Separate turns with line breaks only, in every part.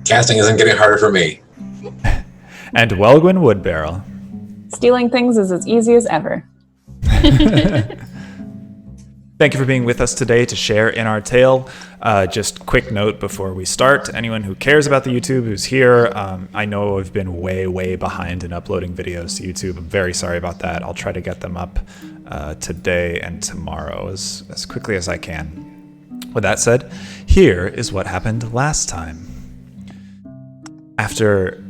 Casting isn't getting harder for me.
And Welgwyn Woodbarrel.
Stealing things is as easy as ever.
Thank you for being with us today to share in our tale. Just quick note before we start, anyone who cares about the YouTube who's here, I know I've been way behind in uploading videos to YouTube. I'm very sorry about that. I'll try to get them up today and tomorrow as quickly as I can. With that said, here is what happened last time. After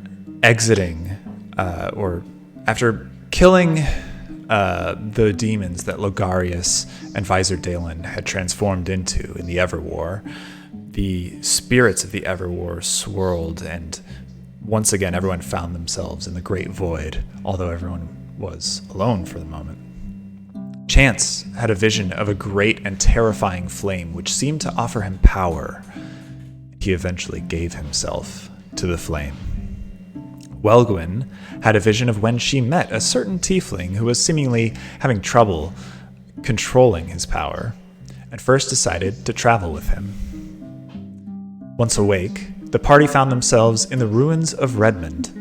exiting, or after killing the demons that Logarius and Visor Dalen had transformed into in the Everwar, the spirits of the Everwar swirled, and once again everyone found themselves in the Great Void, although everyone was alone for the moment. Chance had a vision of a great and terrifying flame which seemed to offer him power. He eventually gave himself to the flame. Welgwyn had a vision of when she met a certain tiefling who was seemingly having trouble controlling his power, and first decided to travel with him. Once awake, the party found themselves in the ruins of Redmond.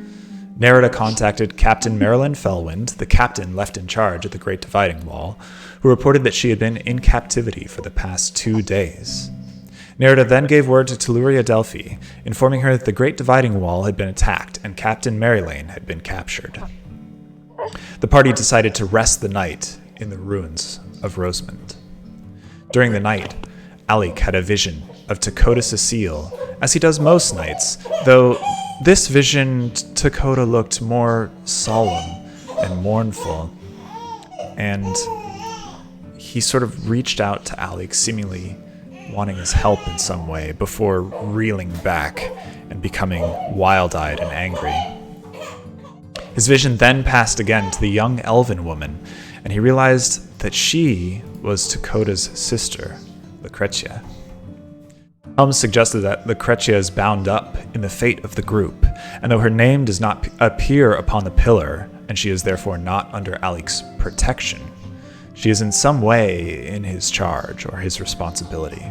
Nerida contacted Captain Marilyn Felwind, the captain left in charge at the Great Dividing Wall, who reported that she had been in captivity for the past 2 days. Nerida then gave word to Teluria Delphi, informing her that the Great Dividing Wall had been attacked and Captain Marylane had been captured. The party decided to rest the night in the ruins of Rosemond. During the night, Alec had a vision of Takota Cecile, as he does most nights, though this vision Takota looked more solemn and mournful, and he sort of reached out to Alec, seemingly wanting his help in some way, before reeling back and becoming wild-eyed and angry. His vision then passed again to the young elven woman, and he realized that she was Takota's sister, Lucretia. Helms suggested that Lucretia is bound up in the fate of the group, and though her name does not appear upon the pillar, and she is therefore not under Alec's protection, she is in some way in his charge or his responsibility.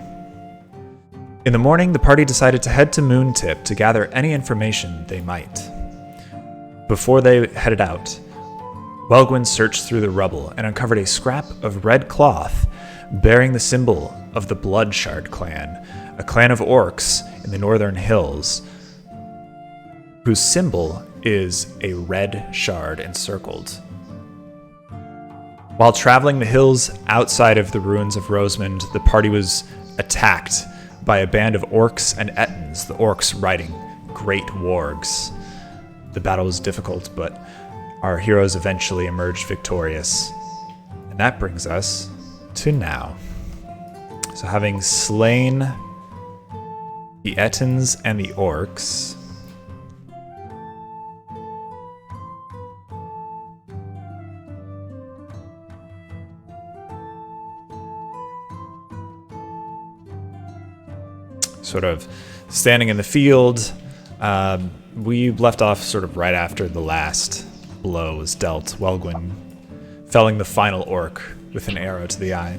In the morning, the party decided to head to Moontip to gather any information they might. Before they headed out, Welgwyn searched through the rubble and uncovered a scrap of red cloth bearing the symbol of the Bloodshard clan, a clan of orcs in the northern hills, whose symbol is a red shard encircled. While traveling the hills outside of the ruins of Rosemond, the party was attacked by a band of orcs and ettins, the orcs riding great wargs. The battle was difficult, but our heroes eventually emerged victorious. And that brings us to now. So having slain the ettins and the orcs, sort of standing in the field, we left off sort of right after the last blow was dealt, Welgwyn felling the final orc with an arrow to the eye.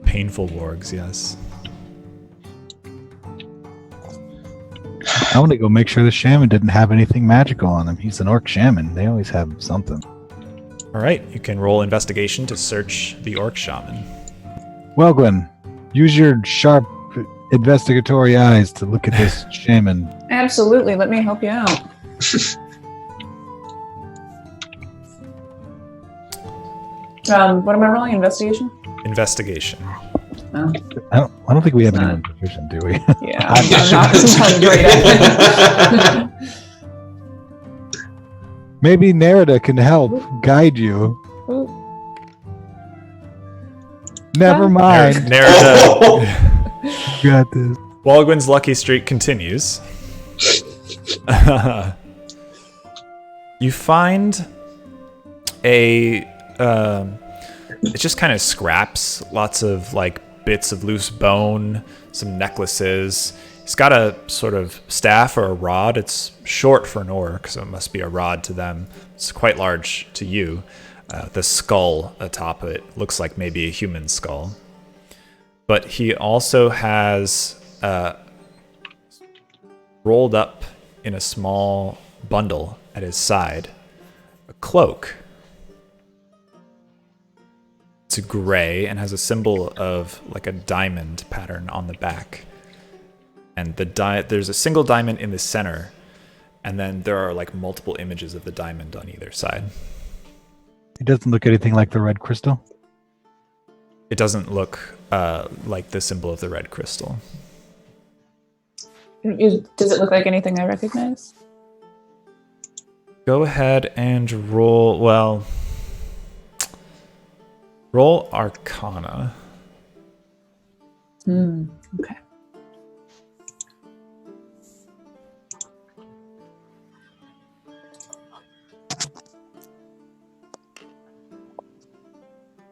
Painful wargs, yes.
I want to go make sure the shaman didn't have anything magical on him. He's an orc shaman. They always have something.
All right, you can roll investigation to search the orc shaman.
Welgwyn, use your sharp investigatory eyes to look at this shaman.
Absolutely. Let me help you out. What am I rolling? Investigation?
Investigation.
Oh.
I don't think we have anyone proficient, do we?
Yeah, I'm not great at it.
Maybe Nerida can help guide you.
Ooh.
Never mind.
Nerida.
You got this.
Walgwyn's lucky streak continues. You find a it just kind of scraps, lots of like bits of loose bone, some necklaces. He's got a sort of staff or a rod. It's short for an orc, so it must be a rod to them. It's quite large to you. The skull atop it looks like maybe a human skull. But he also has rolled up in a small bundle at his side, a cloak. It's gray and has a symbol of like a diamond pattern on the back. And there's a single diamond in the center, and then there are like multiple images of the diamond on either side.
It doesn't look anything like the red crystal.
It doesn't look like the symbol of the red crystal.
Does it look like anything I recognize?
Go ahead and roll, well, roll Arcana.
Okay.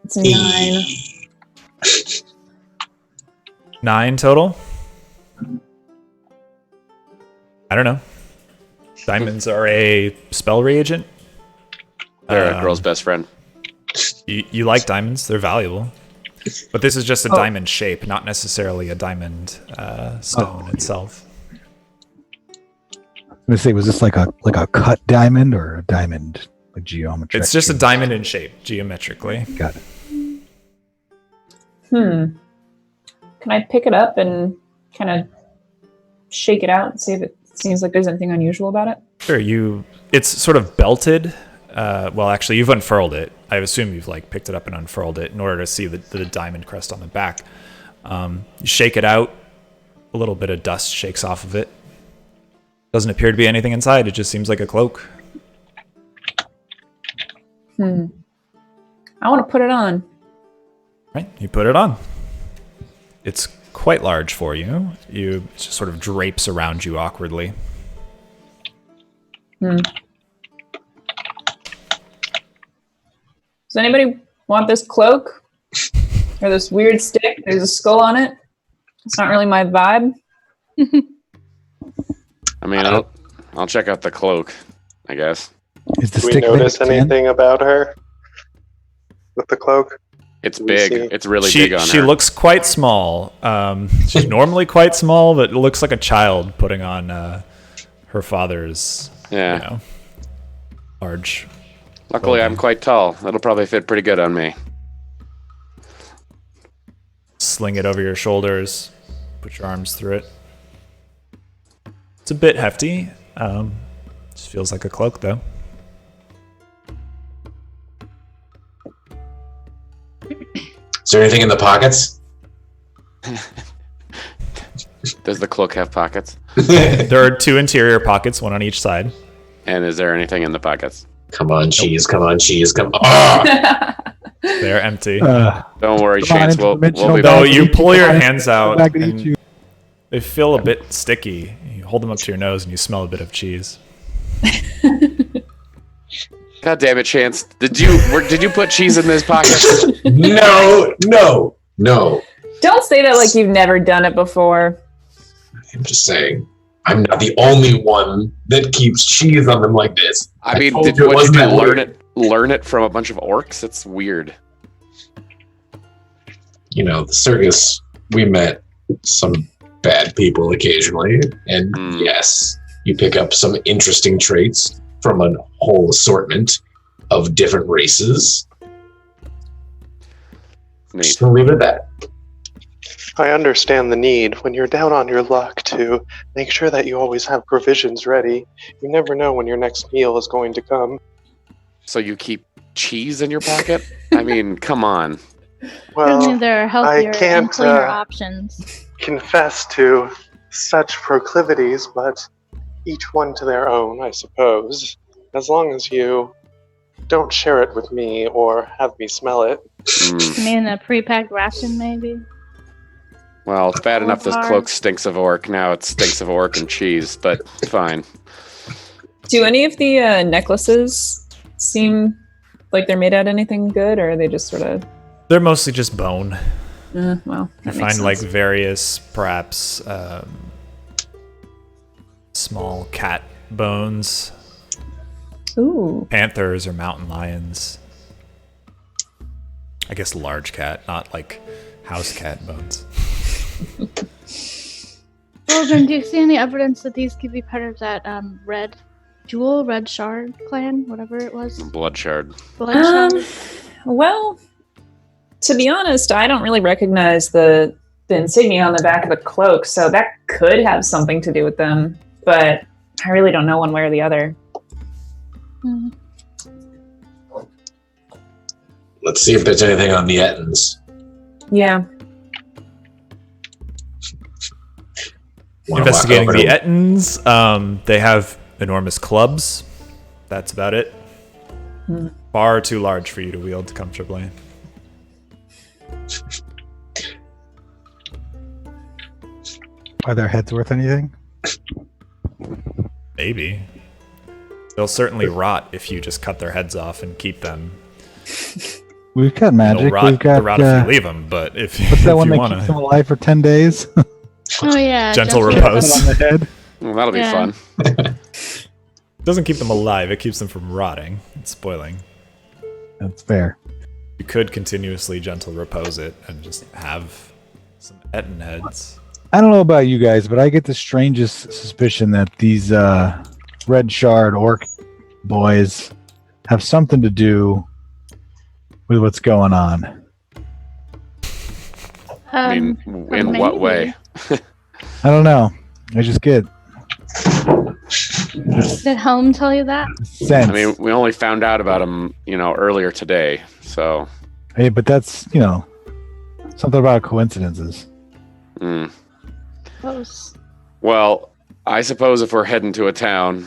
It's 9.
9 total? I don't know. Diamonds are a spell reagent.
They're a girl's best friend.
You like diamonds, they're valuable. But this is just a diamond shape, not necessarily a diamond stone itself.
I'm gonna say, was this like a cut diamond or a diamond like geometry?
It's just a diamond in shape, geometrically.
Got it.
Can I pick it up and kind of shake it out and see if it seems like there's anything unusual about it?
Sure, it's sort of belted. Well, actually, you've unfurled it. I assume you've like picked it up and unfurled it in order to see the diamond crest on the back. You shake it out. A little bit of dust shakes off of it. Doesn't appear to be anything inside. It just seems like a cloak.
I want to put it on.
Right, you put it on. It's quite large for you. It just sort of drapes around you awkwardly.
Does anybody want this cloak? Or this weird stick? There's a skull on it. It's not really my vibe.
I mean, I'll check out the cloak, I guess.
Is the
Do we
stick
notice
big?
anything about her with the cloak?
It's
We
big.
see-
It's really big on her.
She looks quite small. She's normally quite small, but it looks like a child putting on her father's,
Yeah.
large.
Luckily, I'm quite tall. That'll probably fit pretty good on me.
Sling it over your shoulders. Put your arms through it. It's a bit hefty. Just feels like a cloak, though.
Is there anything in the pockets?
Does the cloak have pockets?
There are 2 interior pockets, one on each side.
And is there anything in the pockets?
Come on, cheese. Come on, cheese. Come on.
They're empty.
Don't worry,
Come on,
Chance. We'll be
interdimensional
back.
Though
back.
you pull your hands out,
Back to eat
and
you.
they feel a bit sticky. You hold them up to your nose, and you smell a bit of cheese.
God damn it, Chance. Did you put cheese in this pocket?
No.
Don't say that like you've never done it before.
I'm just saying. I'm not the only one that keeps cheese on them like this.
I mean,
told
did
you it
what you
wasn't
do
that weird.
learn it from a bunch of orcs? It's weird.
You know, the circus, we met some bad people occasionally. And yes, you pick up some interesting traits from a whole assortment of different races.
Neat.
Just gonna leave it at that.
I understand the need when you're down on your luck to make sure that you always have provisions ready. You never know when your next meal is going to come.
So you keep cheese in your pocket? I mean, come on.
Well,
there are healthier
can't,
and cleaner options.
confess to such proclivities, but each one to their own, I suppose. As long as you don't share it with me or have me smell it.
Mm.
You mean a pre-packed ration, maybe?
Well, it's bad enough this cloak stinks of orc. Now it stinks of orc and cheese, but fine.
Do any of the necklaces seem like they're made out of anything good, or are they just sort of...
They're mostly just bone.
well,
You
that makes
find like
sense.
various, perhaps, small cat bones,
Ooh.
panthers or mountain lions. I guess large cat, not like house cat bones.
Olgrim, do you see any evidence that these could be part of that Red Shard clan, whatever it was?
Blood shard.
Blood Shard?
Well, to be honest, I don't really recognize the insignia on the back of the cloak, so that could have something to do with them, but I really don't know one way or the other.
Hmm.
Let's see if there's anything on the Ettins.
Yeah.
Wanna
Investigating
walk
the
over
Ettins, they have enormous clubs. That's about it. Far too large for you to wield comfortably.
Are their heads worth anything?
Maybe. They'll certainly rot if you just cut their heads off and keep them.
We've got magic.
They'll rot,
We've got.
they'll rot if you leave them, but if,
What's
if
that one
you
that
want
keeps them
to...
alive for 10 days?
Oh yeah.
Gentle
on
repose.
the head.
Well, that'll be
Yeah.
fun.
Doesn't keep them alive, it keeps them from rotting and spoiling.
That's fair.
You could continuously gentle repose it and just have some Ettin heads.
I don't know about you guys, but I get the strangest suspicion that these Red Shard orc boys have something to do with what's going on.
I mean, in what way?
I don't know. I just get
Did Helm tell you that?
sense.
I mean, we only found out about him, earlier today. So,
Hey, but that's, something about coincidences.
Close.
well, I suppose if we're heading to a town,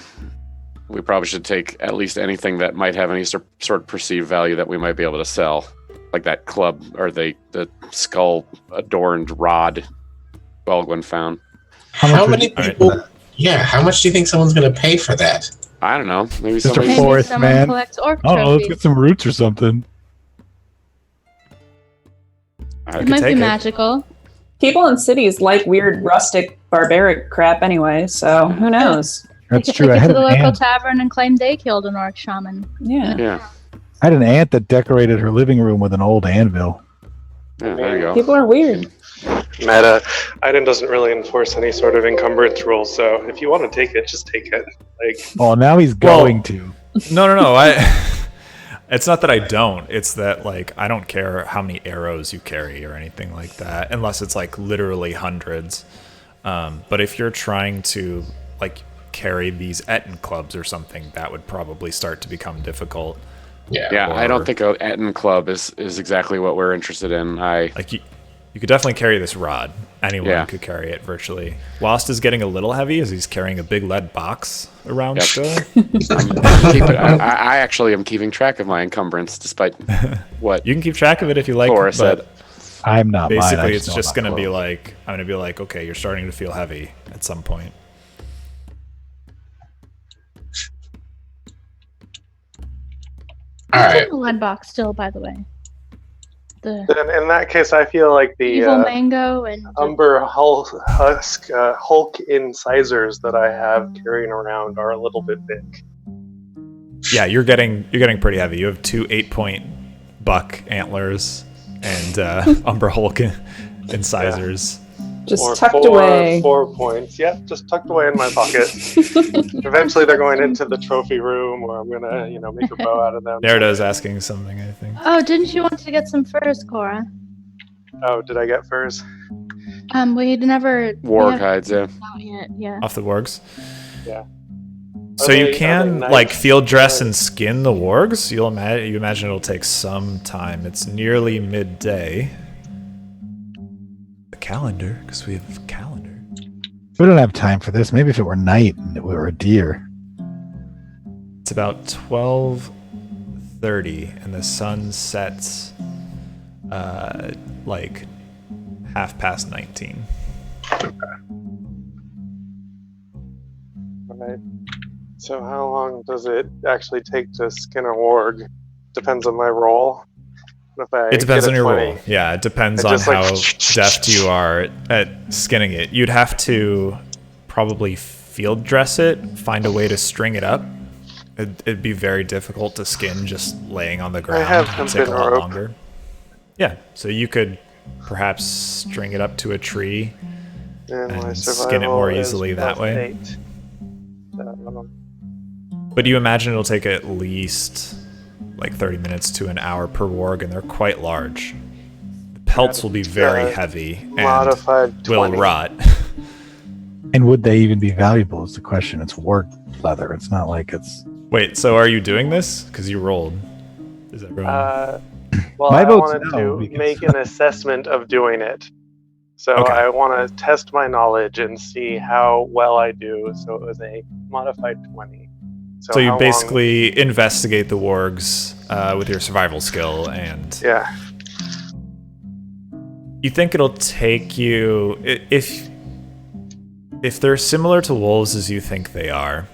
we probably should take at least anything that might have any sort of perceived value that we might be able to sell, like that club or the skull adorned rod Baldwin found.
How many
would you-
people? Yeah, how much do you think someone's going to pay for that?
I don't know. Maybe
Just a
somebody.
Maybe
forest
someone
man.
collects orc
Oh, let's
trophies.
get some roots or something.
I
It
could
might be
take it.
magical.
People in cities like weird, rustic, barbaric crap anyway, so who knows?
That's
They could
true.
take
I
it
had
to the
an
local
aunt.
tavern and claim they killed an orc shaman.
Yeah.
Yeah.
I had an aunt that decorated her living room with an old anvil.
Yeah. There you go.
People are weird.
Meta, Iden doesn't really enforce any sort of encumbrance rule, so if you want to take it, just take it. Like,
Oh, now he's going to.
No. It's not that I don't. It's that, I don't care how many arrows you carry or anything like that, unless it's, literally hundreds. But if you're trying to, carry these Ettin clubs or something, that would probably start to become difficult.
Yeah, I don't think an Ettin club is exactly what we're interested in.
You could definitely carry this rod. Anyone
Yeah.
could carry it virtually. Lost is getting a little heavy as he's carrying a big lead box around
Yep.
still.
I actually am keeping track of my encumbrance, despite what
You can keep track of it if you like,
Thora
but
said.
I'm not mine. I
basically it's
know
just
about
going to be
clothes.
I'm going to be okay, you're starting to feel heavy at some point.
All right.
The lead box still, by the way. The
then in that case, I feel like the
evil mango and
Umber Hulk incisors that I have carrying around are a little bit big.
Yeah, you're getting pretty heavy. You have 2 8-point buck antlers and Umber Hulk incisors.
Just
Or
tucked
4
away.
4 points. Yep, just tucked away in my pocket. Eventually, they're going into the trophy room, where I'm gonna, make a bow out of them.
Nardo's asking something, I think.
oh, didn't you want to get some furs, Cora?
Oh, did I get furs?
We never
Warg
we
hides, yeah.
haven't out yet. Yeah.
Off the wargs.
Yeah.
So
Are
you
they
can
nice?
field dress and skin the wargs. You imagine it'll take some time. It's nearly midday. The calendar, because we have a calendar.
We don't have time for this. Maybe if it were night and it were a deer.
It's about 12:30, and the sun sets 19:30.
Right. So how long does it actually take to skin a warg? Depends on my roll. If I
It depends
get
on
a
your
20,
roll. Yeah, it depends
I
on
just,
how
like,
deft you are at skinning it. You'd have to probably field dress it, find a way to string it up. It'd be very difficult to skin just laying on the ground.
have
It'd
hemp
take a
and
lot
rope.
longer. Yeah, so you could perhaps string it up to a tree and skin it more easily that way.
8. So,
But you imagine it'll take at least like 30 minutes to an hour per warg, and they're quite large. The pelts will be very heavy and
modified
will
20.
rot.
And would they even be valuable is the question. It's work leather. It's not like it's...
Wait, so are you doing this? Because you rolled. Is everyone...
Well,
My
I
vote's
wanted
no,
to
because-
make an assessment of doing it. So
Okay.
I want to test my knowledge and see how well I do. So it was a modified 20.
So you
how long-
basically investigate the wargs with your survival skill, and
Yeah.
you think it'll take you... If they're similar to wolves as you think they are,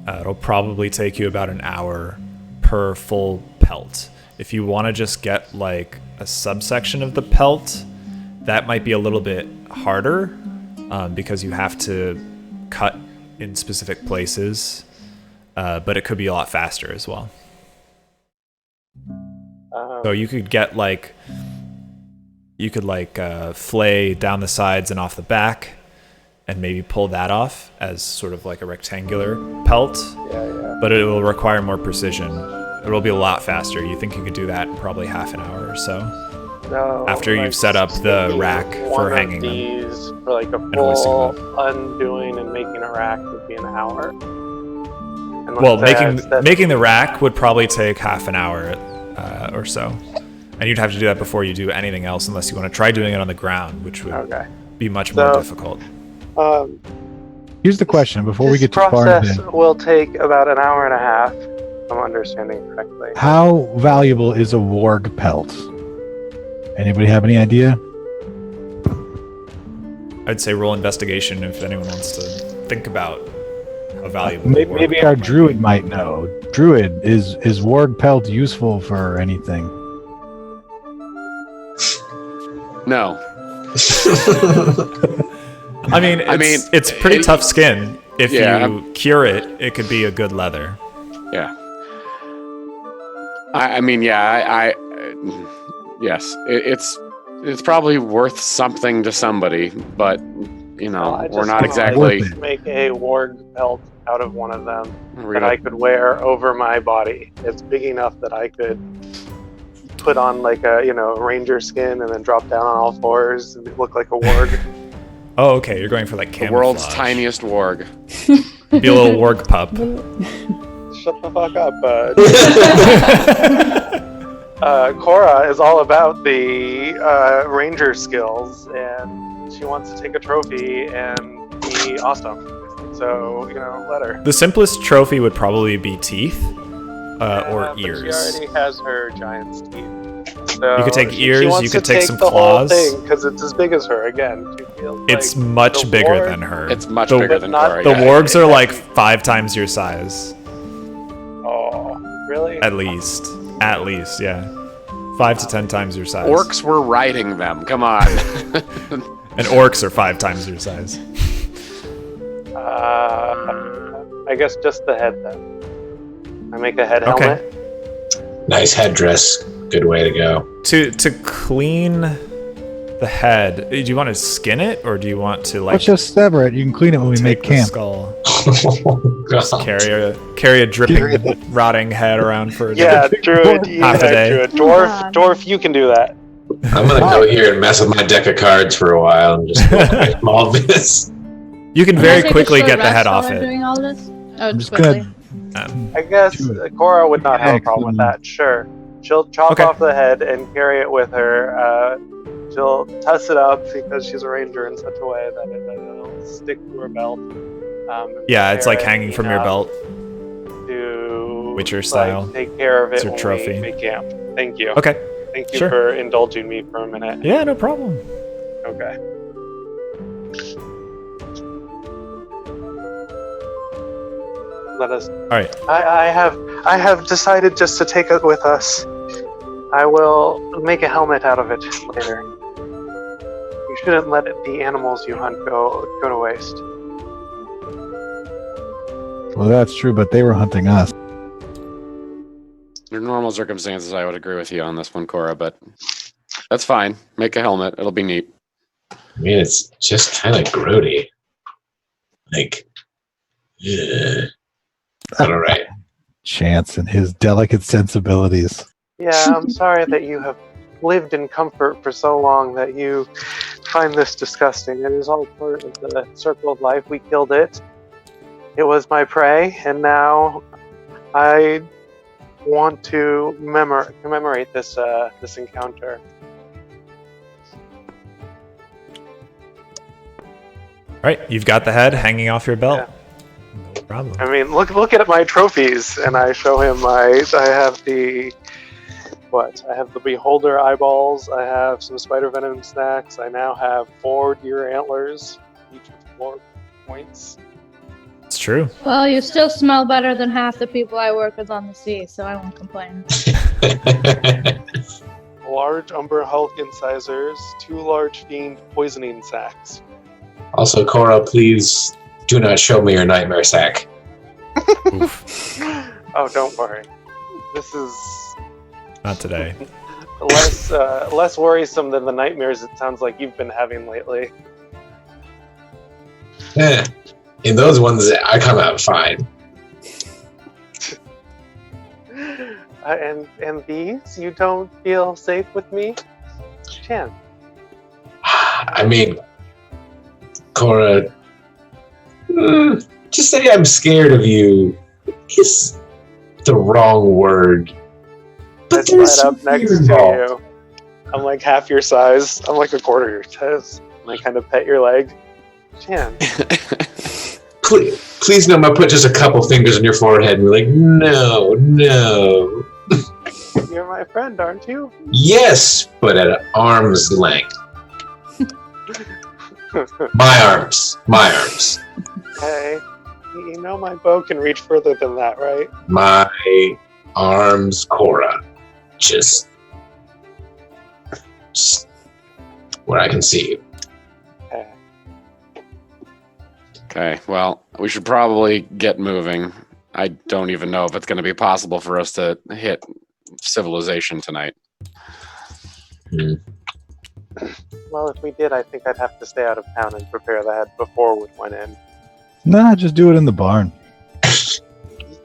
it'll probably take you about an hour per full pelt. If you want to just get like a subsection of the pelt, that might be a little bit harder because you have to cut in specific places, but it could be a lot faster as well. So you could get like, flay down the sides and off the back, and maybe pull that off as sort of like a rectangular pelt.
Yeah.
But it will require more precision. It will be a lot faster. You think you could do that in probably half an hour or so?
No,
After
like
you've set up the
maybe
rack for
one of
hanging them.
these for like a
hoisting
full undoing and making a rack would be an hour. And
Well,
let's say I set-
making the rack would probably take half an hour or so. And you'd have to do that before you do anything else, unless you want to try doing it on the ground, which would
Okay.
be much more
So-
difficult.
Here's the question before we
This
get too far into
process
this.
will take about an hour and a half, if I'm understanding correctly.
How valuable is a warg pelt? Anybody have any idea?
I'd say roll investigation if anyone wants to think about how valuable.
Maybe our druid might know. Druid, is warg pelt useful for anything?
No.
I mean, it's pretty tough skin. If
Yeah.
you cure it, it could be a good leather.
Yeah. Yes, it's probably worth something to somebody, but you know,
I
we're
just
not
wanna
exactly.
Worth it.
make a warg pelt out of one of them
We're
that
gonna-
I could wear over my body. It's big enough that I could put on like a ranger skin and then drop down on all fours and look like a warg.
Oh, okay. You're going for like
the
camouflage.
world's tiniest warg.
Be a little warg pup.
Shut the fuck up, bud. Cora is all about the ranger skills, and she wants to take a trophy and be awesome. So, let her.
The simplest trophy would probably be teeth
Yeah,
or
but
ears.
She already has her giant's teeth. So
You could take
she
ears,
wants
you could
to
take some
the
claws.
whole thing because it's as big as her. Again, she feels
It's
like
much
the
bigger
warg-
than her.
It's much
The-
bigger than
not-
Cora.
The
yeah.
wargs are like 5 times your size,
Oh, really?
at least. At least, yeah. 5 to 10 times your size.
Orcs were riding them. Come on.
And orcs are 5 times your size.
I guess just the head then. I make a head
Okay.
helmet.
Nice headdress. Good way to go.
To clean the head, do you want to skin it, or do you want to like
Let's just sever it. You can clean it when we
take
make
the
camp.
skull,
Oh, God.
carry a dripping, rotting head around for a
Yeah,
day?
druid.
Half a day.
Druid.
Oh, God.
Dwarf, you can do that.
I'm gonna go here and mess with my deck of cards for a while and just look all this.
You can
Can I
very
take a
quickly
short
get the
rest
head
while
off
we're
it.
Doing all this? Oh,
I'm just
quickly.
gonna
I guess
Do it.
Cora would not have a problem with
Excellent.
that. Sure. She'll chop
Okay.
off the head and carry it with her. She'll tuss it up because she's a ranger in such a way that it'll stick to her belt. And
Yeah, it's like
prepare it
hanging from your
enough
belt.
To,
Witcher style.
take care of it
It's your
when
trophy.
we make camp. Thank you.
Okay.
Thank you
sure.
for indulging me for a minute.
Yeah, no problem.
Okay. Let us.
All right.
I have decided just to take it with us. I will make a helmet out of it later. You shouldn't let the animals you hunt go to waste.
Well, that's true, but they were hunting us.
Under normal circumstances, I would agree with you on this one, Cora, but that's fine. Make a helmet. It'll be neat.
I mean, it's just kind of grody. Like, yeah. But all right.
Chance and his delicate sensibilities.
Yeah, I'm sorry that you have lived in comfort for so long that you find this disgusting. It is all part of the circle of life. We killed it. It was my prey, and now I want to commemorate this this encounter.
All right, you've got the head hanging off your belt. No problem.
I mean, look at my trophies, and I show him I have the beholder eyeballs. I have some spider venom snacks. I now have 4 deer antlers, each with 4 points.
It's true.
Well, you still smell better than half the people I work with on the sea, so I won't complain.
Large umber hulk incisors, 2 large fiend poisoning sacks.
Also, Cora, please do not show me your nightmare sack.
Oh, don't worry. This is
Not today.
less worrisome than the nightmares it sounds like you've been having lately.
In those ones, I come out fine.
And these, you don't feel safe with me? Chan.
I mean, Cora, just say I'm scared of you is the wrong word. But
It's right up next to you. I'm like half your size. I'm like a quarter your size. And I kind of pet your leg. Chan.
Please no, I'm gonna put just a couple fingers on your forehead and be like, no.
You're my friend, aren't you?
Yes, but at arm's length. My arms.
Hey, you know my bow can reach further than that, right?
My arms, Cora. Just where I can see you.
Okay.
Okay, well, we should probably get moving. I don't even know if it's going to be possible for us to hit civilization tonight.
Well, if we did, I think I'd have to stay out of town and prepare that before we went in.
Nah, just do it in the barn.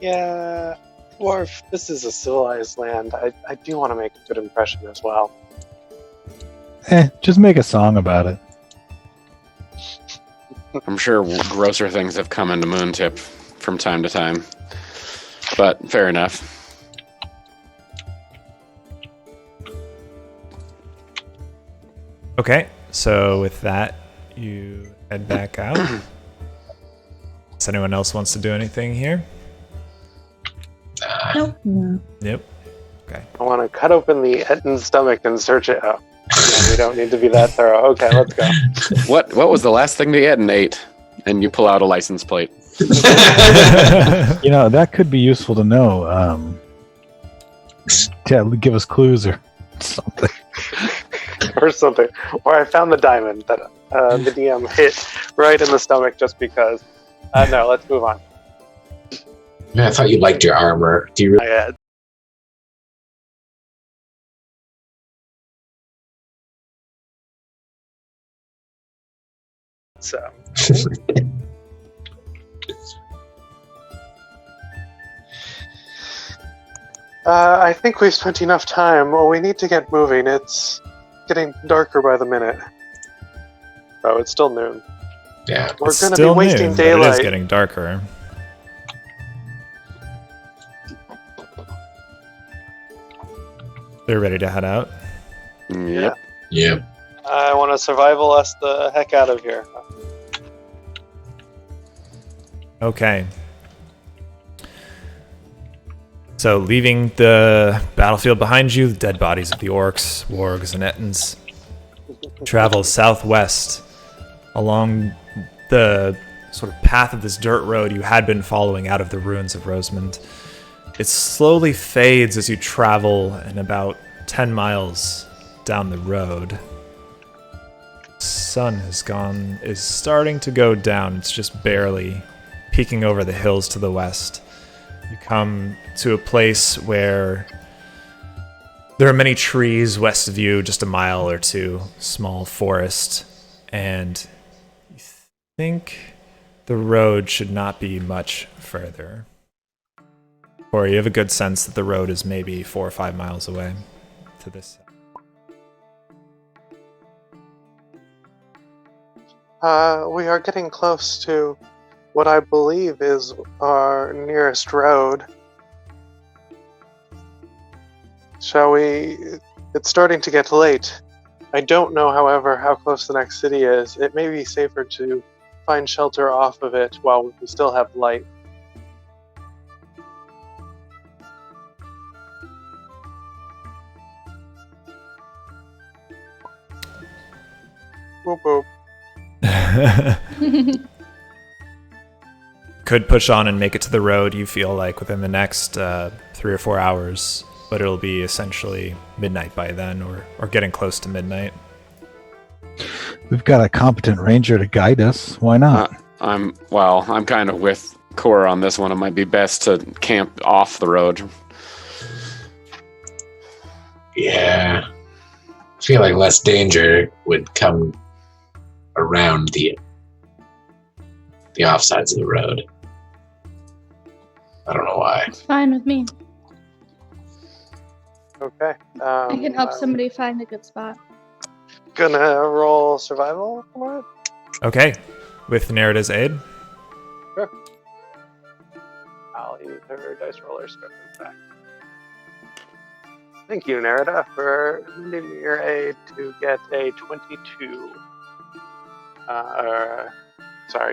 Yeah, Dwarf, this is a civilized land. I do want to make a good impression as well.
Just make a song about it.
I'm sure grosser things have come into Moontip from time to time, but fair enough.
Okay, so with that, you head back out. Does anyone else wants to do anything here?
Nope.
No.
Yep.
I want to cut open the Ettin's stomach and search it out. No, we don't need to be that thorough. Okay, let's go.
What was the last thing the Etten ate? And you pull out a license plate.
You know, that could be useful to know. To give us clues or something.
Or something. Or I found the diamond that the DM hit right in the stomach just because. No, let's move on.
Man, I thought you liked your armor. Do you really?
So. I think we've spent enough time. Well, we need to get moving. It's getting darker by the minute. Oh, it's still noon.
Yeah.
We're
It's
going to be
still
wasting
noon, but it is
daylight.
getting darker. They're ready to head out.
Yep.
Yeah.
I want to survival us the heck out of here.
Okay. So, leaving the battlefield behind you, the dead bodies of the orcs, wargs, and ettins, travel southwest along the sort of path of this dirt road you had been following out of the ruins of Rosamond. It slowly fades as you travel, and about 10 miles down the road, sun is starting to go down. It's just barely peeking over the hills to the west. You come to a place where there are many trees west of you, just a mile or two, small forest, and you think the road should not be much further. Or you have a good sense that the road is maybe 4 or 5 miles away to this.
We are getting close to what I believe is our nearest road. Shall we? It's starting to get late. I don't know, however, how close the next city is. It may be safer to find shelter off of it while we still have light. Boop boop.
Could push on and make it to the road, you feel like, within the next 3 or 4 hours, but it'll be essentially midnight by then, or getting close to midnight.
We've got a competent ranger to guide us. Why not?
I'm kind of with Cora on this one. It might be best to camp off the road.
Yeah. I feel like less danger would come around the offsides of the road. I don't know why.
It's fine with me.
Okay.
I can help somebody find a good spot.
Gonna roll survival for it?
Okay, with Nerida's aid.
Sure. I'll use her dice roller script back. Thank you, Nerida, for lending me your aid to get a 22.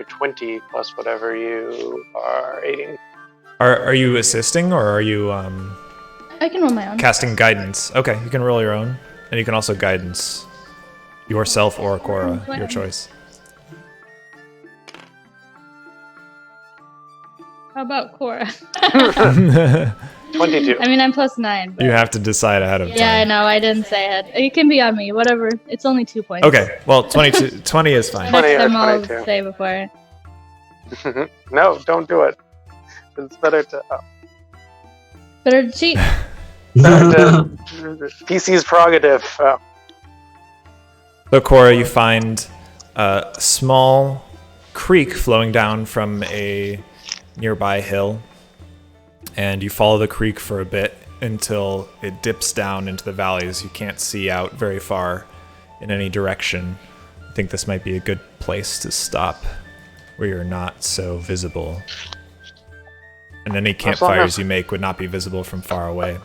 20 plus whatever you are aiding.
Are you assisting, or are you
I can roll my own.
casting guidance? Okay, you can roll your own, and you can also guidance yourself or Cora, your choice.
How about Cora?
22.
I mean, I'm +9. But
You have to decide ahead of time.
yeah, I know. I didn't say it. It can be on me. Whatever. It's only 2 points.
Okay, well, 22, 20 is fine.
20
Next
or
time I'll
22.
say before.
No, don't do it. It's better to...
Better to cheat.
PC's prerogative.
So, Cora, you find a small creek flowing down from a nearby hill, and you follow the creek for a bit until it dips down into the valleys. You can't see out very far in any direction. I think this might be a good place to stop, where you're not so visible. And any campfires you make would not be visible from far away.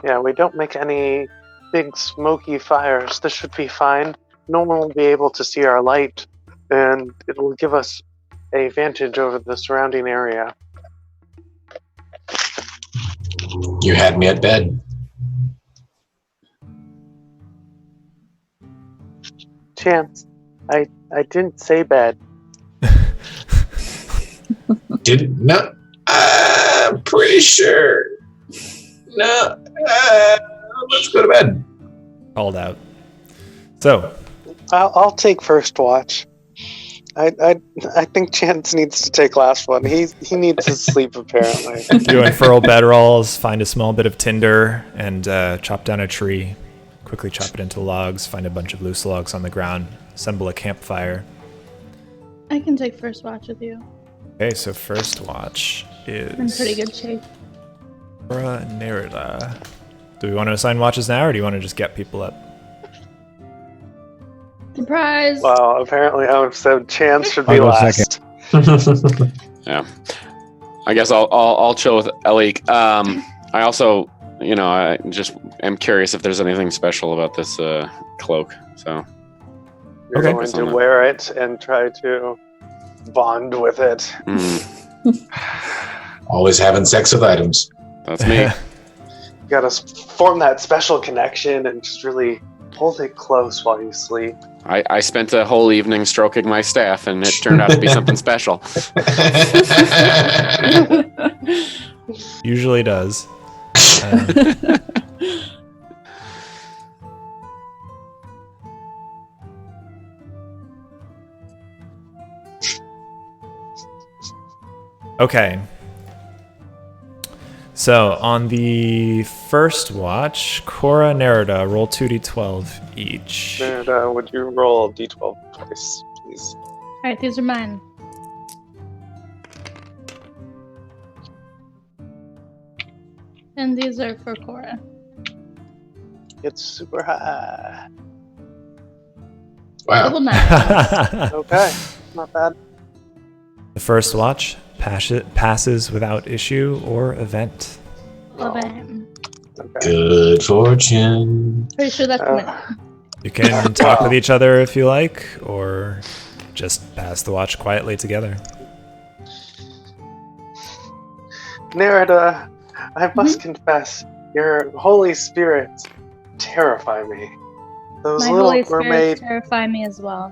Yeah, we don't make any big smoky fires. This should be fine. No one will be able to see our light, and it will give us a vantage over the surrounding area.
You had me at bed.
Chance, I didn't say bad.
No, I'm pretty sure. No, let's go to bed.
Called out. So,
I'll take first watch. I think Chance needs to take last one. He needs his sleep apparently.
you unfurl bedrolls, find a small bit of tinder, and chop down a tree. Quickly chop it into logs, find a bunch of loose logs on the ground, assemble a campfire.
I can take first watch with you.
Okay, so first watch is...
I'm in pretty good shape.
Cora Nerida. Do we want to assign watches now, or do you want to just get people up?
Surprise!
Well, apparently I've said Chance should be
I'll go
last.
Yeah, I guess I'll chill with Elik. I also, I just am curious if there's anything special about this cloak. So
You're
Okay.
going to wear it and try to bond with it.
Always having sex with items.
That's me.
You gotta form that special connection and just really hold it close while you sleep.
I spent a whole evening stroking my staff, and it turned out to be something special.
Usually does. Okay. So on the first watch, Cora, Nerida, roll 2d12 each.
And would you roll d12 twice, please?
Alright, these are mine. And these are for Cora.
It's super high.
Double
Wow.
9.
Okay, not bad.
The first watch passes without issue or event.
Love it.
Okay.
Good fortune.
Pretty sure that's
Uh,
mine.
You can talk with each other if you like, or just pass the watch quietly together.
Nerida, I must confess, your Holy Spirits terrify me. Those
My
little
Holy Spirits
mermaid
terrify me as well.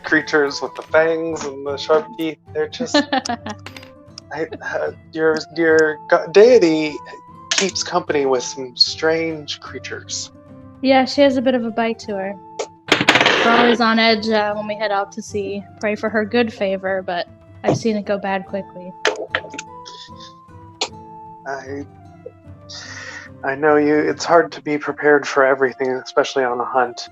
creatures with the fangs and the sharp teeth, they're just... your deity keeps company with some strange creatures.
Yeah, she has a bit of a bite to her. We're always on edge when we head out to sea. Pray for her good favor, but I've seen it go bad quickly.
I know you. It's hard to be prepared for everything, especially on a hunt.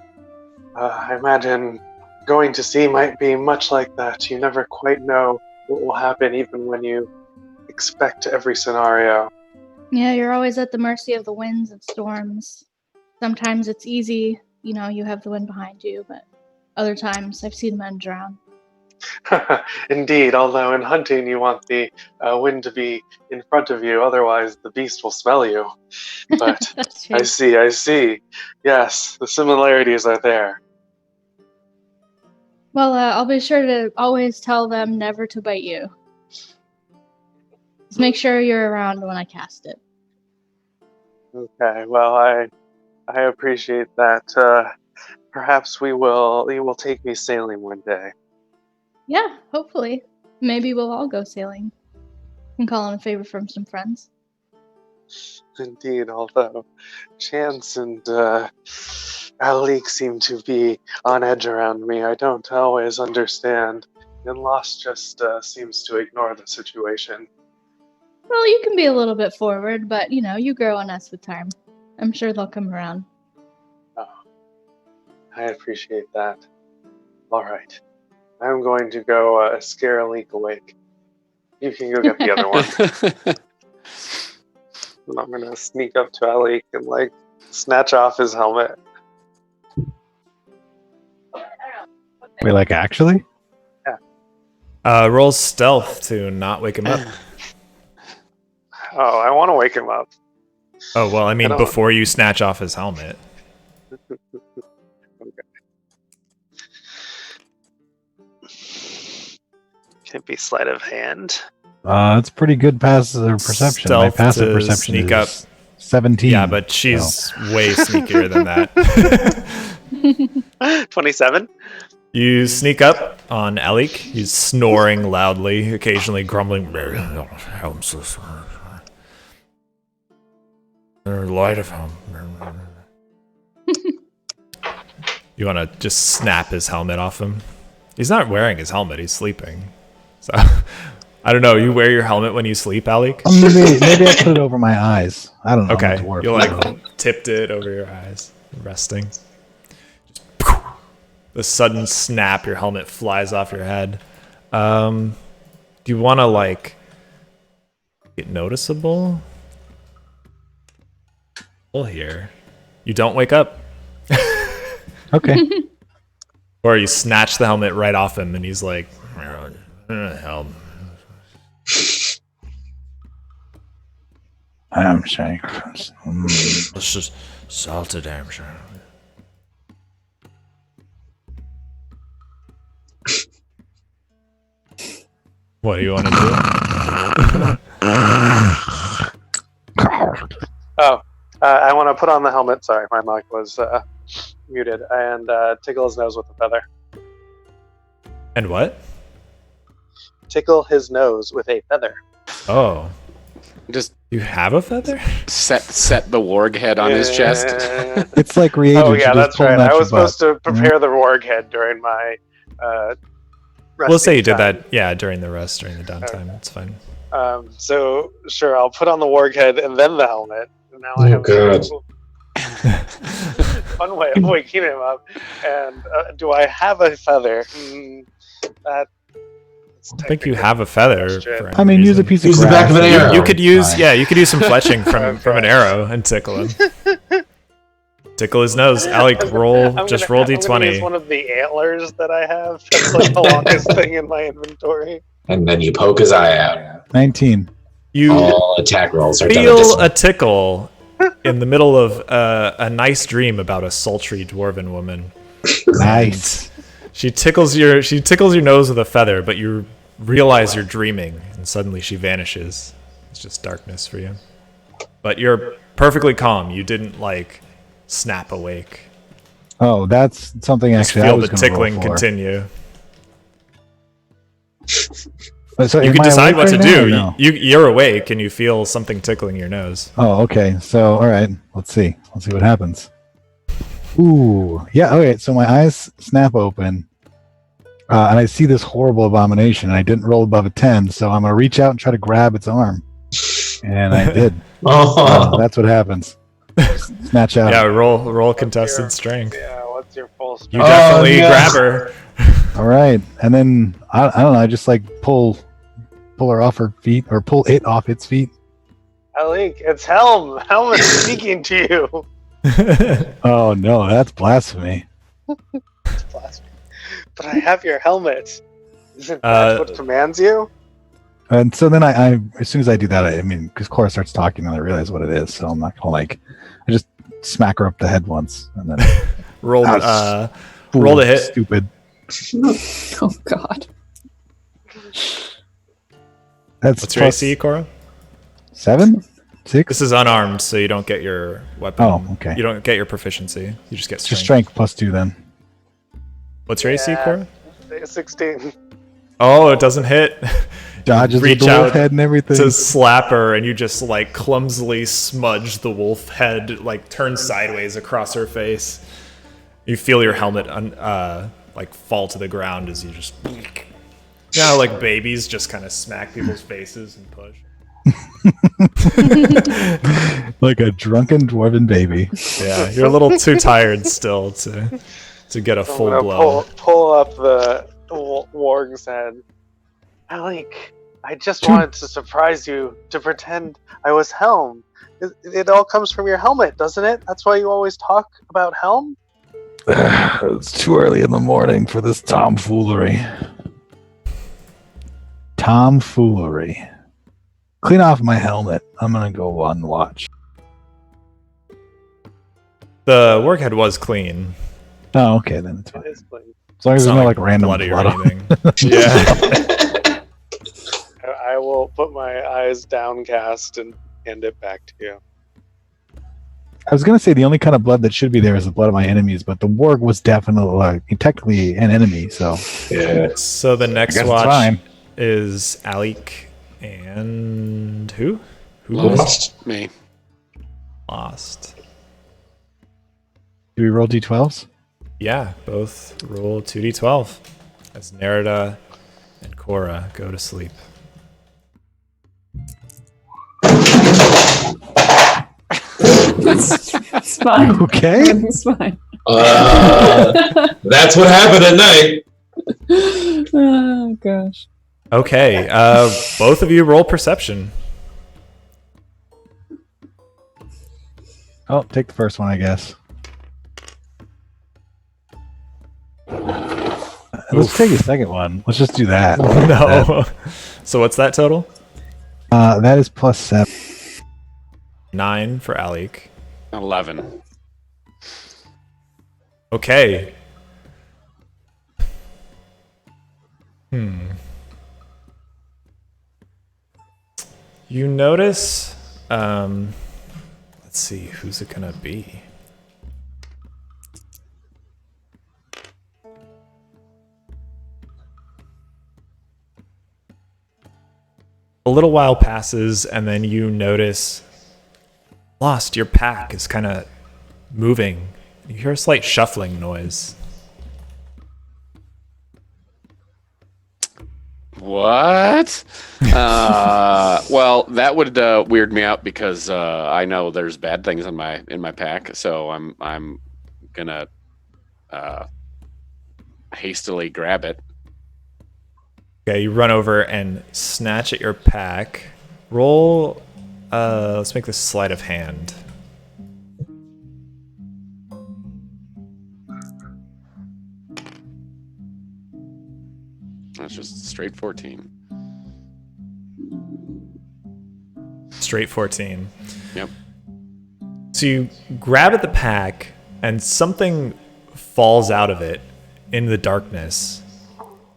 I imagine going to sea might be much like that. You never quite know what will happen, even when you expect every scenario.
Yeah, you're always at the mercy of the winds and storms. Sometimes it's easy, you know, you have the wind behind you, but other times I've seen men drown.
Indeed, although in hunting you want the wind to be in front of you, otherwise the beast will smell you. But
That's true.
I see. Yes, the similarities are there.
Well, I'll be sure to always tell them never to bite you. Just make sure you're around when I cast it.
Okay, well, I appreciate that. Perhaps you will take me sailing one day.
Yeah, hopefully. Maybe we'll all go sailing. And call in a favor from some friends.
Indeed, although Chance and Alik seem to be on edge around me, I don't always understand. And Lost just seems to ignore the situation.
Well, you can be a little bit forward, but, you know, you grow on us with time. I'm sure they'll come around.
Oh, I appreciate that. All right. I'm going to go scare Alik awake. You can go get the other one. And I'm going to sneak up to Alik and, snatch off his helmet.
Wait, actually?
Roll stealth to not wake him up.
Oh, I want to wake him up.
Oh, well, I mean,
don't-
before you snatch off his helmet.
Can it be sleight of hand?
It's pretty good passive perception. My
Stealth
passive
to
perception
sneak
is 17.
Yeah, but she's way sneakier than that.
27?
You sneak up on Alik. He's snoring loudly, occasionally grumbling. Light of home. You want to just snap his helmet off him? He's not wearing his helmet. He's sleeping. So I don't know. You wear your helmet when you sleep, Alik?
Maybe I put it over my eyes. I don't know.
Okay.
I'm a dwarf.
You tipped it over your eyes, resting. The sudden snap, your helmet flies off your head. Do you want to get noticeable? Well, here, you don't wake up.
Okay.
Or you snatch the helmet right off him, and he's like, "Help!"
I am saying.
It's just salted, I'm sure. What do you want to do?
Oh, I want to put on the helmet. Sorry, my mic was muted. And tickle his nose with a feather.
And what?
Tickle his nose with a feather.
Oh,
Just
you have a feather?
set the warg head on his chest.
It's like reagents.
Oh
you
yeah,
just
that's
pull them
right.
out
I
your
was
butt.
supposed to prepare the warg head during my
We'll say you did
resting time.
that, yeah, during the rest, during the downtime. It's fine.
So sure, I'll put on the warg head and then the helmet. And now I have
God.
one way of waking him up. And do I have a feather? That's
I think you have a feather.
Question.
For any
I mean, use a
reason.
piece of
Use the back of an
grass.
arrow.
You could use,
Fine.
you could use some fletching from an arrow and tickle him. Tickle his nose. Alec, roll
I'm
just
gonna-
roll
I'm gonna use
d20.
one of the antlers that I have. That's like the longest thing in my inventory.
And then you poke his eye out.
19.
You
All attack rolls are done at
feel
this
a tickle in the middle of a nice dream about a sultry dwarven woman.
Nice.
She tickles your nose with a feather, but you realize you're dreaming, and suddenly she vanishes. It's just darkness for you. But you're perfectly calm. You didn't like snap awake.
Oh, that's something
Just
actually I
feel
was
the
going to roll
tickling
for.
continue.
So
You
am
can
I
decide
awake
what to
right now
do.
or no?
You're awake and you feel something tickling your nose.
Oh, okay. So, all right. Let's see. Let's see what happens. Ooh. Yeah, okay. So my eyes snap open. And I see this horrible abomination. And I didn't roll above a 10. So I'm going to reach out and try to grab its arm. And I did.
Oh,
That's what happens. Snatch out.
Yeah, roll
your-
contested strength.
Yeah, what's your full
You
strength?
definitely
no.
grab her.
All right. And then, I don't know. I just like pull her off her feet or pull it off its feet.
Alec, it's Helm. Helm is speaking to you.
Oh, no. That's blasphemy.
It's blasphemy. But I have your helmet. Isn't that what commands you?
And so then I as soon as I do that, I mean, because Cora starts talking and I realize what it is. So I'm not going to I just smack her up the head once and then
roll
fool,
roll the hit.
Stupid.
Oh God.
That's
What's your AC, Cora?
7? 6?
This is unarmed, so you don't get your weapon.
Oh, okay.
You don't get your proficiency. You just get strength.
Just strength plus 2 then.
What's your AC, Cora?
16.
Oh, it doesn't hit.
Dodges with
Reach
the wolf
out
head and everything.
to slap her, and you just like clumsily smudge the wolf head, like turn sideways across her face. You feel your helmet like fall to the ground as you just, like babies just kind of smack people's faces and push.
Like a drunken dwarven baby.
Yeah, you're a little too tired still to get a
So
full
I'm gonna
blow.
pull up the warg's head. Alec, I just wanted to surprise you to pretend I was Helm. It all comes from your helmet, doesn't it? That's why you always talk about Helm?
It's too early in the morning for this tomfoolery. Tomfoolery. Clean off my helmet. I'm gonna go on watch.
The work head was clean.
Oh, okay, then it's fine.
It is clean.
As long as
It's
there's
not
no like random
bloody
blood
or
on it.
anything. Yeah.
I will put my eyes downcast and hand it back to you.
I was gonna say the only kind of blood that should be there is the blood of my enemies, but the warg was definitely technically an enemy, so
yeah.
So the
I
next
guess it's
watch
fine.
is Alec and who? Who
Lost.
Me.
lost?
Do we roll d12s?
Yeah, both roll 2d12 as Nerida and Cora go to sleep.
It's fine.
Okay.
Everything's fine.
That's what happened at night.
Oh gosh.
Okay, both of you roll perception.
Oh, take the first one, I guess. Let's take the second one. Let's just do that.
No. So what's that total?
That is plus 7.
9 for Alec.
11.
Okay. You notice, let's see, who's it gonna be? A little while passes, and then you notice, Lost, your pack is kind of moving. You hear a slight shuffling noise.
What? Well, that would weird me out because I know there's bad things in my pack, so I'm gonna hastily grab it.
Okay, you run over and snatch at your pack. Roll. Let's make this sleight of hand.
That's just straight 14.
Straight 14.
Yep.
So you grab at the pack, and something falls out of it in the darkness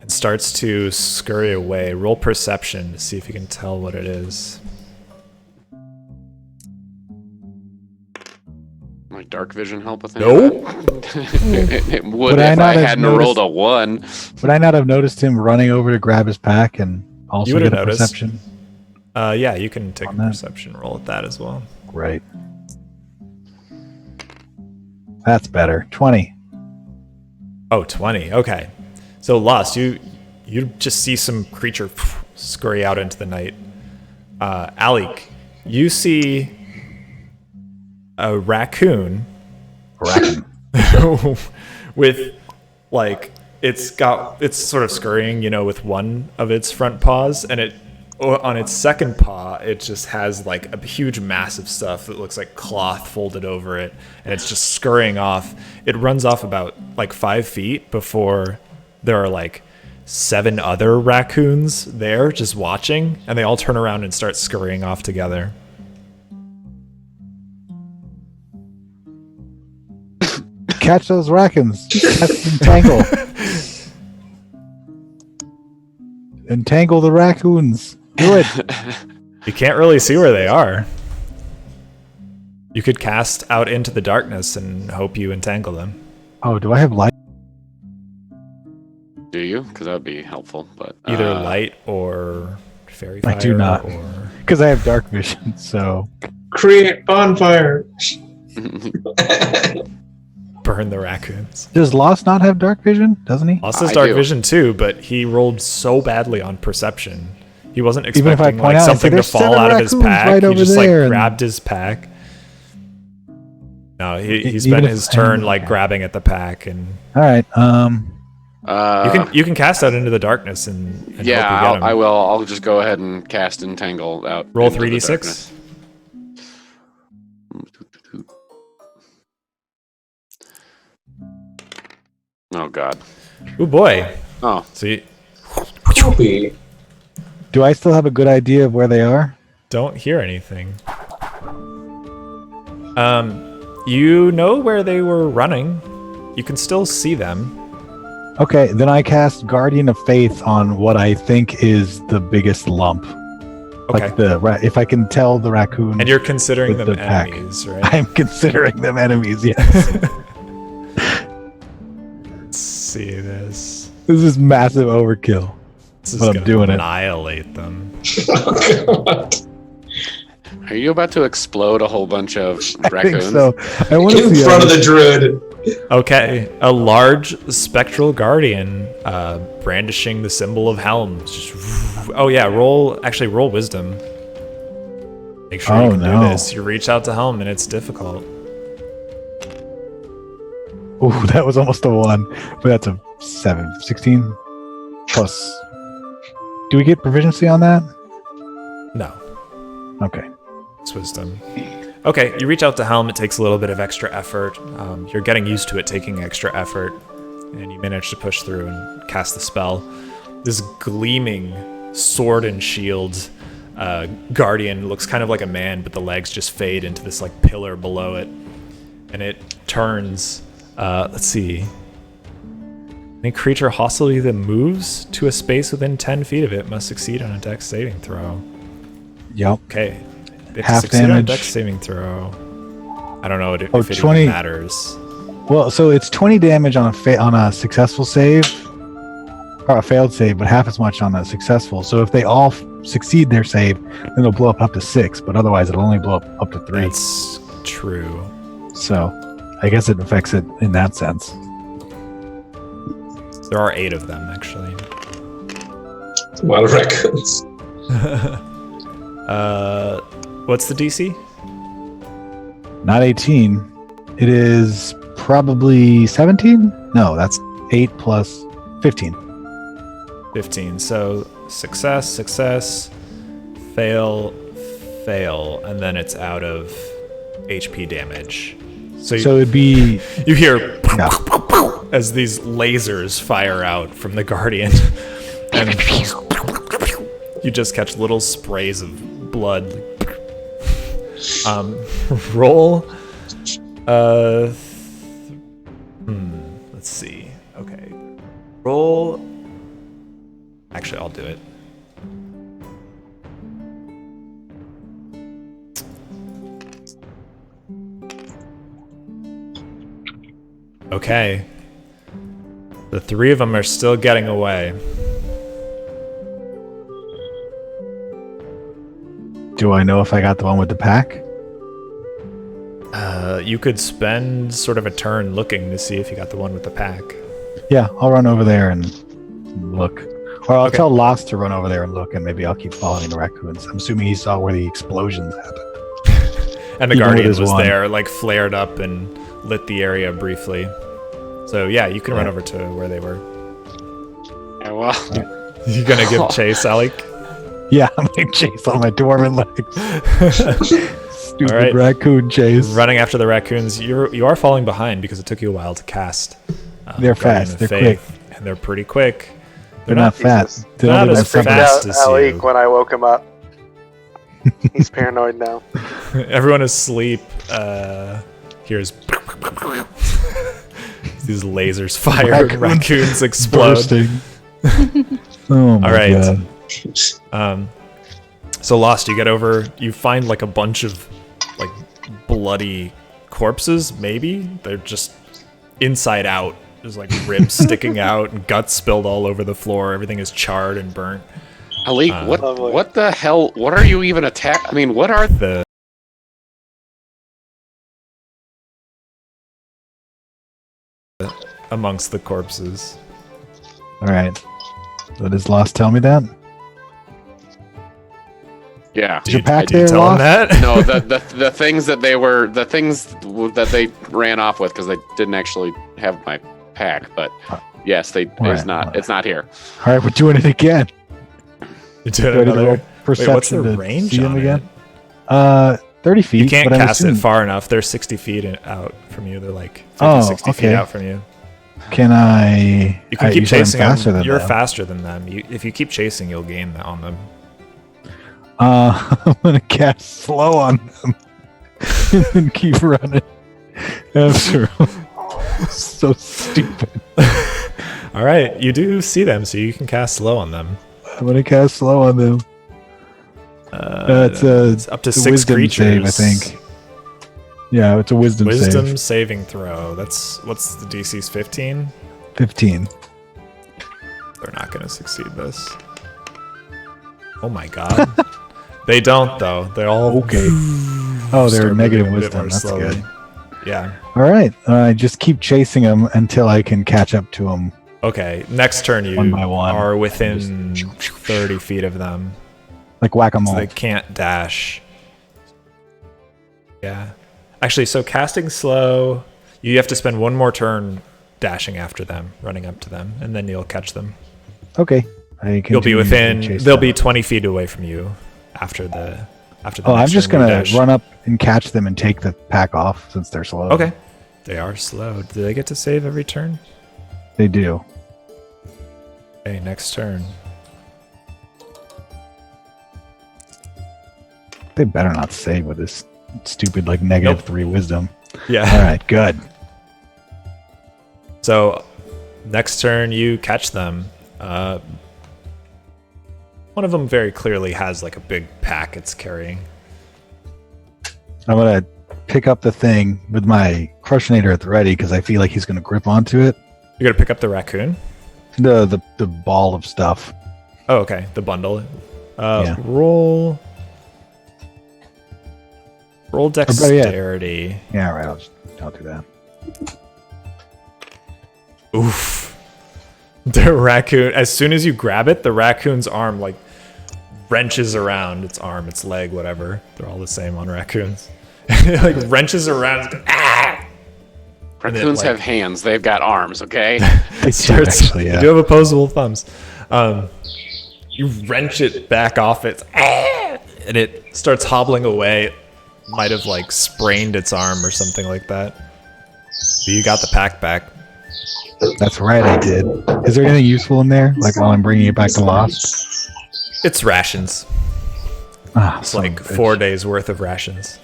and starts to scurry away. Roll perception to see if you can tell what it is.
My dark vision help with that?
Nope.
It would
Would I
if
not
I
have
hadn't
noticed-
rolled a 1.
Would I not have noticed him running over to grab his pack and also
You would
get
have
a
noticed.
perception?
Yeah, you can take a
On that.
perception roll at that as well.
Right. That's better. 20.
Oh, 20. Okay. So Lost, you just see some creature scurry out into the night. Alec, you see a raccoon with like it's sort of scurrying, with one of its front paws, and it on its second paw it just has like a huge mass of stuff that looks like cloth folded over it, and it's just scurrying off. It runs off about like 5 feet before there are like 7 other raccoons there just watching, and they all turn around and start scurrying off together.
Catch those raccoons. Entangle. Entangle the raccoons. Do it.
You can't really see where they are. You could cast out into the darkness and hope you entangle them.
Oh, do I have light?
Do you? Because that would be helpful. But
Either light or fairy fire.
I do not.
Or...
Because I have dark vision, so.
Create bonfire.
burn the raccoons.
Does Lost not have dark vision? Doesn't he?
Lost his
I
dark
do.
vision too, but he rolled so badly on perception. He wasn't
Even if I
expecting
point
like
out, I say,
something to
"There's
fall
7
out of his
raccoons
pack.
right
He
over
just like
there," and-
grabbed his pack. No, he
Even
spent
if
his
I
turn
know
like
that.
grabbing at the pack, and
All right.
you can cast out into the darkness and hope you get him.
I will. I'll just go ahead and cast Entangle out.
Roll
into the
3d6.
darkness. Oh God.
Oh boy!
Oh,
So you
Poopy.
Do I still have a good idea of where they are?
don't hear anything. You know where they were running. You can still see them.
Okay, then I cast Guardian of Faith on what I think is the biggest lump.
Okay.
Like if I can tell the raccoon.
And you're considering
with
them
the pack.
enemies, right?
I'm considering them enemies, yes.
Let's see this.
This is massive overkill.
This is
But I'm
gonna
doing it.
annihilate them.
Oh, God.
are you about to explode a whole bunch of
I
raccoons?
think so. I want to
In
see
front of the druid.
Okay, a large spectral guardian brandishing the symbol of helms. Just, oh yeah, roll wisdom. Make sure you
Oh,
can
no.
do this. You reach out to Helm and it's difficult.
Ooh, that was almost a 1, but that's a 7. 16 plus. Do we get proficiency on that?
No,
Okay.
it's wisdom. Okay, you reach out to Helm. It takes a little bit of extra effort. You're getting used to it taking extra effort, and you manage to push through and cast the spell. This gleaming sword and shield guardian looks kind of like a man, but the legs just fade into this like pillar below it, and it turns. Let's see. Any creature hostile to you that moves to a space within 10 feet of it must succeed on a dex saving throw.
Yep.
Okay. They have
Half
to succeed on a
damage.
dex saving throw. I don't know if
Oh,
it
20
even matters.
Well, so it's 20 damage on a successful save, or a failed save, but half as much on a successful. So if they all succeed their save, then it'll blow up to 6, but otherwise it'll only blow up to 3.
That's true.
So I guess it affects it in that sense.
There are 8 of them, actually.
It's a lot of raccoons.
What's the DC?
Not 18. It is probably 17? No, that's 8 plus 15.
15. So success, success, fail, fail, and then it's out of HP damage. So
it'd be...
you hear
Yeah.
as these lasers fire out from the Guardian, and you just catch little sprays of blood. Roll. Let's see. Okay. Roll. Actually, I'll do it. Okay. The three of them are still getting away.
Do I know if I got the one with the pack?
You could spend sort of a turn looking to see if you got the one with the pack.
Yeah, I'll run over there and look. Or I'll
Okay.
tell Lost to run over there and look, and maybe I'll keep following the raccoons. I'm assuming he saw where the explosions happened.
And the
Even with
Guardian
his
was
wand.
there, like flared up and lit the area briefly. So yeah, you can run over to where they were.
Yeah, well,
You gonna give chase, Alec?
Yeah, I'm like chase on my dwarven legs. Stupid
All right.
raccoon chase.
Running after the raccoons, you are falling behind because it took you a while to cast.
They're
Guardian
fast,
of
they're
Faith, and they're pretty quick.
They're not fat.
Jesus.
They
Not
don't do
as
that
I freaked
fast
out
as
Alec
you.
when I woke him up. He's paranoid now.
Everyone asleep hears these lasers fire,
Raccoons
raccoons explode.
bursting. Oh my
All right.
god.
So Lost, you get over, you find like a bunch of like bloody corpses, maybe? They're just inside out. There's like ribs sticking out and guts spilled all over the floor. Everything is charred and burnt.
Ali,
Lovely.
what the hell? What are you even attacking? I mean, what are
The amongst the corpses.
All right. So does Lost tell me that?
Yeah.
Is your
Did
pack
you
there,
tell him
Lost?
that?
No, the things that they ran off with because they didn't actually have my pack, but yes,
Alright.
it's not here.
All right, we're doing it again.
You
Do
did
I need to
another.
roll perception
what's the
to
range
see him
on
again?
it?
30 feet.
You can't
but I'm
cast it
assuming-
far enough. They're 60 feet out from you. They're like 50,
Oh,
60 feet
okay.
out from you.
Can I?
You can
you
keep
said I'm
chasing
faster
them.
than
You're
them.
faster than them. If you keep chasing, you'll gain on them.
I'm gonna cast slow on them and then keep running after 'em. So stupid.
All right, you do see them, so you can cast slow on them.
I'm gonna cast slow on them.
It's up to
It's a
6
wisdom
creatures.
save, I think. Yeah, it's a wisdom save.
saving throw. What's the DC's 15?
15.
They're not going to succeed this. Oh my god. They don't though. They're all
Okay. Oh, they're
start
negative
moving a bit
wisdom.
more
That's
slowly.
good.
Yeah.
All right. Just keep chasing them until I can catch up to them.
Okay. Next turn, you
One by one.
are within 30 feet of them.
Like
So
whack-a-mole.
they can't dash. Yeah. Actually, so casting slow, you have to spend one more turn dashing after them, running up to them, and then you'll catch them.
Okay.
You'll be within. They'll be 20 feet away from you after the.
Oh, I'm
next
just
turn you
gonna
dash.
run up and catch them and take the pack off since they're slow.
Okay. They are slow. Do they get to save every turn?
They do.
Okay, next turn.
They better not save with this stupid like negative
Nope.
3 wisdom.
Yeah.
All right. Good.
So, next turn you catch them. One of them very clearly has like a big pack it's carrying.
I'm gonna pick up the thing with my crushinator at the ready because I feel like he's gonna grip onto it.
You're gonna pick up the raccoon.
The ball of stuff.
Oh, okay. The bundle.
Yeah.
Roll
better yet.
dexterity.
Yeah. Right. I'll do that.
Oof. The raccoon, as soon as you grab it, the raccoon's arm like wrenches around its arm, its leg, whatever. They're all the same on raccoons. It like wrenches around. Ah!
Raccoons have hands. They've got arms, okay?
It starts.
Actually, yeah.
You have opposable thumbs. You wrench it back off its, and it starts hobbling away. It might have like sprained its arm or something like that. But you got the pack back.
That's right, I did. Is there anything useful in there? Like while I'm bringing it back to Lost?
It's rations.
Ah,
It's
son
like
of a bitch.
4 days worth of rations.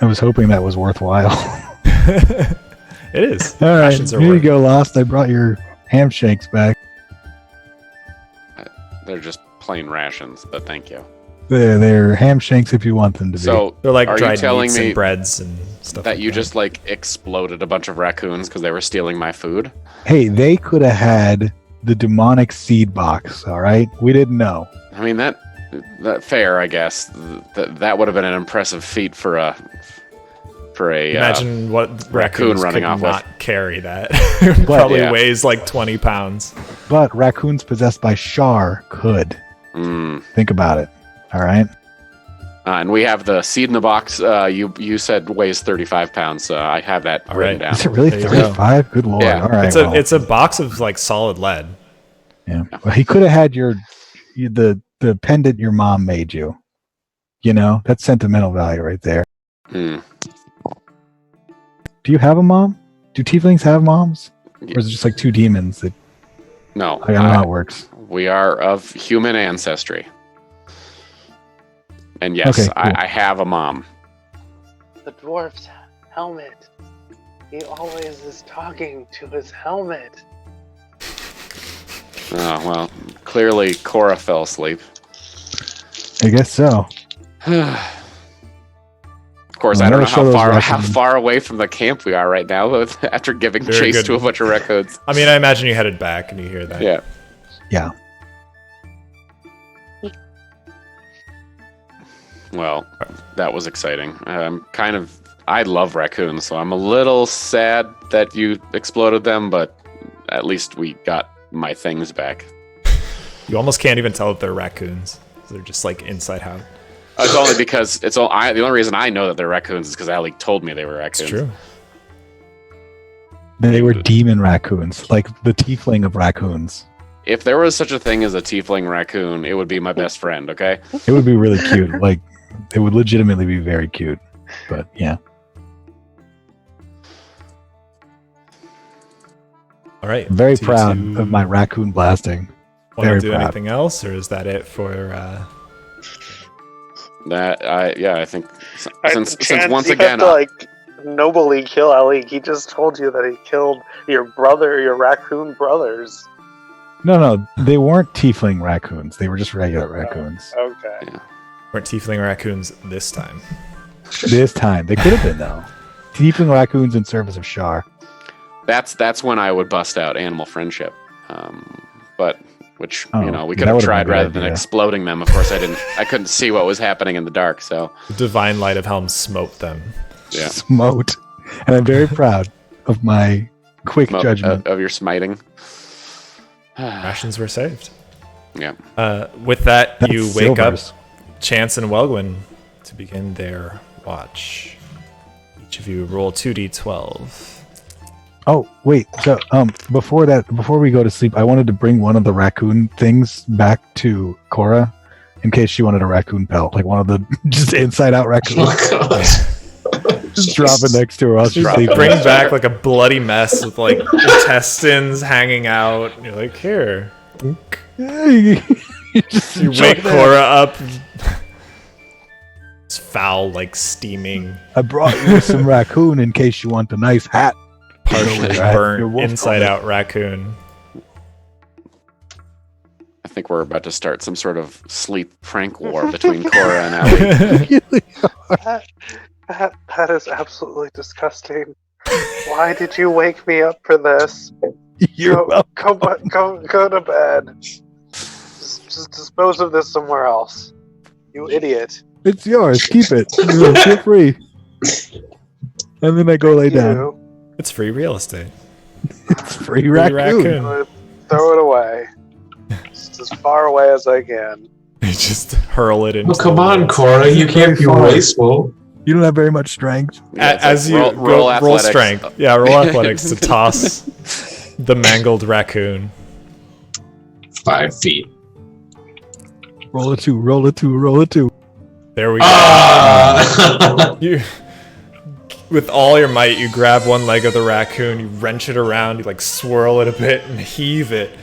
I was hoping that was worthwhile.
It is.
All right,
Rations are
here you
worth it.
go, Lost. I brought your ham shanks back.
They're just plain rations, but thank you.
They're ham shanks if you want them to be.
So,
They're like
are you
dried
telling
meats
me
and breads and stuff
that
like
you just like exploded a bunch of raccoons because they were stealing my food?
Hey, they could have had the demonic seed box, all right? We didn't know.
I mean that fair, I guess. That would have been an impressive feat for a
Imagine what
raccoon
raccoons
running
could
off with.
not carry that. It probably
yeah.
weighs like 20 pounds.
But raccoons possessed by Shar could. Think about it, all right?
And we have the seed in the box. You said weighs 35 pounds. So I have that
All
written
right.
down.
Is it really
There you go.
35? Good lord.
Yeah.
All right.
It's a box of like solid lead.
Yeah. Well, he could have had the pendant your mom made you. You know, that's sentimental value right there.
Hmm.
Do you have a mom? Do tieflings have moms? Or is it just like two demons that
No,
I don't know how it works?
we are of human ancestry. And yes,
Okay, cool.
I have a mom.
The dwarf's helmet. He always is talking to his helmet.
Oh, well, clearly Cora fell asleep.
I guess so.
Of course,
Well,
I don't know
never show those
how
raccoons.
far away from the camp we are right now after giving
Very
chase
good.
to a bunch of raccoons.
I mean, I imagine you headed back and you hear that.
Yeah.
Yeah.
Well, that was exciting. I love raccoons, so I'm a little sad that you exploded them, but at least we got my things back.
You almost can't even tell that they're raccoons. They're just like inside out.
It's only because the only reason I know that they're raccoons is because Allie told me they were
It's
raccoons.
true.
They were demon raccoons, like the tiefling of raccoons.
If there was such a thing as a tiefling raccoon, it would be my best friend, okay?
It would be really cute. Like, it would legitimately be very cute. But yeah.
All right.
I'm very
Do
proud
you
of my raccoon blasting.
Want
very
to do
proud.
anything else, or is that it for?
I think since once
you
again,
have to, like, nobly kill Ali. He just told you that he killed your raccoon brothers.
No, they weren't tiefling raccoons. They were just regular raccoons.
Okay.
Weren't tiefling raccoons this time?
This time. They could have been, though. Tiefling raccoons in service of Shar.
that's when I would bust out animal friendship, but which
Oh,
we
that
could have
would've
tried
been a good
rather than
idea.
exploding them. Of course, I couldn't see what was happening in the dark, so
The divine light of Helm smote them.
yeah.
Smote. And I'm very proud of my quick judgment.
Of your smiting.
Rations were saved.
Yeah.
With that,
That's
you wake
silvers.
up Chance and Welwyn to begin their watch. Each of you roll 2d12.
Oh, wait. So, before we go to sleep, I wanted to bring one of the raccoon things back to Cora in case she wanted a raccoon pelt, like one of the just inside out raccoons.
Oh, God.
Just drop it next to her while she's
Drop
sleeping.
Bring back like a bloody mess with like intestines hanging out. And you're like, here. You wake Cora up. It's foul, like steaming,
I brought you some raccoon in case you want a nice hat.
partially
Right. Your
burnt,
wolf
inside
on it.
out raccoon.
I think we're about to start some sort of sleep prank war between Cora and Allie.
That is absolutely disgusting. Why did you wake me up for this?
You're welcome.
Go to bed. Just dispose of this somewhere else. You idiot.
It's yours. Keep it. Feel free. And then I go lay down.
You.
It's free real estate.
It's free
Free
raccoon.
raccoon.
throw it away. Just as far away as I can.
You just hurl it into.
Oh, come on, Cora. You can't be
Far.
wasteful.
You don't have very much strength.
Yeah, it's
As you
roll athletics.
strength. Yeah, roll athletics to toss the mangled raccoon.
5 feet.
Roll a 2, roll a 2, roll a 2.
There we go.
Ah!
You, with all your might, you grab one leg of the raccoon, you wrench it around, you like swirl it a bit and heave it.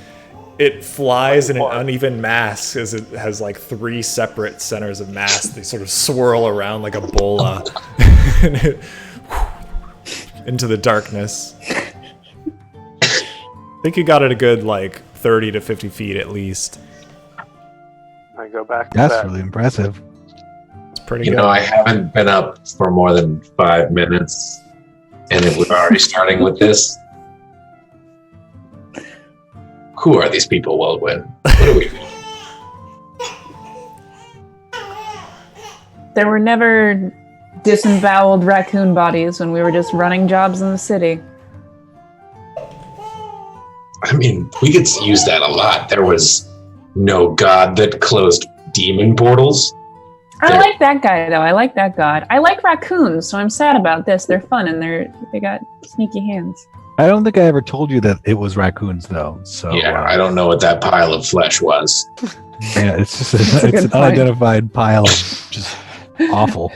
It flies in an uneven mass as it has like 3 separate centers of mass. They sort of swirl around like a bola into the darkness. I think you got it a good like 30 to 50 feet at least.
I go back to
That's
bed.
really impressive.
It's pretty
You
good.
know, I haven't been up for more than 5 minutes, and we're already starting with this. Who are these people, Weldwin? What are we?
There were never disemboweled raccoon bodies when we were just running jobs in the city.
I mean, we could use that a lot. There was no god that closed demon portals.
I
There-
like that guy though. I like that god. I like raccoons, so I'm sad about this. They're fun and they got sneaky hands.
I don't think I ever told you that it was raccoons, though. So
Yeah, I don't know what that pile of flesh was.
yeah, it's just
That's a
it's
good
an
point.
unidentified pile of just awful.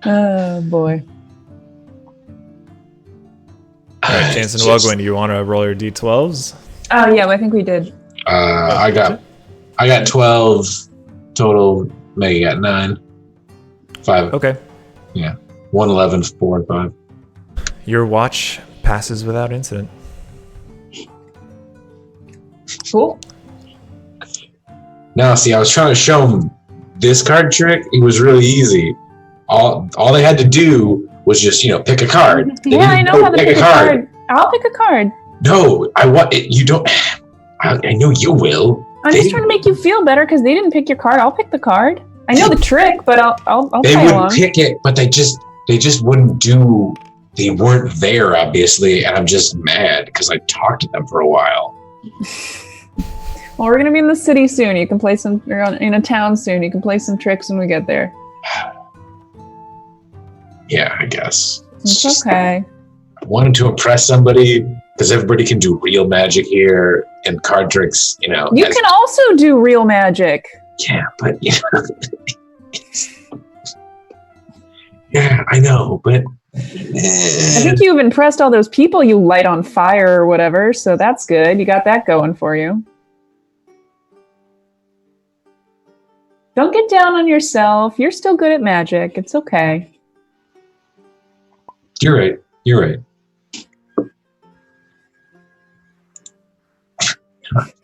Oh boy.
All right, Jansen
Just-
Wugwin, do you want to roll your d12s?
Oh yeah, I think we did.
I got 12 total. Maggie got 9. 5.
Okay.
1, 11, 4, and 5.
Your watch passes without incident.
Cool.
Now, see, I was trying to show him this card trick. It was really easy. All they had to do was just, pick a card. They
Yeah, I
didn't
know
go
how to pick a card. I'll pick a card.
No, I want it. You don't. I know you will.
I'm just trying to make you feel better because they didn't pick your card. I'll pick the card. I know the trick, but I'll
They
play
would
along.
pick it, but they just wouldn't do. They weren't there, obviously, and I'm just mad because I talked to them for a while.
Well, we're gonna be in the city soon. You can play some. You're in a town soon. You can play some tricks when we get there.
Yeah, I guess.
It's okay.
I wanted to impress somebody because everybody can do real magic here and card tricks.
You can also do real magic.
Yeah, but yeah, I know, but
I think you've impressed all those people you light on fire or whatever, so that's good. You got that going for you. Don't get down on yourself. You're still good at magic. It's okay.
You're right. You're right.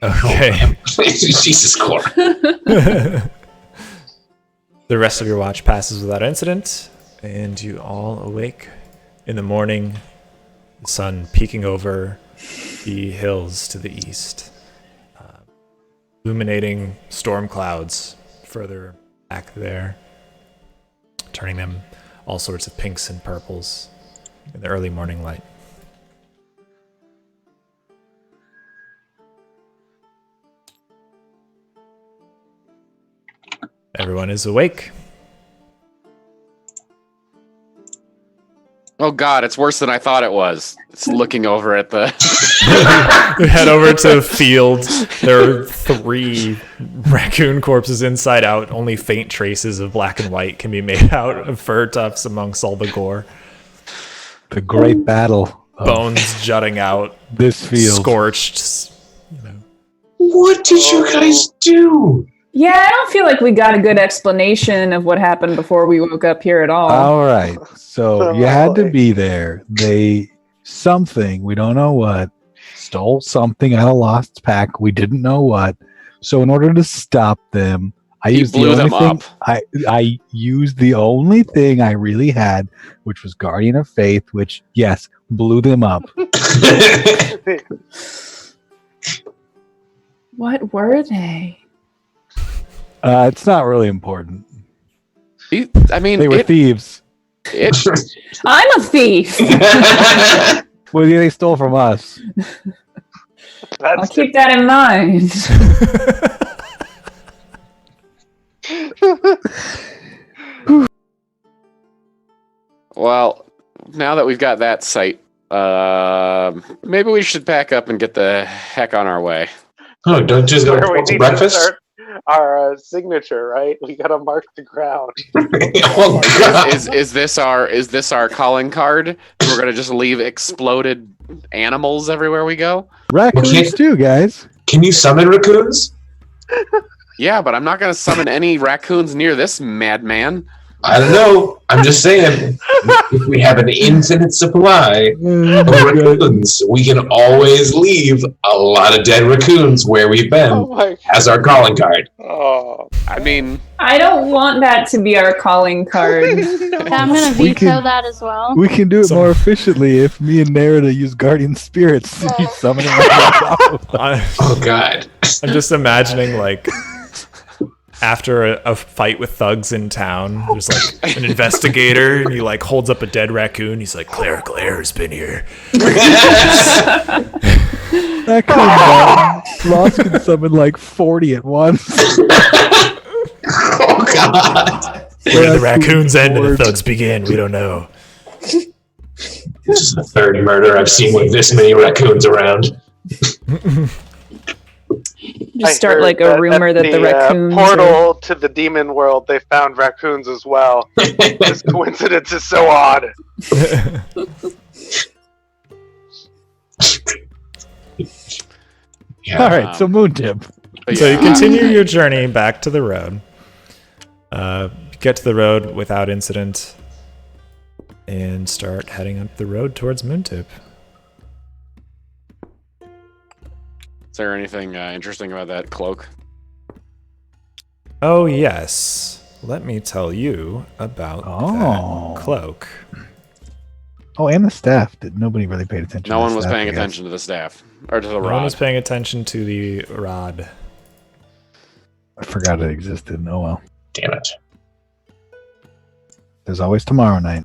Okay.
Jesus Christ.
The rest of your watch passes without incident, and you all awake in the morning, the sun peeking over the hills to the east, illuminating storm clouds further back there, turning them all sorts of pinks and purples in the early morning light. Everyone is awake.
Oh God, it's worse than I thought it was. It's looking over at the.
Head over to the field. There are 3 raccoon corpses inside out. Only faint traces of black and white can be made out of fur tufts amongst all the gore.
The great battle of
Bones jutting out,
this field.
scorched.
What did you guys do?
Yeah, I don't feel like we got a good explanation of what happened before we woke up here at all.
All right. So
Oh,
you had to
boy.
be there. We don't know what, stole something out of Lost's pack. We didn't know what. So in order to stop them, I
You
used
blew
the only
them
thing
up.
I used the only thing I really had, which was Guardian of Faith, which yes, blew them up.
What were they?
It's not really important.
I mean,
They were thieves.
I'm a thief.
Well, yeah, they stole from us.
I'll keep that in mind.
Well, now that we've got that site, maybe we should pack up and get the heck on our way.
Oh, don't just go
Where we
to
need
breakfast?
to start our signature, right? We gotta mark the ground.
Oh, God.
Is this our calling card? We're gonna just leave exploded animals everywhere we go?
Raccoons
Okay.
too, guys.
Can you summon raccoons?
Yeah, but I'm not gonna summon any raccoons near this madman.
I don't know. I'm just saying, if we have an infinite supply of raccoons, we can always leave a lot of dead raccoons where we've
Oh
been
my
as our calling card.
oh.
I mean,
I don't want that to be our calling card.
Yeah, I'm gonna
We
veto
can-
that as well.
We can do it
So-
more efficiently if me and Narada use guardian spirits to keep summoning them on top of them.
Oh, God.
I'm just imagining like after a fight with thugs in town, there's like an investigator and he like holds up a dead raccoon. He's like, Clerical error's been here.
That comes out. Lost can summon like 40 at once.
Oh, God.
Where do the
Raccoon
raccoons end and the
board.
thugs begin? We don't know.
This is the third murder I've seen with this many raccoons around.
Just start like a rumor that the raccoons
portal to the demon world, they found raccoons as well. This coincidence is so odd.
Yeah.
All right, so Moontip.
but
So you
yeah,
continue your journey back to the road. Get to the road without incident and start heading up the road towards Moontip.
is there anything interesting about that cloak?
Oh, yes. Let me tell you about
Oh.
that cloak.
Oh, and the staff. Nobody really paid attention.
No
to
one
the
was
staff,
paying
I guess.
attention to the staff or to the
No one
rod.
was paying attention to the rod.
I forgot it existed. Oh well.
Damn it.
There's always tomorrow night.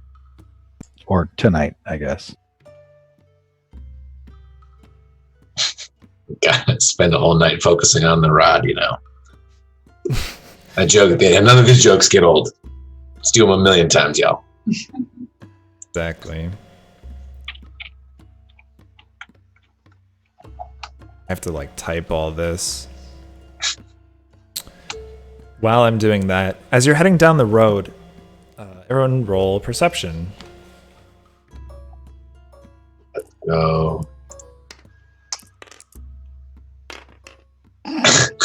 Or tonight, I guess.
Gotta spend the whole night focusing on the rod, you know. I joke, none of these jokes get old. Let's do them a million times, y'all.
Exactly. I have to like type all this. While I'm doing that, as you're heading down the road, everyone roll perception.
Oh,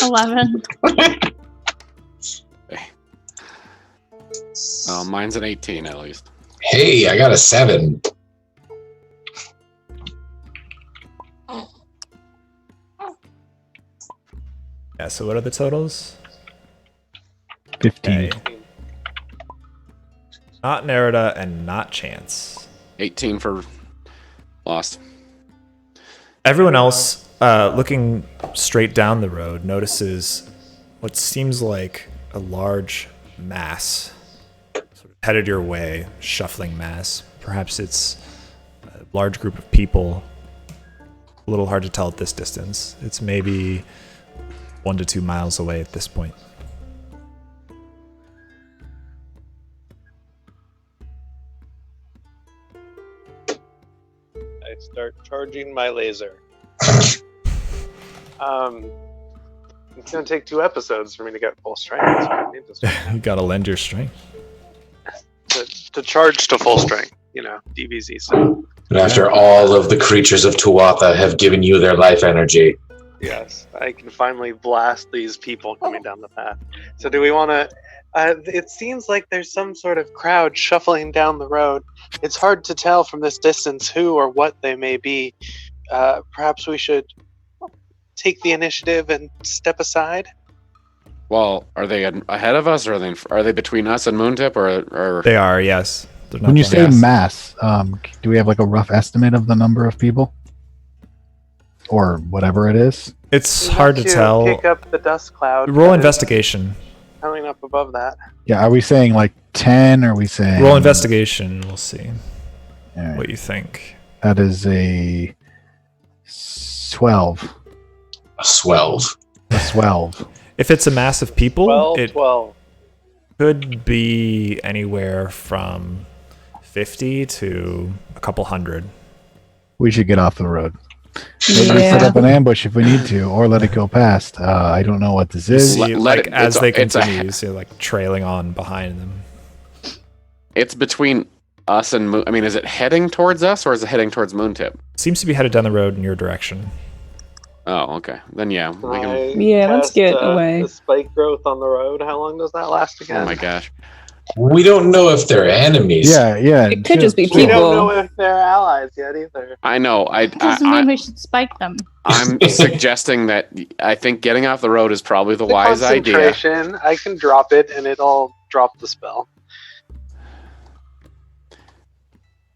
11.
Oh, mine's an 18 at least.
hey, I got a 7.
Yeah, so what are the totals?
15.
Okay. Not Nerida and not Chance.
18 for lost.
Everyone else, looking straight down the road, notices what seems like a large mass sort of headed your way, shuffling mass. Perhaps it's a large group of people. A little hard to tell at this distance. It's maybe 1 to 2 miles away at this point.
I start charging my laser. It's gonna take 2 episodes for me to get full strength. So I need
You gotta lend your strength.
to charge to full strength. You know, DBZ stuff.
And after all of the creatures of Tuatha have given you their life energy,
Yes, I can finally blast these people coming down the path. So, do we want to? It seems like there's some sort of crowd shuffling down the road. It's hard to tell from this distance who or what they may be. Perhaps we should take the initiative and step aside.
Well, are they ahead of us, or are they between us and Moontip, or
They are, yes. They're not
When you
going-
say mass, do we have like a rough estimate of the number of people? Or whatever it is?
It's
We
hard to
have
tell.
Kick up the dust cloud.
Roll
that is
investigation.
Coming up above that.
Yeah, are we saying like 10? Or are we saying...
Roll investigation. We'll see
All right.
what you think.
That is a 12.
A swelve.
A swelve.
If it's a mass of people,
12,
it
12.
could be anywhere from 50 to a couple hundred.
We should get off the road. Maybe we set up an ambush if we need to, or let it go past. I don't know what this is.
See,
Let
like
it-
as
it's a-
they
it's a-
continue, you see like trailing on behind them.
It's between us and Moon. I mean, is it heading towards us or is it heading towards Moontip?
Seems to be headed down the road in your direction.
Oh, okay. Then yeah, we can.
Yeah, let's
Cast,
get away.
The spike growth on the road. How long does that last again?
Oh my gosh.
We don't know if they're enemies.
Yeah.
It could just be
We don't
people.
know if they're allies yet either.
I know.
It doesn't mean we should spike them.
I'm suggesting that I think getting off the road is probably the wise idea.
Concentration, I can drop it and it'll drop the spell.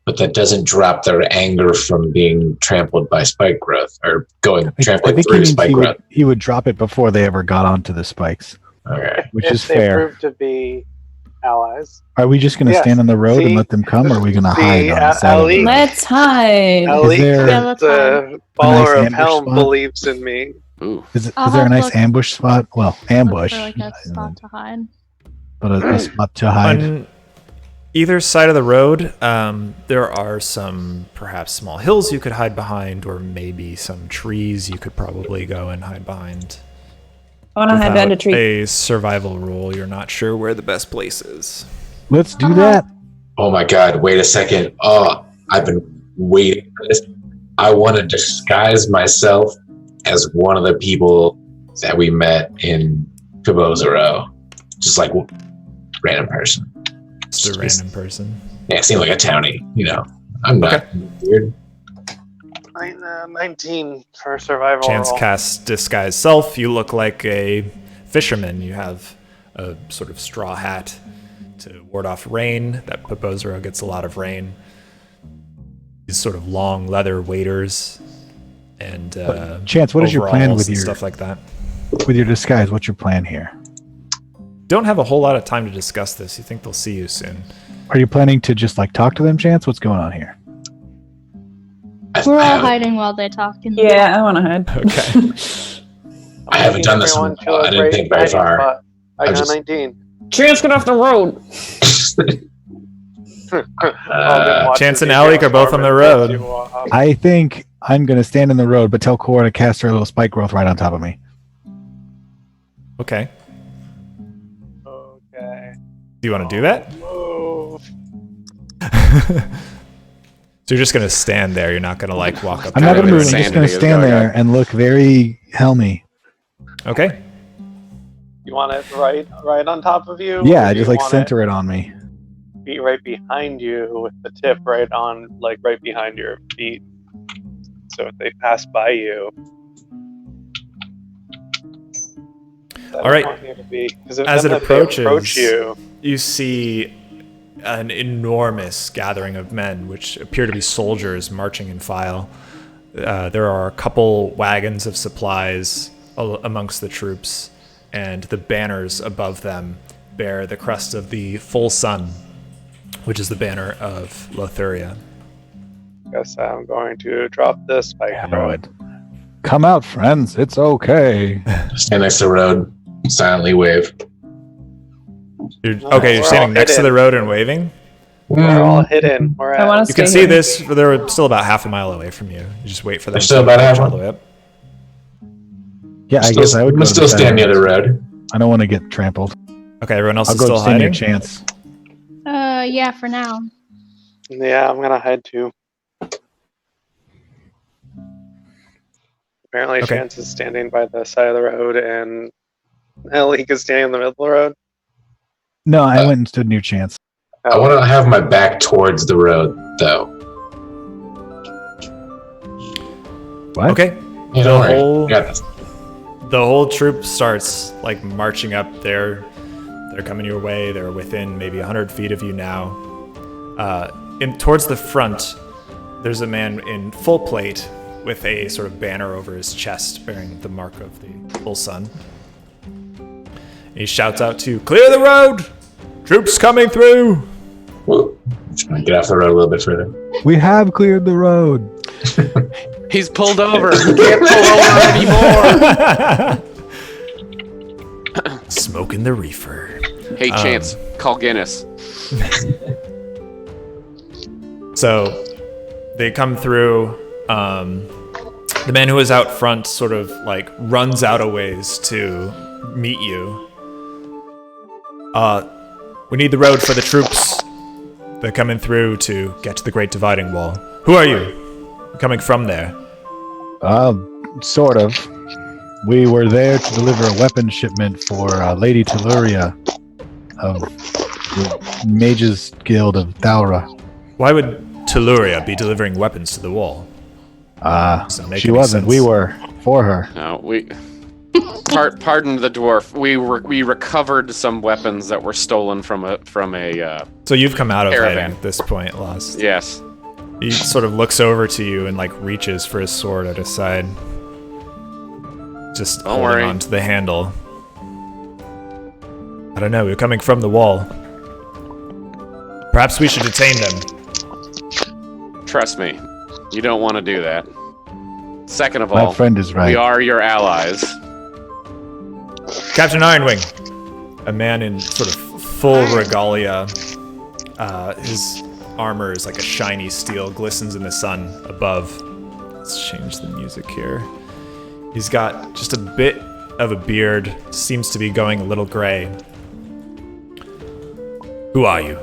But that doesn't drop their anger from being trampled by spike growth or going
I
trampling
think he
through
means
spike growth.
he would drop it before they ever got onto the spikes,
Okay.
which
If
is
they
fair.
prove to be allies.
Are we just going to
Yes.
stand on the road and
See?
let them come, or are we going to
See,
hide on the side of the
Ali-
road?
Let's hide.
Ali,
there-
Yeah, let's
the follower
nice
of Helm,
ambush spot?
believes in me.
Ooh.
Is
I'll
there a
have
nice
look-
ambush spot? Well,
Look
ambush,
for like a spot to hide.
but a spot to hide.
On either side of the road, there are some perhaps small hills you could hide behind, or maybe some trees you could probably go and hide behind.
I want to hide behind a
Without
tree.
a survival rule, you're not sure where the best place is.
Let's do that.
Oh my god, wait a second. Oh, I've been waiting for this. I want to disguise myself as one of the people that we met in Cabozero. Just like random person.
Just a random person.
Yeah, seem like a townie, you know. I'm not weird.
19 for survival
Chance
roll.
casts disguise self. You look like a fisherman. You have a sort of straw hat to ward off rain. That Papozero gets a lot of rain. These sort of long leather waders and
Chance, what is your plan
overalls
with
and
your
stuff like that?
disguise? What's your plan here?
Don't have a whole lot of time to discuss this. You think they'll see you soon?
Are you planning to just like talk to them, Chance? What's going on here?
We're all hiding while they talk.
Yeah, I want to hide.
Okay.
I haven't done this in a
Everyone to
while.
a
I didn't
great
think very
hiding
far.
spot. I got
just-
19.
Chance, get off the road.
Chance and Alec are both on the road.
I think I'm going to stand in the road, but tell Cora to cast her little spike growth right on top of me.
Okay.
Okay.
Do you want to do that?
Move.
So you're just gonna stand there. You're not gonna like walk up.
I'm not
to
going to
it.
move. I'm just going to
Insanity is
stand
going
there
on.
and look very helmy.
Okay.
You want it right on top of you?
Yeah,
Or do
just
you
like
want
center it on me.
it be right behind you with the tip right behind your feet. So if they pass by you.
All right. As it
approach
approaches,
you.
you see an enormous gathering of men, which appear to be soldiers marching in file. There are a couple wagons of supplies amongst the troops, and the banners above them bear the crest of the full sun, which is the banner of Lotharia.
Guess I'm going to drop this by
Right. Come out, friends. It's okay.
Stand next to the road, silently wave.
You're
we're
standing
all
next to
hidden.
the road and waving.
We're all hidden. We're
I wanna
You can
Stay
see
here.
this. They're still about half a mile away from you. You just wait for them
They're still
to
about half
march all
a-
the way up.
Yeah, I guess I would.
I'm
go to
still
the side
stand
of
near the road.
I don't want to get trampled.
Okay, everyone else
I'll
is
go
still
stand near
hiding.
Chance.
Yeah, for now.
Yeah, I'm gonna hide too. Apparently,
Okay.
Chance is standing by the side of the road, and Ellie is standing in the middle of the road.
No, I went and stood near Chance.
I want to have my back towards the road, though.
What?
Okay,
You
The
know, I
whole-
got this.
the whole troop starts like marching up there. They're coming your way. They're within maybe 100 feet of you now. Towards the front, there's a man in full plate with a sort of banner over his chest bearing the mark of the full sun. He shouts out to clear the road! Troops coming through!
Whoa. Just gonna get off the road a little bit further.
We have cleared the road.
He's pulled over. He can't pull over anymore.
Smoking the reefer.
Hey, Chance, call Guinness.
So they come through. The man who is out front sort of like runs out a ways to meet you. We need the road for the troops. They're coming through to get to the Great Dividing Wall. Who are you? Coming from there?
Sort of. We were there to deliver a weapon shipment for Lady Teluria of the Mages Guild of Thaura.
Why would Teluria be delivering weapons to the wall?
She wasn't.
Sense.
We were for her.
No, we... Pardon the dwarf. We recovered some weapons that were stolen from a
So you've come out of
caravan.
hiding at this point, Lost.
Yes.
He sort of looks over to you and like reaches for his sword at his side. Just
Don't
holding
worry.
onto the handle. I don't know, you're coming from the wall. Perhaps we should detain them.
Trust me, you don't want to do that. Second of
My
all,
friend is right.
we are your allies.
Captain Ironwing, a man in sort of full regalia. His armor is like a shiny steel, glistens in the sun above. Let's change the music here. He's got just a bit of a beard, seems to be going a little gray. Who are you?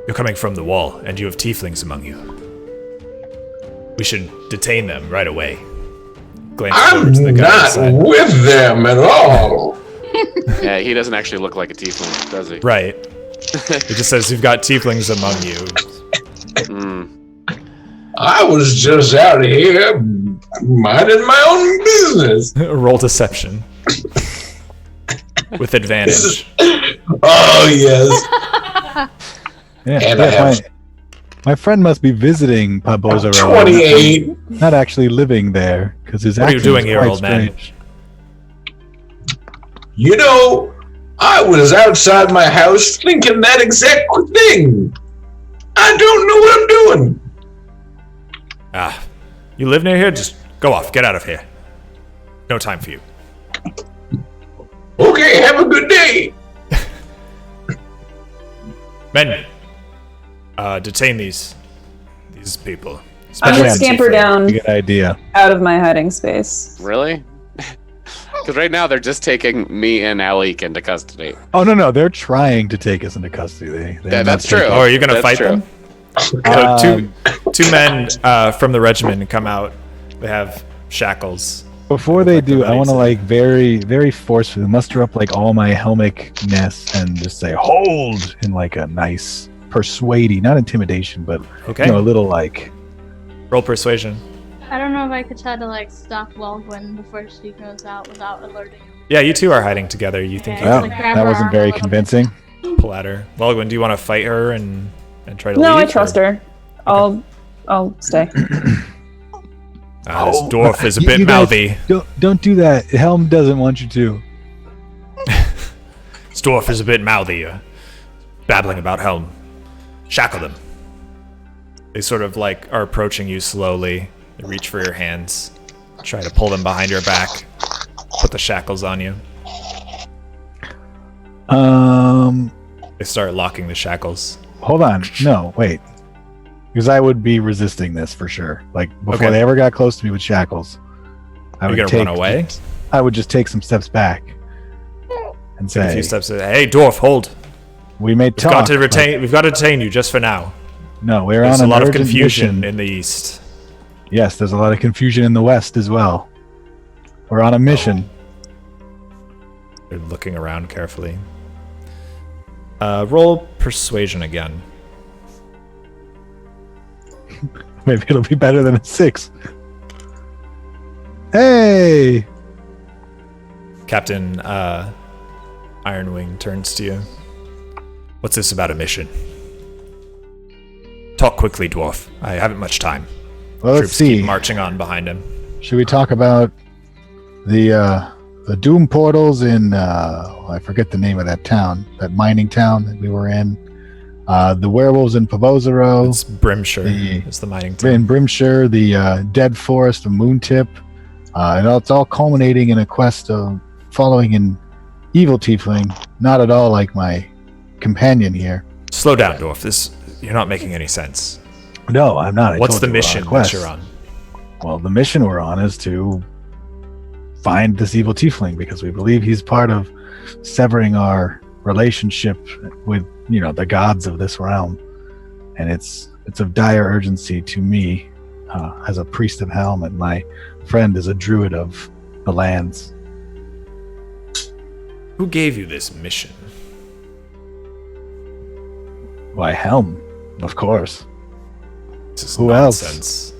You're coming from the wall, and you have tieflings among you. We should detain them right away. Glances over to the
I'm
guy
not
outside.
with them at all.
Yeah, he doesn't actually look like a tiefling, does he?
Right. He just says, you've got tieflings among you.
I was just out here minding my own business.
Roll deception. With advantage.
Oh, yes.
Yeah,
And I have-
my friend must be visiting Barboza Road.
28.
Not actually living there, because his
What are you
accent
doing
is
here,
quite
old man?
strange.
You know, I was outside my house thinking that exact thing. I don't know what I'm doing.
Ah, you live near here? Just go off. Get out of here. No time for you.
Okay, have a good day.
Men, detain these people.
I'm gonna
Yeah.
scamper down
Good idea.
out of my hiding space.
Really? Because right now they're just taking me and Alik into custody.
Oh no, they're trying to take us into custody. They're
Yeah,
not
that's
taking-
true.
Oh, are you gonna
That's
fight
true.
them? So two men from the regiment come out. They have shackles.
Before they
Like the
do, I want to
knights.
like very forcefully muster up like all my helmic-ness and just say hold in like a nice persuading, not intimidation, but
Okay.
a little like
Roll persuasion.
I don't know if I could try to like stop Walgwyn before she goes out without alerting him.
Yeah, you two are hiding together. You think
Okay.
you
well,
like grab
that
her
wasn't
arm a
very
little bit.
convincing.
can pull at her. Volgwyn, do you want to fight her and try to
No,
leave?
I trust her. I'll stay.
This dwarf is a
You-
bit
you guys-
mouthy.
Don't do that. Helm doesn't want you to.
This dwarf is a bit mouthy, babbling about Helm. Shackle them. They sort of like are approaching you slowly. They reach for your hands, try to pull them behind your back, put the shackles on you. They start locking the shackles.
Hold on. No, wait. Because I would be resisting this for sure. Like before
Okay.
they ever got close to me with shackles, I
Are you
would
gonna run away?
I would just take some steps back and
Take a
say,
few steps. Hey, dwarf, hold.
"We may
We've
talk."
got to
but
retain. We've got to detain you just for now.
No, we're
There's
on
a
an
lot of
urgent
confusion
mission.
in the east.
Yes, there's a lot of confusion in the west as well. We're on a mission.
They're looking around carefully. Roll persuasion again.
Maybe it'll be better than a 6. Hey!
Captain Ironwing turns to you. What's this about a mission? Talk quickly, dwarf. I haven't much time.
Well, let's
Troops
see.
keep marching on behind him.
Should we talk about the Doom portals in I forget the name of that town, that mining town that we were in, The werewolves in Pavozero.
It's Brimshire. It's the mining town.
In Brimshire, the dead forest of Moontip. And it's all culminating in a quest of following an evil tiefling. Not at all like my companion here.
Slow down, Dwarf. You're not making any sense.
No, I'm not.
What's the mission that you're on?
Well, the mission we're on is to find this evil tiefling because we believe he's part of severing our relationship with, the gods of this realm. And it's of dire urgency to me as a priest of Helm, and my friend is a druid of the lands.
Who gave you this mission?
Why, Helm, of course.
This is
Who
nonsense.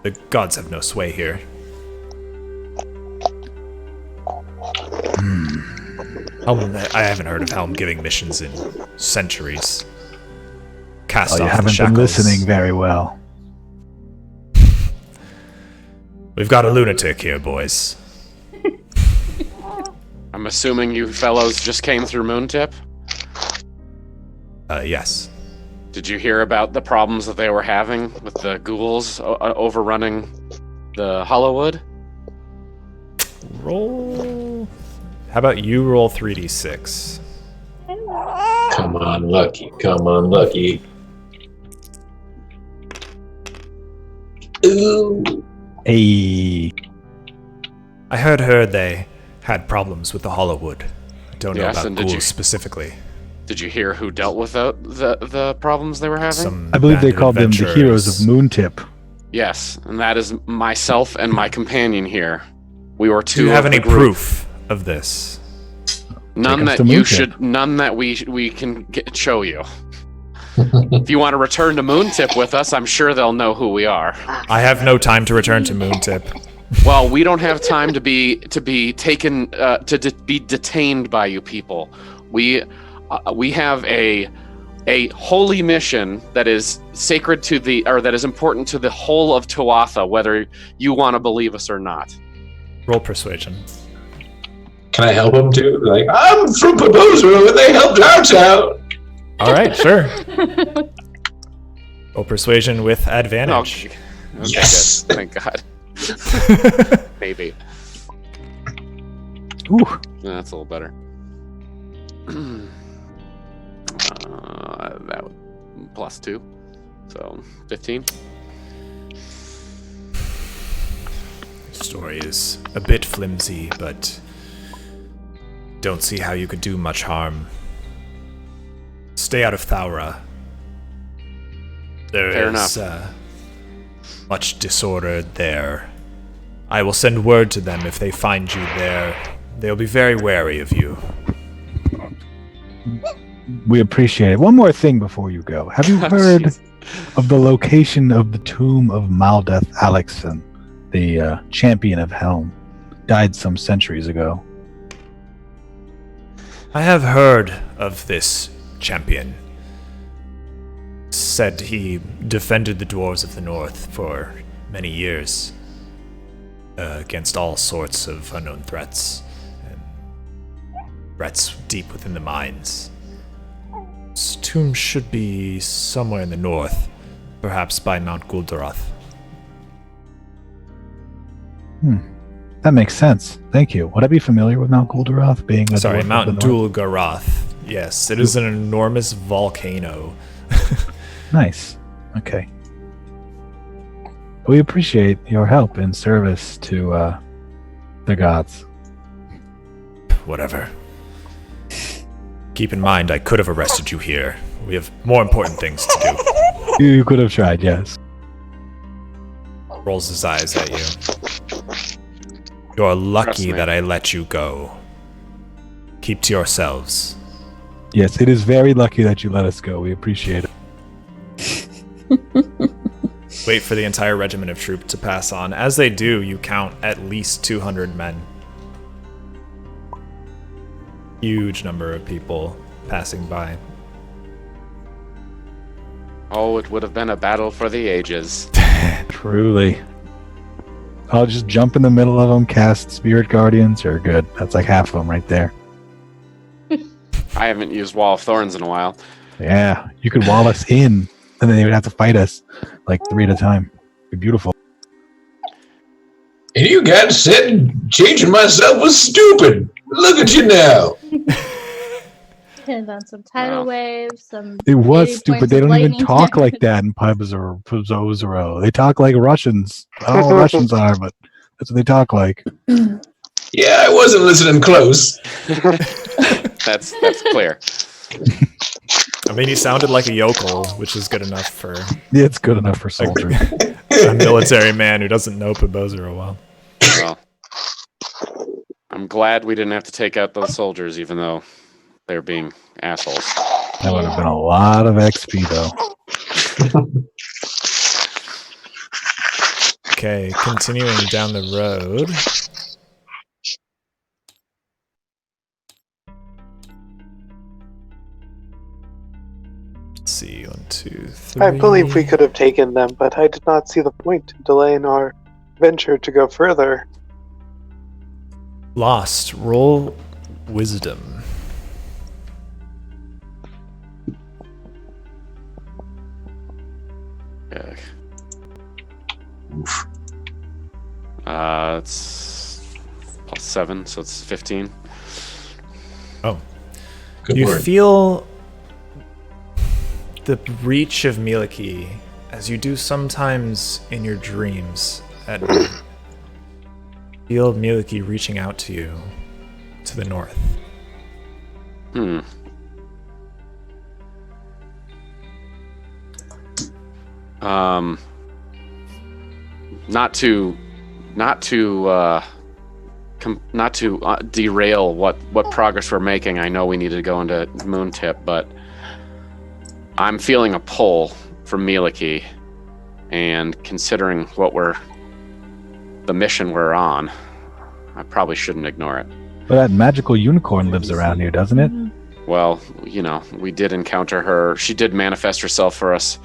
The gods have no sway here. Helm, I haven't heard of Helm giving missions in centuries. Cast off
You
the
haven't been
shackles.
listening very well.
We've got a lunatic here, boys.
I'm assuming you fellows just came through Moontip?
Yes.
Did you hear about the problems that they were having with the ghouls overrunning the Hollowwood?
Roll. How about you roll 3d6?
Come on, Lucky. Come on, Lucky. Ooh.
Hey.
I heard they had problems with the Hollowwood. I don't know
Yes,
about
and did
ghouls
you-
specifically.
Did you hear who dealt with the problems they were having?
Some
I believe they
band of
called them the heroes of
adventurers.
Moontip.
Yes, and that is myself and my companion here. We were two.
Do you have
of
any
the group.
proof of this?
None
us
that
to
you
Moontip.
should. None that we can show you. If you want to return to Moontip with us, I'm sure they'll know who we are.
I have no time to return to Moontip.
Well, we don't have time to be taken be detained by you people. We have a holy mission that is sacred to that is important to the whole of Tuatha, whether you want to believe us or not.
Roll persuasion.
Can I help him too? Like, I'm from Pabozero and they helped out out.
All right, sure. Roll persuasion with advantage.
Okay,
Yes.
good. Thank God. Maybe.
Ooh.
That's a little better. That plus 2, so 15.
Story is a bit flimsy, but don't see how you could do much harm. Stay out of Thaura. There
Fair
is much disorder there. I will send word to them if they find you there. They'll be very wary of you.
We appreciate it. One more thing before you go. Have you heard of the location of the tomb of Maldeth Alexson, the champion of Helm? Died some centuries ago.
I have heard of this champion. Said he defended the dwarves of the north for many years against all sorts of unknown threats and threats deep within the mines. His tomb should be somewhere in the north, perhaps by Mount Gul'darath.
That makes sense. Thank you. Would I be familiar with Mount Gul'darath being a
Sorry,
dwarf
Mount
of the north?
Dul'Garath. Yes, it is an enormous volcano.
Nice. Okay. We appreciate your help in service to the gods.
Whatever. Keep in mind, I could have arrested you here. We have more important things to do.
You could have tried, yes.
Rolls his eyes at you. You're lucky
me.
that I let you go. Keep to yourselves.
Yes, it is very lucky that you let us go. We appreciate it.
Wait for the entire regiment of troops to pass on. As they do, you count at least 200 men. Huge number of people passing by.
Oh, it would have been a battle for the ages.
Truly. I'll just jump in the middle of them, cast Spirit Guardians. You're good. That's like half of them right there.
I haven't used Wall of Thorns in a while.
Yeah, you could wall us in, and then they would have to fight us like 3 at a time. It'd be beautiful.
And you guys said changing myself was stupid. Look at you now.
And then some tidal waves, some.
It was
80
stupid.
points
They
of
don't even
lightning
talk like
damage.
that in Pubzozero. They talk like Russians. I don't know what Russians are, but that's what they talk like.
Yeah, I wasn't listening close.
That's clear.
I mean, he sounded like a yokel, which is good enough for
Yeah, it's good enough for soldiers.
a military man who doesn't know Pabozero well.
Well, I'm glad we didn't have to take out those soldiers, even though they're being assholes.
That would have been a lot of XP, though.
Okay, continuing down the road. Let's see, 1, 2, 3.
I believe we could have taken them, but I did not see the point in delaying our venture to go further.
Lost. Roll wisdom.
Yeah. It's +7, so it's 15.
Oh.
Good
You
word.
feel the reach of Miliki as you do sometimes in your dreams at night. Feel Miliki reaching out to you to the north.
Not to derail what progress we're making. I know we need to go into Moontip, but I'm feeling a pull from Miliki, and considering the mission we're on, I probably shouldn't ignore it.
But that magical unicorn lives around here, doesn't it?
Well, we did encounter her. She did manifest herself for us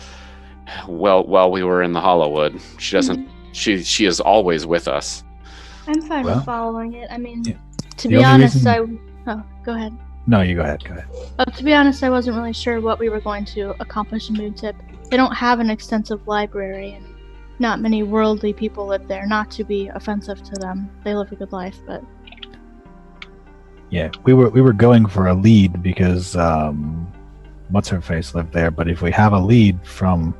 while we were in the Hollowwood. She doesn't. She is always with us.
I'm fine
Well,
with following it. I mean,
yeah.
to
The
be
only
honest,
reason-
Oh, go ahead.
No, you go ahead. Go ahead.
To be honest, I wasn't really sure what we were going to accomplish in Moontip. They don't have an extensive library, and not many worldly people live there. Not to be offensive to them, they live a good life, but
Yeah, we were going for a lead because what's her face lived there. But if we have a lead from,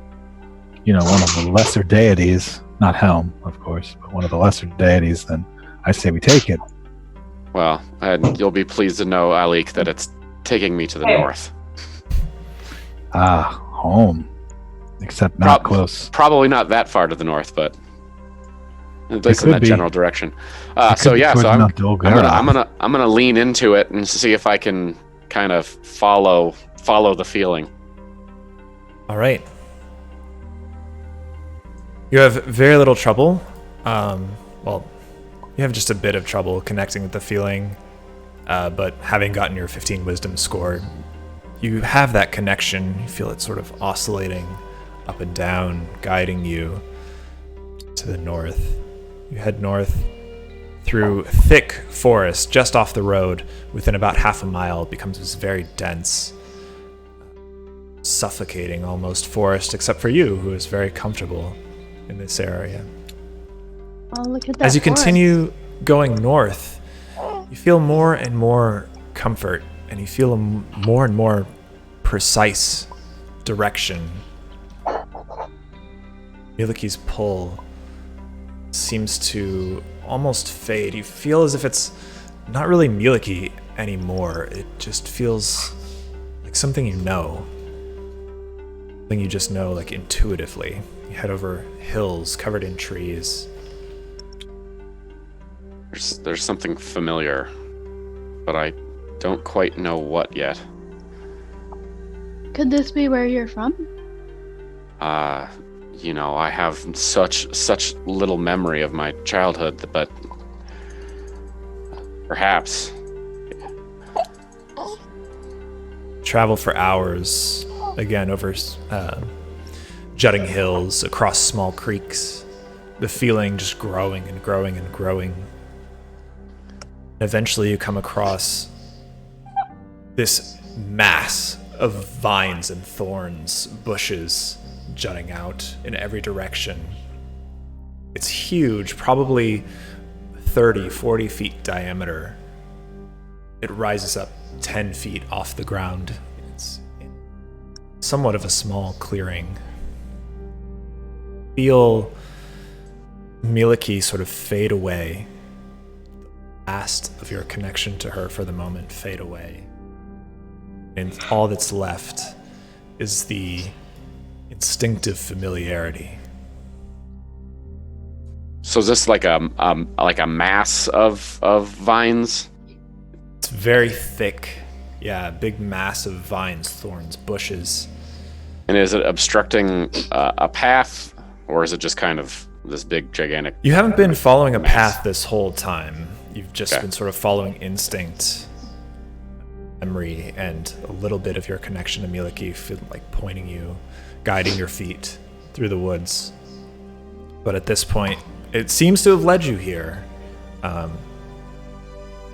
one of the lesser deities, not Helm, of course, but one of the lesser deities, then I say we take it.
Well, and you'll be pleased to know, Alik, that it's taking me to the north.
Ah, home. Except not close.
Probably not that far to the north, but at least in
could
that
be.
general direction.
It
So
could be
yeah,
towards
so I'm
Notdolgara.
gonna lean into it and see if I can kind of follow the feeling.
All right. You have very little trouble. Well, you have just a bit of trouble connecting with the feeling, but having gotten your 15 wisdom score, you have that connection. You feel it sort of oscillating up and down, guiding you to the north. You head north through thick forest just off the road. Within about half a mile, it becomes this very dense, suffocating almost forest, except for you, who is very comfortable in this area.
oh, look at that.
As you
forest.
continue going north, you feel more and more comfort, and you feel a more and more precise direction. Miliki's pull seems to almost fade. You feel as if it's not really Miliki anymore. It just feels like something you know. Something you just know, like intuitively. You head over hills covered in trees.
There's something familiar, but I don't quite know what yet.
Could this be where you're from?
I have such little memory of my childhood, but perhaps.
Travel for hours, again over jutting hills, across small creeks, the feeling just growing and growing and growing. Eventually you come across this mass of vines and thorns, bushes jutting out in every direction. It's huge, probably 30, 40 feet diameter. It rises up 10 feet off the ground. It's in somewhat of a small clearing. Feel Miliki sort of fade away. The last of your connection to her for the moment fade away. And all that's left is the instinctive familiarity.
So is this like a mass of vines?
It's very thick. Yeah, big mass of vines, thorns, bushes.
And is it obstructing a path, or is it just kind of this big, gigantic...
You haven't been following a
mass?
path this whole time. You've just been sort of following instinct, memory, and a little bit of your connection to Miliki, like pointing you, guiding your feet through the woods. But at this point, it seems to have led you here. It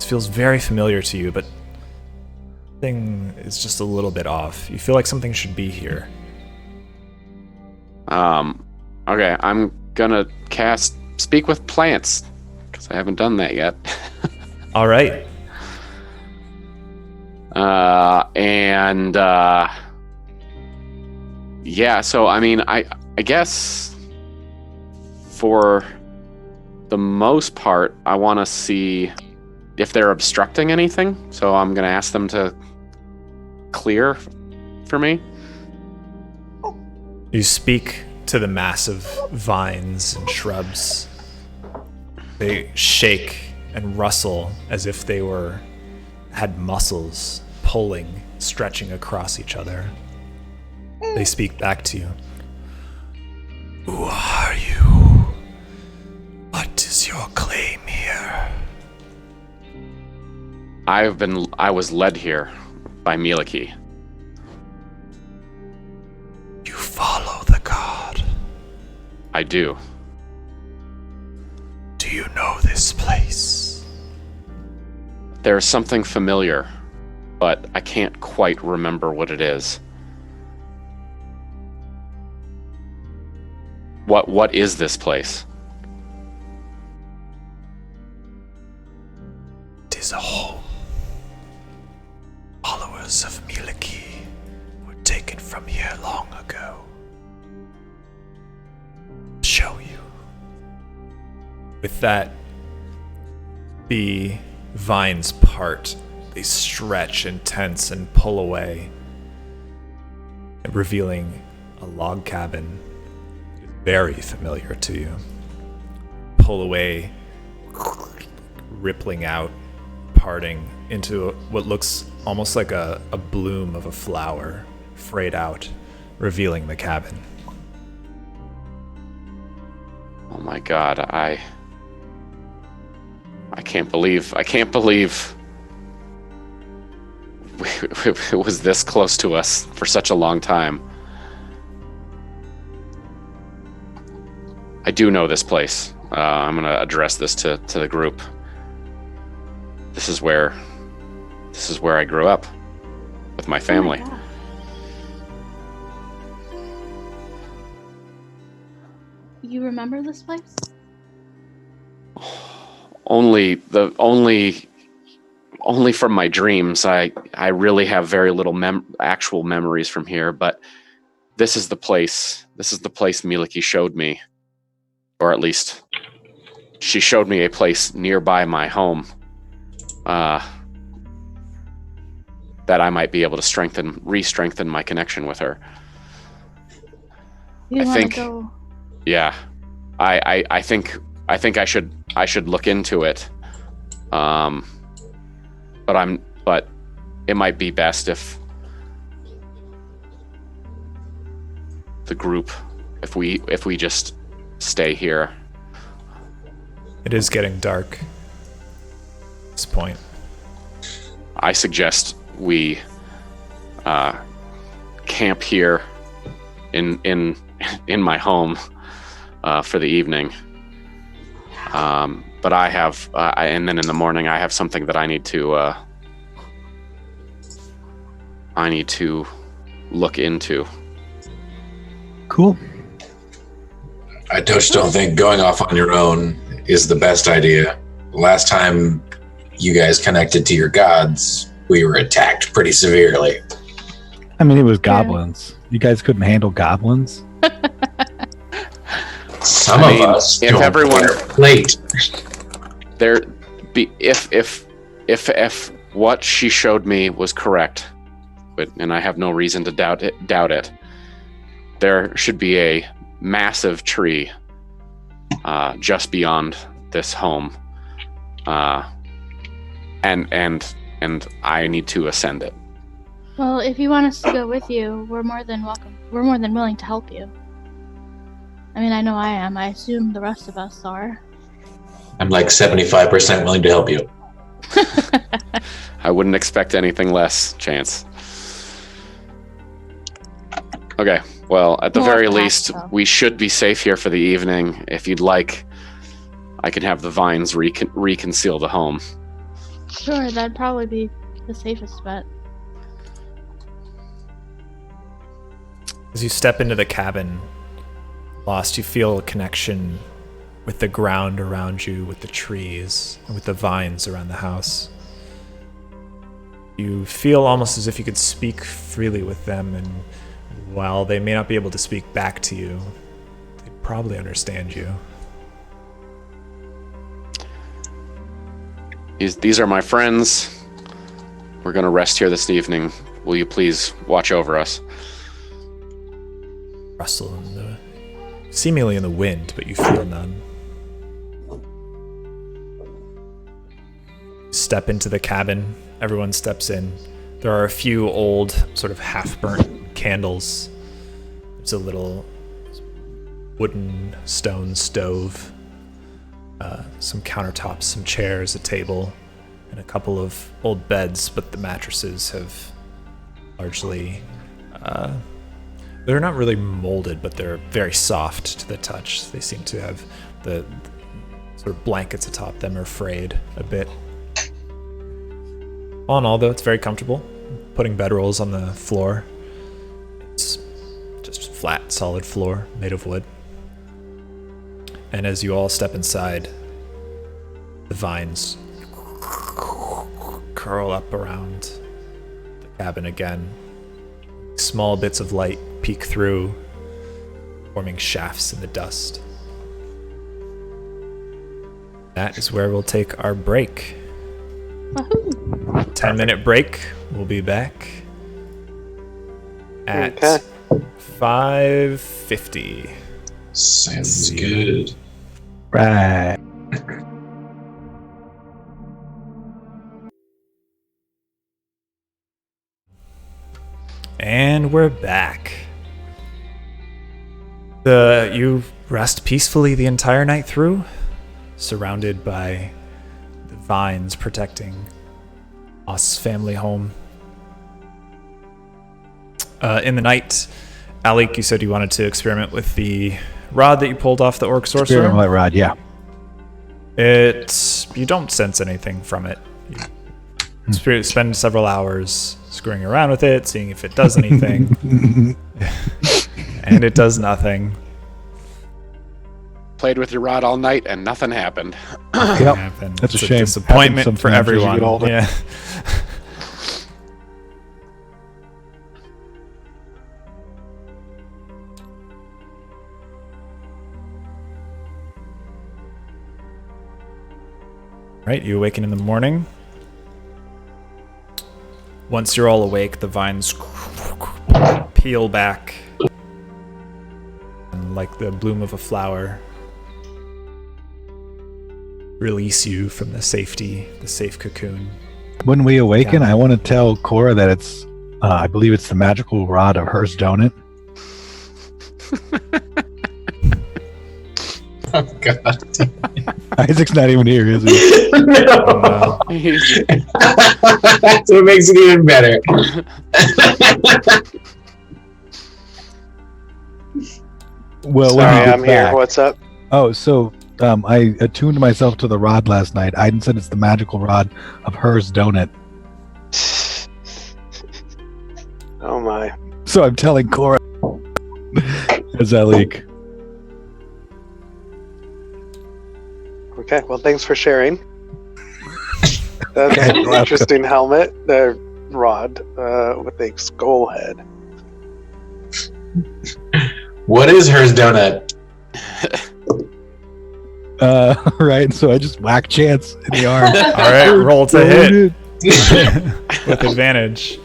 feels very familiar to you, but something is just a little bit off. You feel like something should be here.
Okay, I'm gonna cast Speak with Plants, because I haven't done that yet.
All right.
Yeah, so I mean, I guess for the most part, I want to see if they're obstructing anything. So I'm going to ask them to clear for me.
You speak to the massive vines and shrubs. They shake and rustle as if they had muscles pulling, stretching across each other. They speak back to you. Who are you? What is your claim here?
I was led here by Miliki.
You follow the god.
I do.
Do you know this place?
There's something familiar, but I can't quite remember what it is. What is this place?
It is a home. Followers of Miliki were taken from here long ago. Show you. With that, the vines part. They stretch and tense and pull away, revealing a log cabin very familiar to you. Pull away, rippling out, parting into what looks almost like a bloom of a flower, frayed out, revealing the cabin.
Oh my god, I can't believe it was this close to us for such a long time. I do know this place. I'm going to address this to the group. This is where I grew up with my family.
Oh my God. You remember this place?
Only from my dreams. I really have very little actual memories from here, but this is the place Miliki showed me. Or at least she showed me a place nearby my home that I might be able to re-strengthen my connection with her.
You
I
wanna
think,
go?
yeah, I think I should look into it. But it might be best if the group, if we just stay here.
It is getting dark at this point.
I suggest we camp here in my home for the evening. But and then in the morning I have something that I need to I need to look into.
Cool.
I just don't think going off on your own is the best idea. Last time you guys connected to your gods, we were attacked pretty severely.
I mean, it was goblins. You guys couldn't handle goblins?
Some of us
if
don't
everyone
wear plate.
If what she showed me was correct, and I have no reason to doubt it, there should be a massive tree just beyond this home, and I need to ascend it.
Well, if you want us to go with you, we're more than welcome. We're more than willing to help you. I mean, I know I am. I assume the rest of us are.
I'm like 75% willing to help you.
I wouldn't expect anything less, Chance. Okay, well, at the
More
very
perhaps,
least,
though.
we should be safe here for the evening. If you'd like, I can have the vines reconceal the home.
Sure, that'd probably be the safest bet.
As you step into the cabin, Lost, you feel a connection with the ground around you, with the trees, and with the vines around the house. You feel almost as if you could speak freely with them, and while they may not be able to speak back to you, they probably understand you.
These are my friends. We're going to rest here this evening. Will you please watch over us?
Rustle seemingly in the wind, but you feel none. Step into the cabin. Everyone steps in. There are a few old, sort of half-burnt candles. There's a little wooden stone stove, some countertops, some chairs, a table, and a couple of old beds, but the mattresses have largely... they're not really molded, but they're very soft to the touch. They seem to have the sort of blankets atop them are frayed a bit. All in all, though, it's very comfortable. Putting bedrolls on the floor. It's just flat, solid floor made of wood. And as you all step inside, the vines curl up around the cabin again. Small bits of light peek through, forming shafts in the dust. That is where we'll take our break.
Woohoo!
10-minute break. We'll be back at
Okay.
5:50.
Sounds good.
Right.
And we're back. You rest peacefully the entire night through, surrounded by the vines protecting Ost's family home. In the night, Alec, you said you wanted to experiment with the rod that you pulled off the orc sorcerer.
Experiment light rod, yeah.
You don't sense anything from it. You spend several hours screwing around with it, seeing if it does anything. And it does nothing.
Played with your rod all night and nothing happened.
Yep.
Happened.
That's a
It's
shame.
disappointment
Happens
for
sometimes as you
everyone.
get older.
Yeah. Right, you awaken in the morning. Once you're all awake, the vines peel back, and like the bloom of a flower, release you from the safe cocoon.
When we awaken,
Yeah.
I want to tell Cora that it's, I believe it's the magical rod of hers donut.
Oh, God.
Isaac's not even here, is he?
No. That's what makes it even better.
Well, when
Sorry,
he gets
I'm here.
back-
What's up?
Oh, so I attuned myself to the rod last night. Aiden said it's the magical rod of hers donut. So I'm telling Cora as I leak.
Okay, well, thanks for sharing. That's
Okay,
an
welcome.
interesting helmet. Rod with a skull head.
What is hers donut?
Right, so I just whack Chance in the arm.
All right, roll to hit
Donut.
with advantage.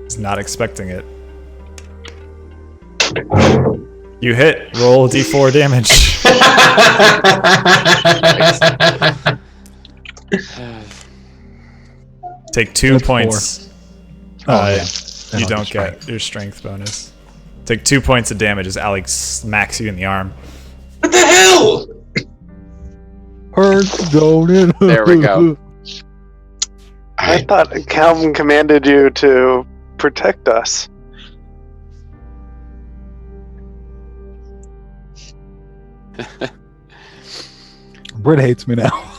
He's not expecting it. You hit. Roll d4 damage. Take 2
That's
points.
Oh, yeah.
You
That'll
don't
be
get
strength.
your strength bonus. Take 2 points of damage as Alex smacks you in the arm.
What the hell?
Hurts, don't it?
There we go.
I thought Calvin commanded you to protect us.
Britt hates me now.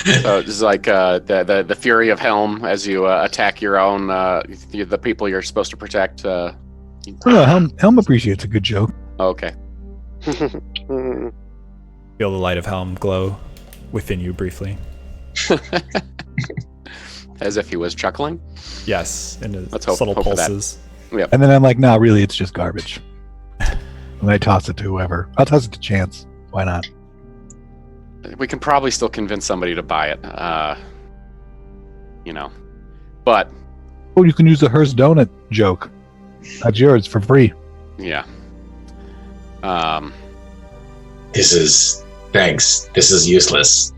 So it's like the fury of Helm as you attack your own the people you're supposed to protect.
Helm appreciates a good joke.
Okay.
Hmm.
Feel the light of Helm glow within you briefly.
As if he was chuckling.
Yes, in his
Let's hope
subtle
for that.
pulses.
And then I'm like, nah, really, it's just garbage. And I toss it to whoever. I'll toss it to Chance. Why not?
We can probably still convince somebody to buy it. But
Oh, you can use the Hearst donut joke. That's yours for free.
yeah.
Thanks. This is useless.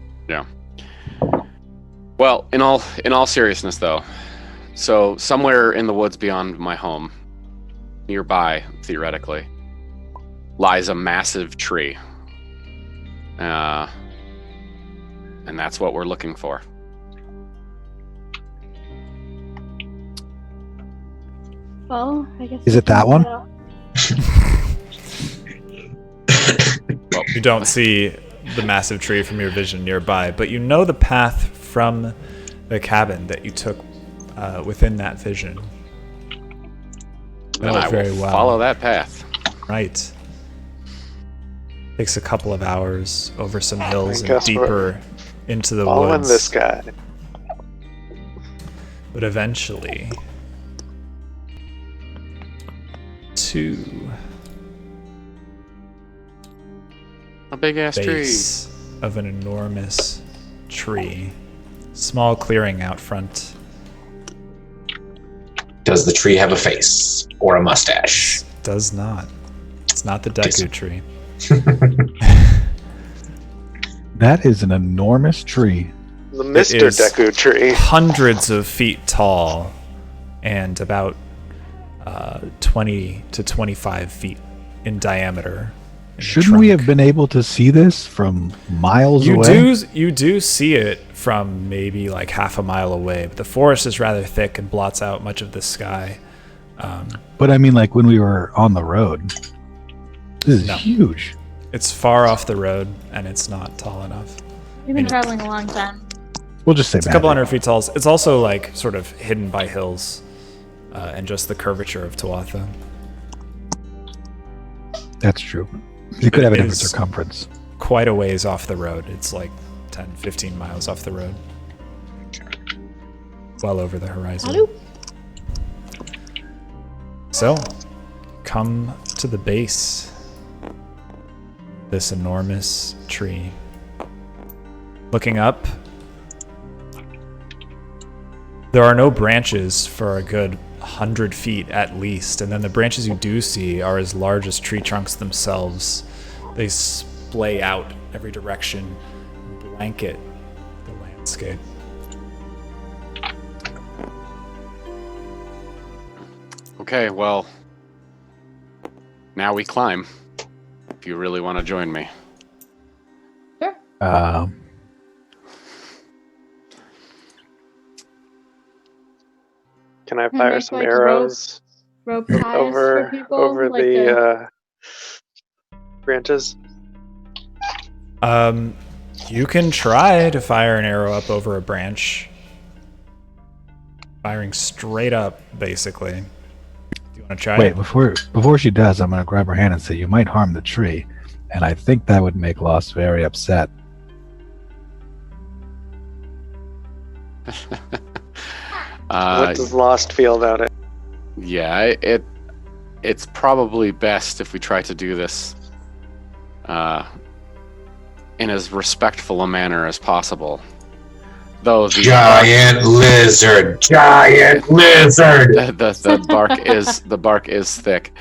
Well, in all seriousness, though, so somewhere in the woods beyond my home, nearby, theoretically, lies a massive tree. And that's what we're looking for.
Well, I guess.
Is it that one?
You don't see the massive tree from your vision nearby, but you know the path from the cabin that you took within that vision.
And I
very
will
well.
follow that path.
Right. Takes a couple of hours over some hills and
guess
deeper into the
Following
woods.
this guy.
But eventually, to
A big ass tree.
base of an enormous tree. Small clearing out front.
Does the tree have a face or a mustache?
Does not. It's not the Deku tree.
That is an enormous tree.
The Mr.
is-
Deku tree.
Hundreds of feet tall and about 20 to 25 feet in diameter. in the
Shouldn't we
trunk.
have been able to see this from miles
You
away?
you do see it from maybe like half a mile away, but the forest is rather thick and blots out much of the sky.
But I mean, like when we were on the road. This is
No.
huge.
It's far off the road and it's not tall enough.
We've been traveling a long time.
We'll just say
It's a couple hundred feet tall. It's also like sort of hidden by hills and just the curvature of Tuatha.
That's true. You could have a
It
different
is-
circumference.
Quite a ways off the road. It's like 10, 15 miles off the road. Well over the horizon.
Hello?
So, come to the base. This enormous tree. Looking up, there are no branches for a good 100 feet at least, and then the branches you do see are as large as tree trunks themselves. They splay out every direction, blanket the landscape.
Okay, well, now we climb. If you really want to join me.
Can I
Can I
fire
make,
some
like,
arrows
Rope ties for
over
people.
over
like
the branches?
You can try to fire an arrow up over a branch. Firing straight up, basically. Do you want to try
Wait,
it?
before she does, I'm going to grab her hand and say, you might harm the tree. And I think that would make Lost very upset.
What does Lost feel about it?
Yeah, it's probably best if we try to do this in as respectful a manner as possible. Though the
Giant lizard!
the bark is thick.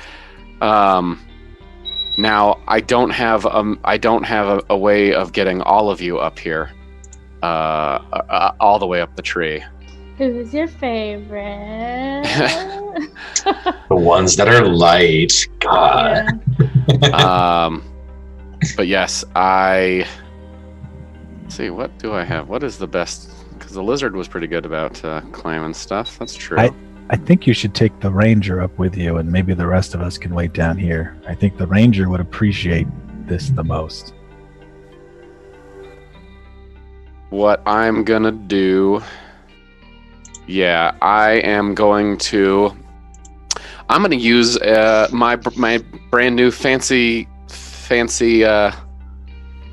Now I don't have a way of getting all of you up here, all the way up the tree.
Who's your favorite?
The ones that are light. God.
Yeah.
But yes, let's see, what do I have? What is the best? Because the lizard was pretty good about climbing stuff. That's true.
I think you should take the ranger up with you, and maybe the rest of us can wait down here. I think the ranger would appreciate this the most.
What I'm gonna do? Yeah, I'm gonna use my brand new fancy a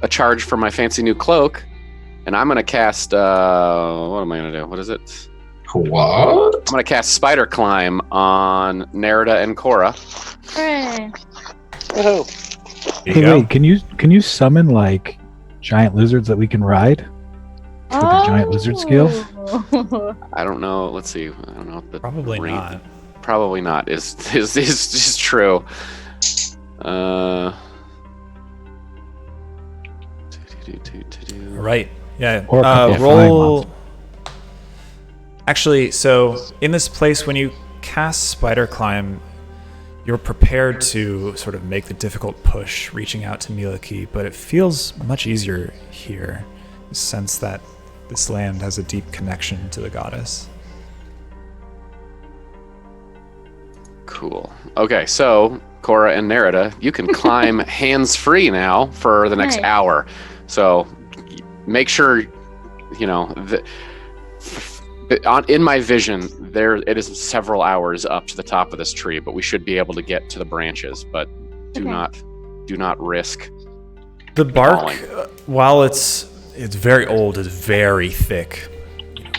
charge for my fancy new cloak, and I'm gonna cast what am I gonna do? What is it?
What?
I'm gonna cast Spider Climb on Nerida and Cora.
Hooray.
Oh,
There you
Hey,
go.
wait, can you summon like giant lizards that we can ride? With a giant lizard skill?
I don't know. Let's see. I don't know. If the
Probably
rate-
not.
Probably not. Is true.
Right. Yeah.
Or a couple of flying
Roll.
ones.
Actually, so in this place, when you cast Spider Climb, you're prepared to sort of make the difficult push, reaching out to Miliki, but it feels much easier here. You sense that this land has a deep connection to the goddess.
Cool. Okay, so Cora and Nerida, you can climb hands-free now for the next
Nice.
hour. So make sure, in my vision, it is several hours up to the top of this tree, but we should be able to get to the branches. But do not risk.
The bark,
falling.
while it's very old, is very thick,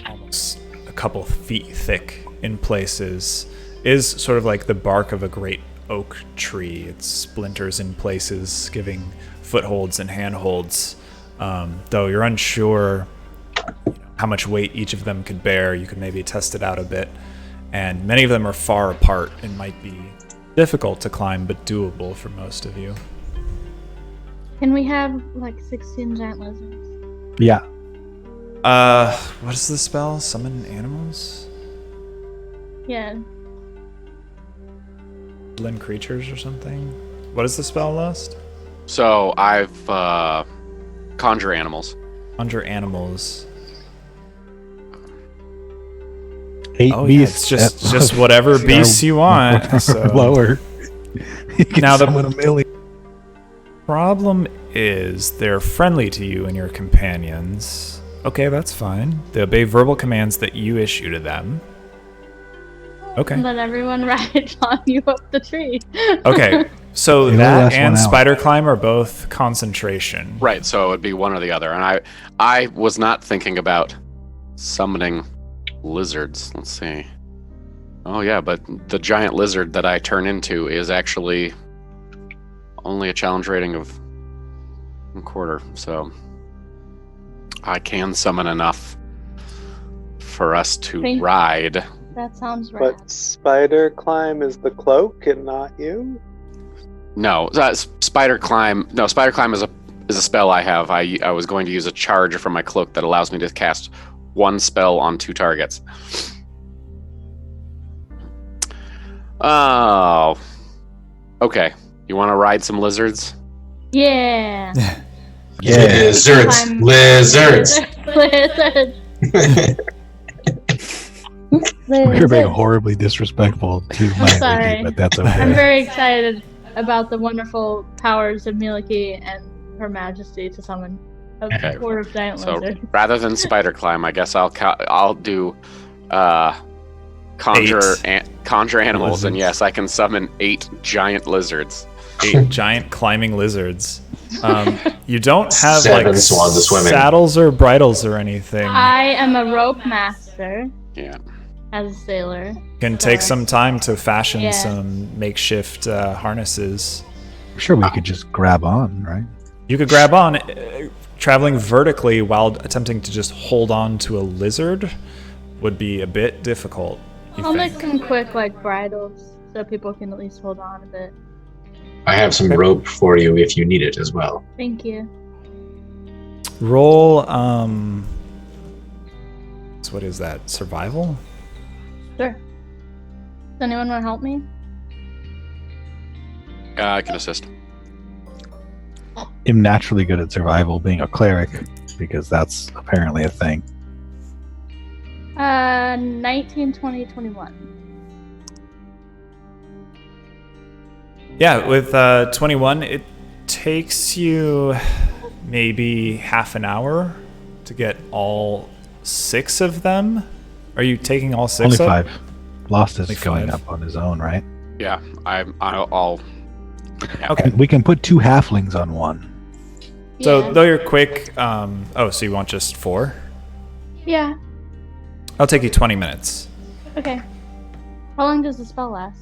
almost a couple feet thick in places. Is sort of like the bark of a great oak tree. It splinters in places, giving footholds and handholds. Though you're unsure how much weight each of them could bear, you could maybe test it out a bit. And many of them are far apart and might be difficult to climb, but doable for most of you.
Can we have like 16 giant lizards?
Yeah.
What is the spell? Summon animals?
Yeah.
Woodland creatures or something? What is the spell, Lust?
So I've conjure animals.
Conjure animals.
8
Oh, yeah,
beasts.
it's
at
just whatever beasts you want.
or
So.
lower. You can
Now the-
summon a million.
Problem is, they're friendly to you and your companions. Okay, that's fine. They obey verbal commands that you issue to them. Okay.
Let everyone ride on you up the tree.
Okay, so
It only
that
lasts 1
and
hour.
Spider Climb are both concentration.
Right, so it'd be one or the other. And I was not thinking about summoning lizards. Let's see. Oh yeah, but the giant lizard that I turn into is actually only a challenge rating of 1/4, so I can summon enough for us to
Thank-
ride.
That sounds right.
but Spider Climb is the cloak and not you?
No, Spider Climb. No, Spider Climb is a spell I have. I was going to use a charge from my cloak that allows me to cast one spell on 2 targets. Oh, okay. You want to ride some lizards?
Yeah.
Yeah.
Lizards!
Climb-
Lizards!
Lizards.
We're being
Lizards.
horribly disrespectful to my
sorry.
lady, but that's
I'm
okay.
very excited about the wonderful powers of Miliki and Her Majesty to summon A
Okay.
horde of giant
So
lizards.
rather than spider climb, I guess I'll do conjure animals, and
Lizards.
yes, I can summon 8 giant lizards.
8 giant climbing lizards. You don't have
7
like
swans a-swimming.
saddles or bridles or anything.
I am a rope master
Yeah.
as a sailor.
You can take
so-
some time to fashion
Yeah.
some makeshift harnesses.
I'm sure we could just grab on, right?
You could grab on. Traveling vertically while attempting to just hold on to a lizard would be a bit difficult. you
I'll make
think.
some quick like bridles so people can at least hold on a bit.
I have some rope for you if you need it as well.
Thank you.
Roll. So what is that? Survival?
Sure. Does anyone want to help me?
I can assist.
I'm naturally good at survival, being a cleric, because that's apparently a thing.
19, 20, 21.
Yeah, with 21, it takes you maybe half an hour to get all 6 of them. Are you taking all 6
Only
up?
5. Lost is
Only
going
5.
up on his own, right?
Yeah, I'll. Yeah.
Okay.
And we can put 2 halflings on one.
So
Yeah.
though you're quick, so you want just 4?
Yeah.
I'll take you 20 minutes.
Okay. How long does the spell last?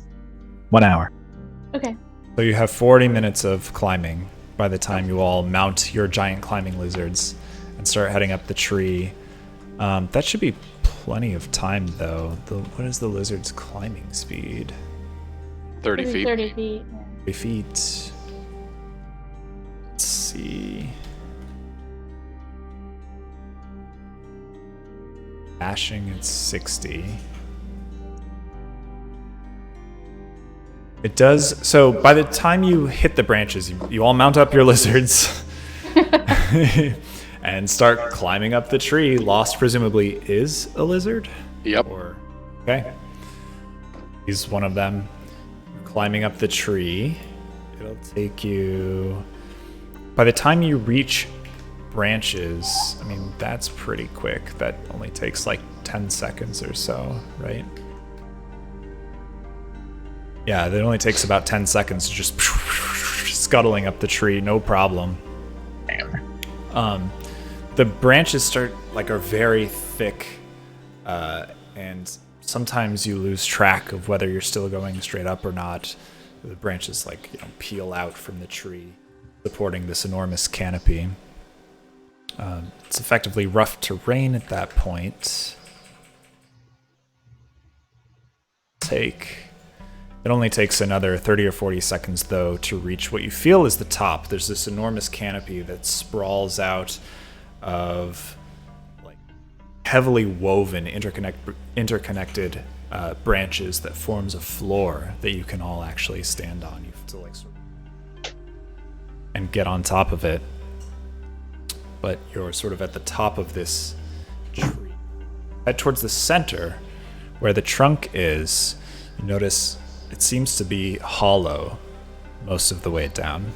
1 hour.
Okay.
So you have 40 minutes of climbing by the time you all mount your giant climbing lizards and start heading up the tree. That should be plenty of time, though. What is the lizard's climbing speed?
30 feet.
30 feet. Yeah.
3 feet. Let's see. Dashing at 60. It does. So by the time you hit the branches, you all mount up your lizards and start climbing up the tree. Lost presumably is a lizard?
Yep.
Or okay. He's one of them. Climbing up the tree. It'll take you. By the time you reach branches, I mean, that's pretty quick. That only takes like 10 seconds or so, right? Yeah, that only takes about 10 seconds to just scuttling up the tree, no problem. The branches are very thick, and sometimes you lose track of whether you're still going straight up or not. The branches peel out from the tree, supporting this enormous canopy. It's effectively rough terrain at that point. It only takes another 30 or 40 seconds, though, to reach what you feel is the top. There's this enormous canopy that sprawls out of heavily woven, interconnected branches that forms a floor that you can all actually stand on. You have to and get on top of it. But you're sort of at the top of this tree. Head towards the center, where the trunk is. You notice it seems to be hollow most of the way down.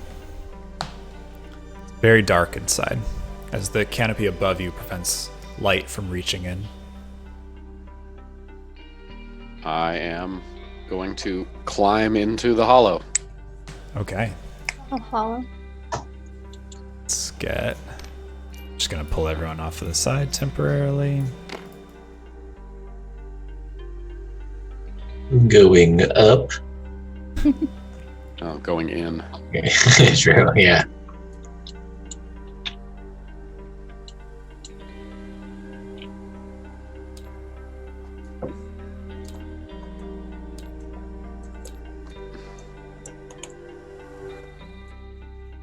It's very dark inside, as the canopy above you prevents light from reaching in.
I am going to climb into the hollow.
Okay,
I'll follow.
let's get... Just gonna pull everyone off to the side temporarily.
Going up.
Oh, going in.
Okay. True, yeah.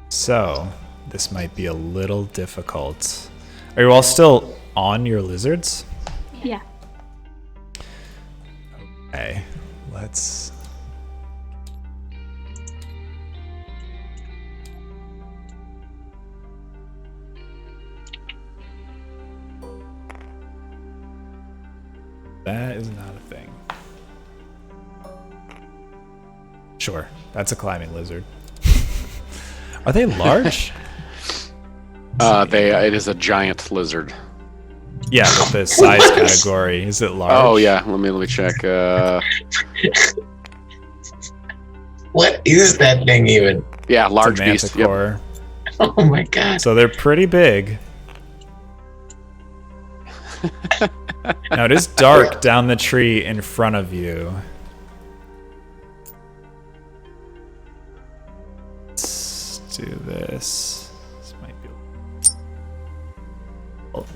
So, this might be a little difficult. Are you all still on your lizards?
Yeah.
Okay, let's... That is not a thing. Sure, that's a climbing lizard. Are they large?
It is a giant lizard.
Yeah, but the size category, is it large?
Oh yeah, let me check.
What is that thing even?
Yeah,
It's a
large beast. Yep.
manticore.
Oh my god.
So they're pretty big. Now it is dark down the tree in front of you. Let's do this. This might be. Oh.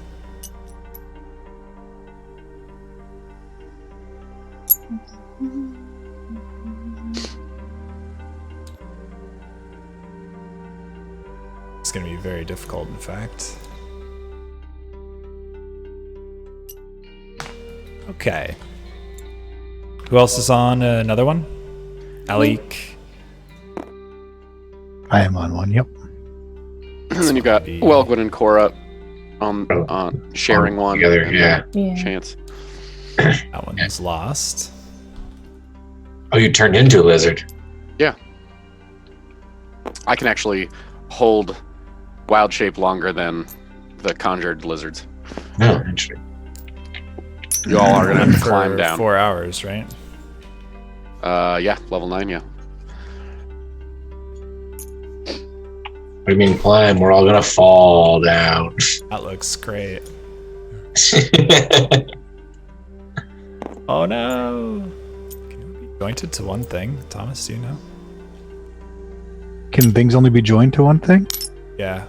It's going to be very difficult, in fact. Okay. Who else is on another one? Alik.
I am on one. Yep.
And then you got Welgwin and Cora on sharing one
together. Yeah.
chance.
That one's lost.
Oh, you turned into a lizard.
Yeah. I can actually hold wild shape longer than the conjured lizards.
No, interesting.
You all are gonna have to
For
climb down.
4 hours, right?
Yeah, level 9. Yeah.
What do you mean climb? We're all gonna fall down.
That looks great. Oh no! Can you be jointed to one thing? Thomas, do you know?
Can things only be joined to one thing?
Yeah.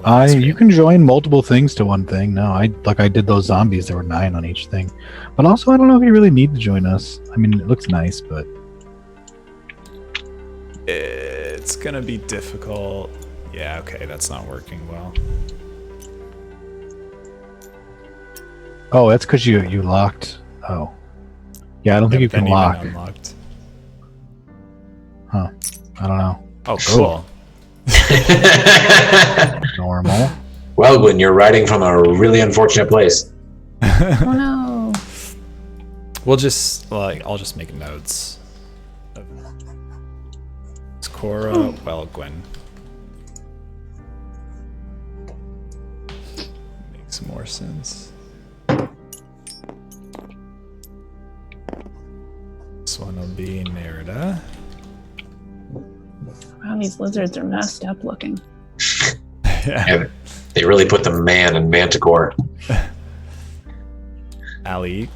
Well,
You can join multiple things to one thing. No, I did those zombies. There were 9 on each thing. But also, I don't know if you really need to join us. I mean, it looks nice, but
It's gonna be difficult. Yeah, okay, that's not working well.
oh, that's because you locked. Oh, yeah, I don't think you can
Then even
lock.
unlocked.
Huh? I don't know.
Oh, cool.
Normal.
Well, Gwen, you're writing from a really unfortunate place.
Oh no.
We'll just I'll just make notes. It's Cora, Welgwin. Makes more sense. This one will be Nerida.
Wow, these lizards are messed up looking.
Yeah.
Yeah, they really put the man in Manticore.
Alik.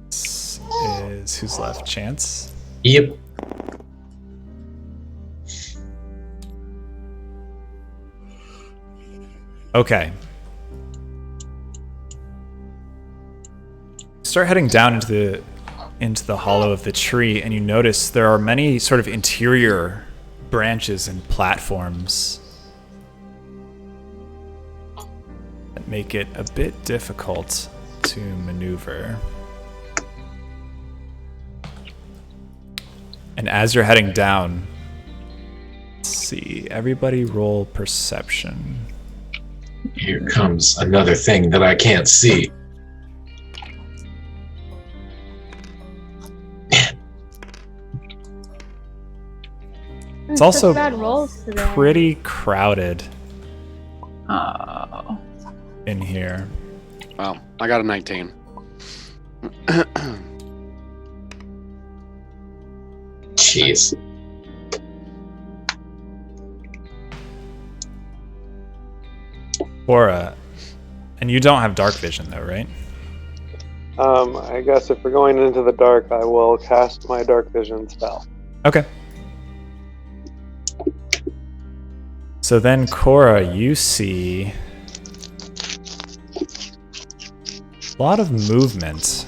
This is who's left? Chance.
Yep.
Okay. Start heading down into the hollow of the tree, and you notice there are many sort of interior branches and platforms that make it a bit difficult to maneuver. And as you're heading down, let's see, everybody roll perception.
Here comes another thing that I can't see.
It's also
bad rolls today.
pretty crowded
Oh.
in here.
Well, I got a 19.
Jeez.
Aura, and you don't have dark vision though, right?
I guess if we're going into the dark, I will cast my dark vision spell.
Okay. So then, Cora, you see a lot of movement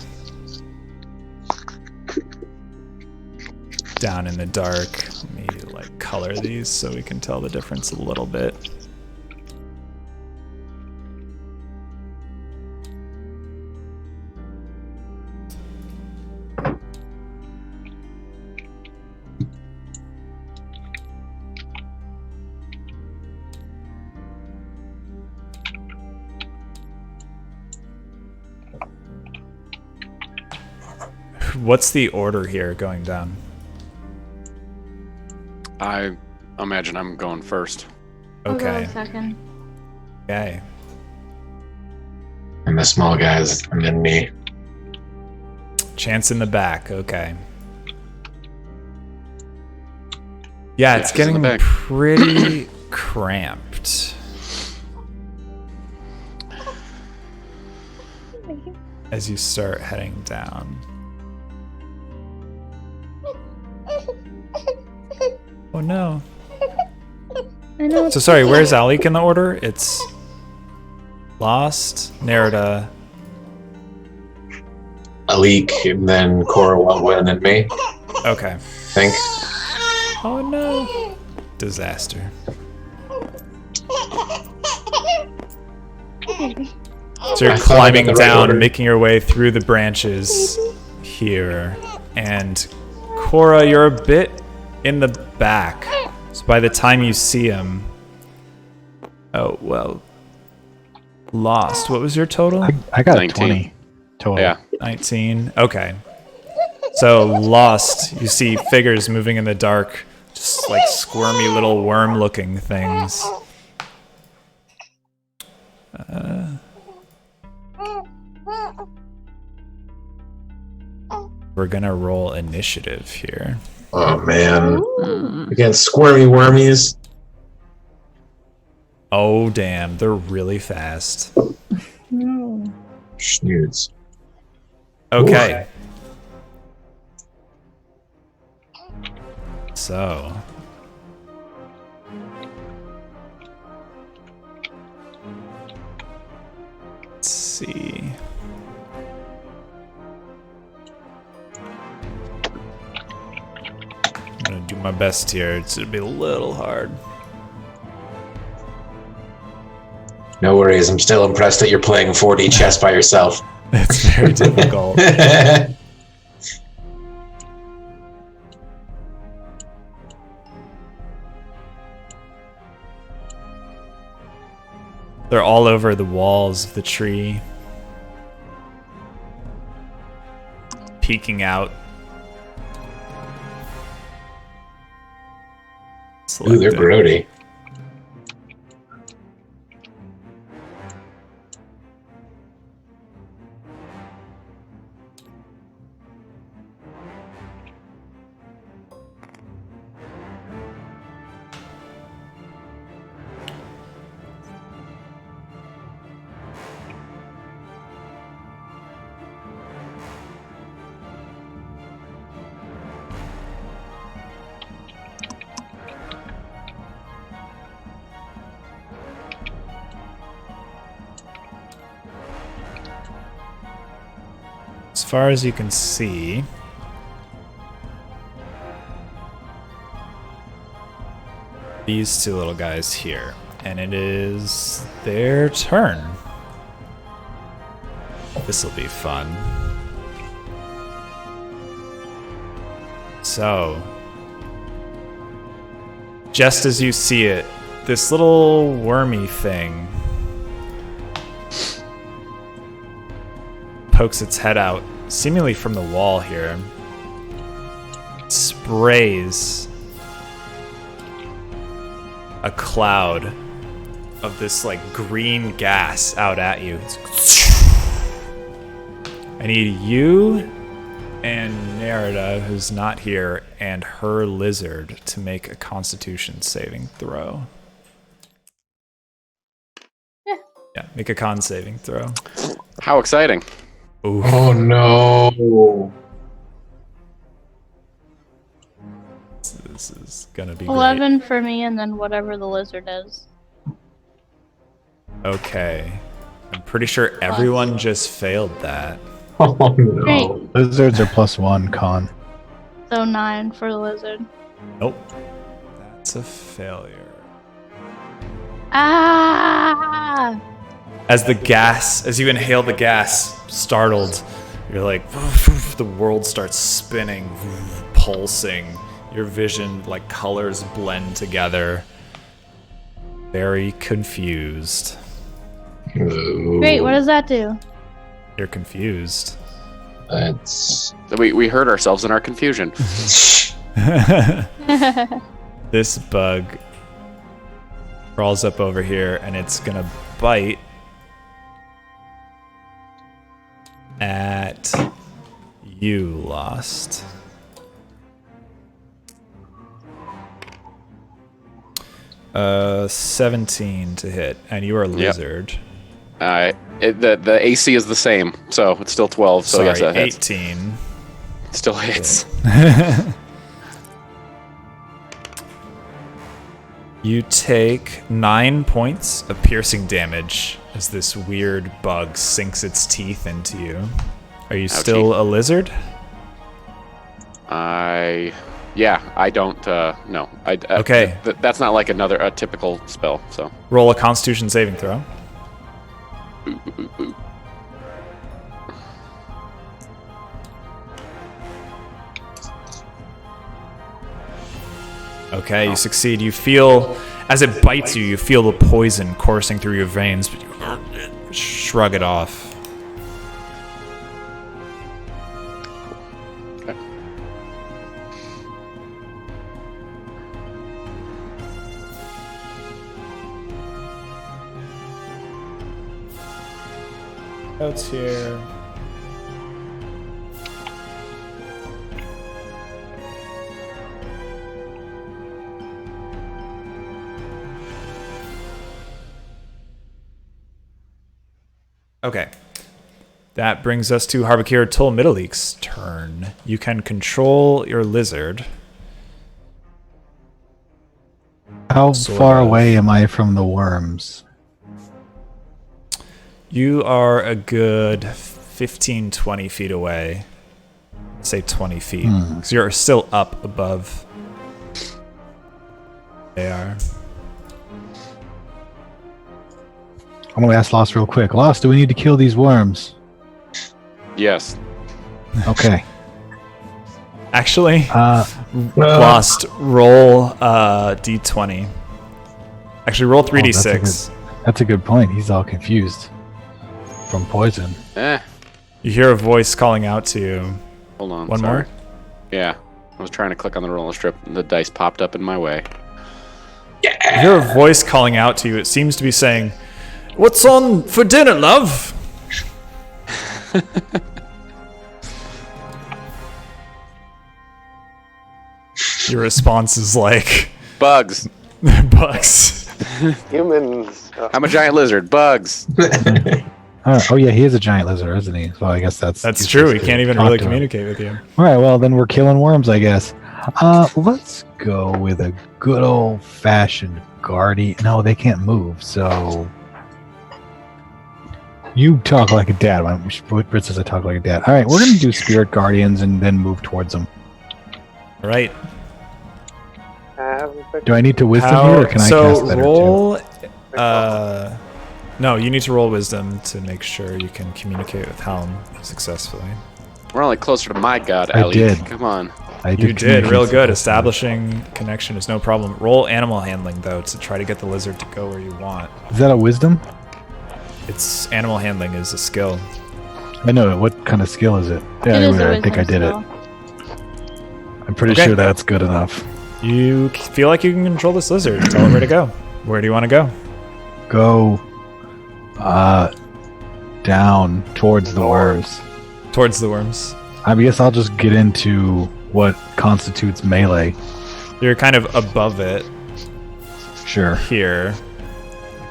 down in the dark. Let me color these so we can tell the difference a little bit. What's the order here going down?
I imagine I'm going first.
I'll go
Okay.
second.
Okay.
And the small guys, and then me.
Chance in the back. Okay. Yeah, it's
Chance is in the
getting
back.
pretty cramped. As you start heading down. Oh no.
I know.
So sorry, where's Alik in the order? It's Lost, Nerida.
Alik, and then Cora Wildwin, and then me.
Okay.
I think.
Oh no. Disaster. So you're
I thought I got
climbing
the right
down,
order.
making your way through the branches here. And Cora, you're a bit in the back. So by the time you see him... Oh, well... Lost. What was your total?
I got
19.
20 total.
Yeah.
19. Okay. So Lost, you see figures moving in the dark. Just like squirmy little worm-looking things. We're gonna roll initiative here.
Oh man. Against squirmy wormies.
Oh damn, they're really fast.
Schnoods.
Okay. So. Let's see. I'm gonna do my best here. It's gonna be a little hard.
No worries, I'm still impressed that you're playing 4D chess by yourself.
It's very difficult. They're all over the walls of the tree. Peeking out.
Ooh, they're
Selecting.
grody.
As far as you can see, these two little guys here, and it is their turn. This will be fun. So, just as you see it, this little wormy thing pokes its head out, seemingly from the wall here, sprays a cloud of this like green gas out at you. I need you and Nerida, who's not here, and her lizard to make a Constitution saving throw. Yeah, make a con saving throw.
How exciting.
Oof.
Oh no.
This is gonna be great.
11 for me, and then whatever the lizard is.
Okay. I'm pretty sure everyone just failed that.
Oh no.
Lizards are +1 con.
So 9 for the lizard.
Nope. That's a failure.
Ah!
As you inhale the gas, startled, you're like, the world starts spinning, pulsing. Your vision, like colors blend together. Very confused.
Ooh.
Wait, what does that do?
You're confused.
That's
We hurt ourselves in our confusion.
This bug crawls up over here, and it's gonna bite at you, Lost. Uh, 17 to hit, and you are a lizard.
The AC is the same, so it's still 12. So
Sorry,
yes, that hits.
18.
It still hits.
You take 9 points of piercing damage as this weird bug sinks its teeth into you. Are you still a lizard?
I don't no.
Okay.
That's not like a typical spell, so.
Roll a Constitution saving throw. Okay, you succeed. You feel, as it bites you, you feel the poison coursing through your veins, but you shrug it off.
Okay.
Notes here. Okay. That brings us to Harbakir Tulmidalik's turn. You can control your lizard.
How
Sort
far
of.
away am I from the worms?
You are a good 15, 20 feet away. Say 20 feet. Because you're still up above. They are.
I'm going to ask Lost real quick. Lost, do we need to kill these worms?
Yes.
Okay.
Actually, Lost, roll d20. Actually, roll 3d6.
That's a good point. He's all confused from poison.
You hear a voice calling out to you.
Hold on.
One
sorry.
more?
Yeah. I was trying to click on the roller strip, and the dice popped up in my way.
You hear a voice calling out to you. It seems to be saying, "What's on for dinner, love?" Your response is like,
Bugs.
bugs.
Humans.
I'm a giant lizard. Bugs.
Oh yeah, he is a giant lizard, isn't he? So I guess that's
True. He can't even really
talk to him.
communicate with you.
All right, well then we're killing worms, I guess. Let's go with a good old fashioned guardian. No, they can't move, so you talk like a dad. Britt says I talk like a dad. All right, we're gonna do spirit guardians and then move towards them.
All right.
Do I need to wisdom here, or can I cast better
roll.
too?
No, you need to roll wisdom to make sure you can communicate with Helm successfully.
We're only closer to my god,
I
Ali.
did.
Come on.
I
You did
communicate
real good.
successfully.
Establishing connection is no problem. Roll animal handling though to try to get the lizard to go where you want.
Is that a wisdom?
It's animal handling is a skill.
I know it. What kind of skill is it?
It is a
I think I did
wisdom
it. I'm pretty
Okay.
sure that's good enough.
You feel like you can control this lizard. Tell it where to go. Where do you want to go?
Go down towards the worms.
Towards the worms.
I guess I'll just get into what constitutes melee.
You're kind of above it
Sure.
here.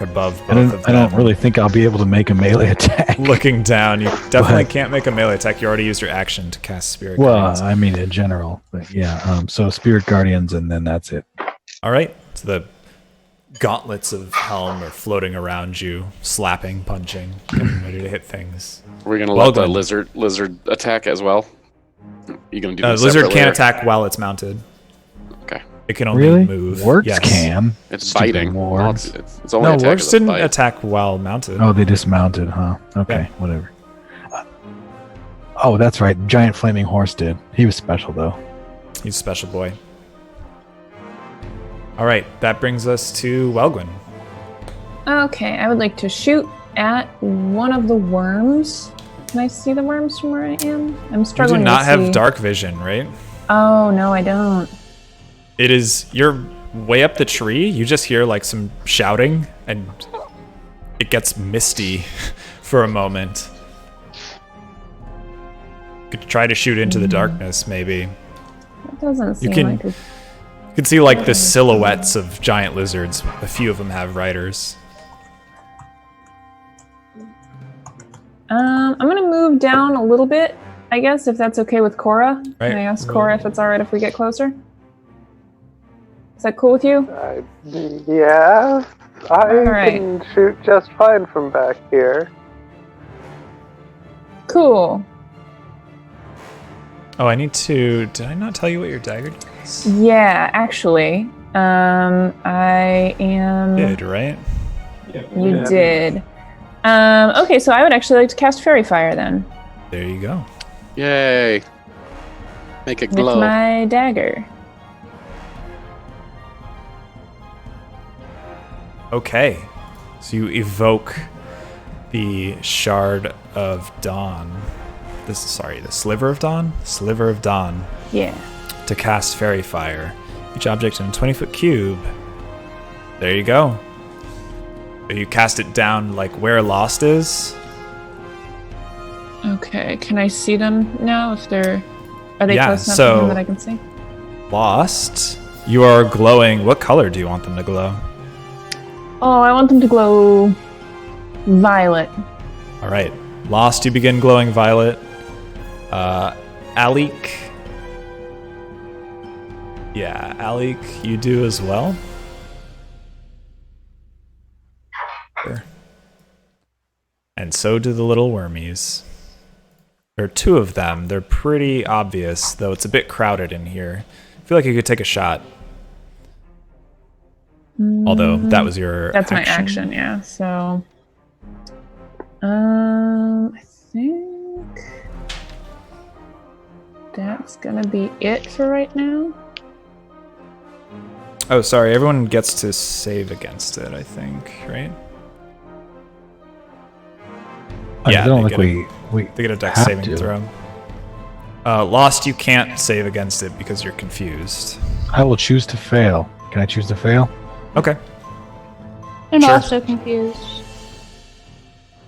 Above both
I
of
don't
them.
really think I'll be able to make a melee attack.
Looking down, you definitely
But-
can't make a melee attack. You already used your action to cast Spirit
Well,
Guardians.
I mean in general, but yeah. So spirit guardians, and then that's it.
All right. So the gauntlets of Helm are floating around you, slapping, punching, getting ready to hit things.
We're gonna
Well
let the
done.
lizard attack as well. You gonna do that
Lizard
separately,
can't
or-
attack while it's mounted.
Okay.
It can only
Really?
move.
Works
Yes.
can.
It's
Stupid
biting. Well,
wargs.
it's only
No,
attack
Works
is a
didn't
bite.
attack while mounted.
Oh, they dismounted, huh? Okay,
Yeah.
whatever. Oh, that's right. Giant flaming horse did. He was special though.
He's a special boy. All right. That brings us to Welgwyn.
Okay, I would like to shoot at one of the worms. Can I see the worms from where I am? I'm
You do
struggling
not
to
have
see.
dark vision, right?
Oh, no, I don't.
It is you're way up the tree, you just hear like some shouting, and it gets misty for a moment. You could try to shoot into the darkness, maybe.
That doesn't seem
can-
like a...
You can see like the silhouettes of giant lizards. A few of them have riders.
I'm gonna move down a little bit, I guess, if that's okay with Cora.
Right.
Can I ask Cora if it's alright if we get closer? Is that cool with you?
Yeah, I
Alright.
can shoot just fine from back here.
Cool.
Oh, I need to... Did I not tell you what your dagger does?
Yeah, actually, I am...
Did, right?
You did. Okay, so I would actually like to cast Fairy Fire then.
There you go.
Yay! Make it
With
glow.
my dagger.
Okay. So you evoke the Shard of Dawn. The Sliver of Dawn? Sliver of Dawn.
Yeah.
To cast Fairy Fire. Each object in a 20-foot cube. There you go. So you cast it down like where Lost is.
Okay, can I see them now if they're... Are they
Yeah,
close enough
so-
to him that I can see?
Lost. You are glowing. What color do you want them to glow?
Oh, I want them to glow violet.
All right. Lost, you begin glowing violet. Alik. Yeah, Alik, you do as well. Sure. And so do the little wormies. There are two of them. They're pretty obvious, though it's a bit crowded in here. I feel like you could take a shot. Although that was your
That's my action, yeah. So, I think that's gonna be it for right now.
Oh, sorry. Everyone gets to save against it, I think, right?
I don't
they
think
get
we
They get a dex
have
saving
to.
throw. Lost, you can't save against it because you're confused.
I will choose to fail. Can I choose to fail?
Okay.
I'm
Sure.
also confused.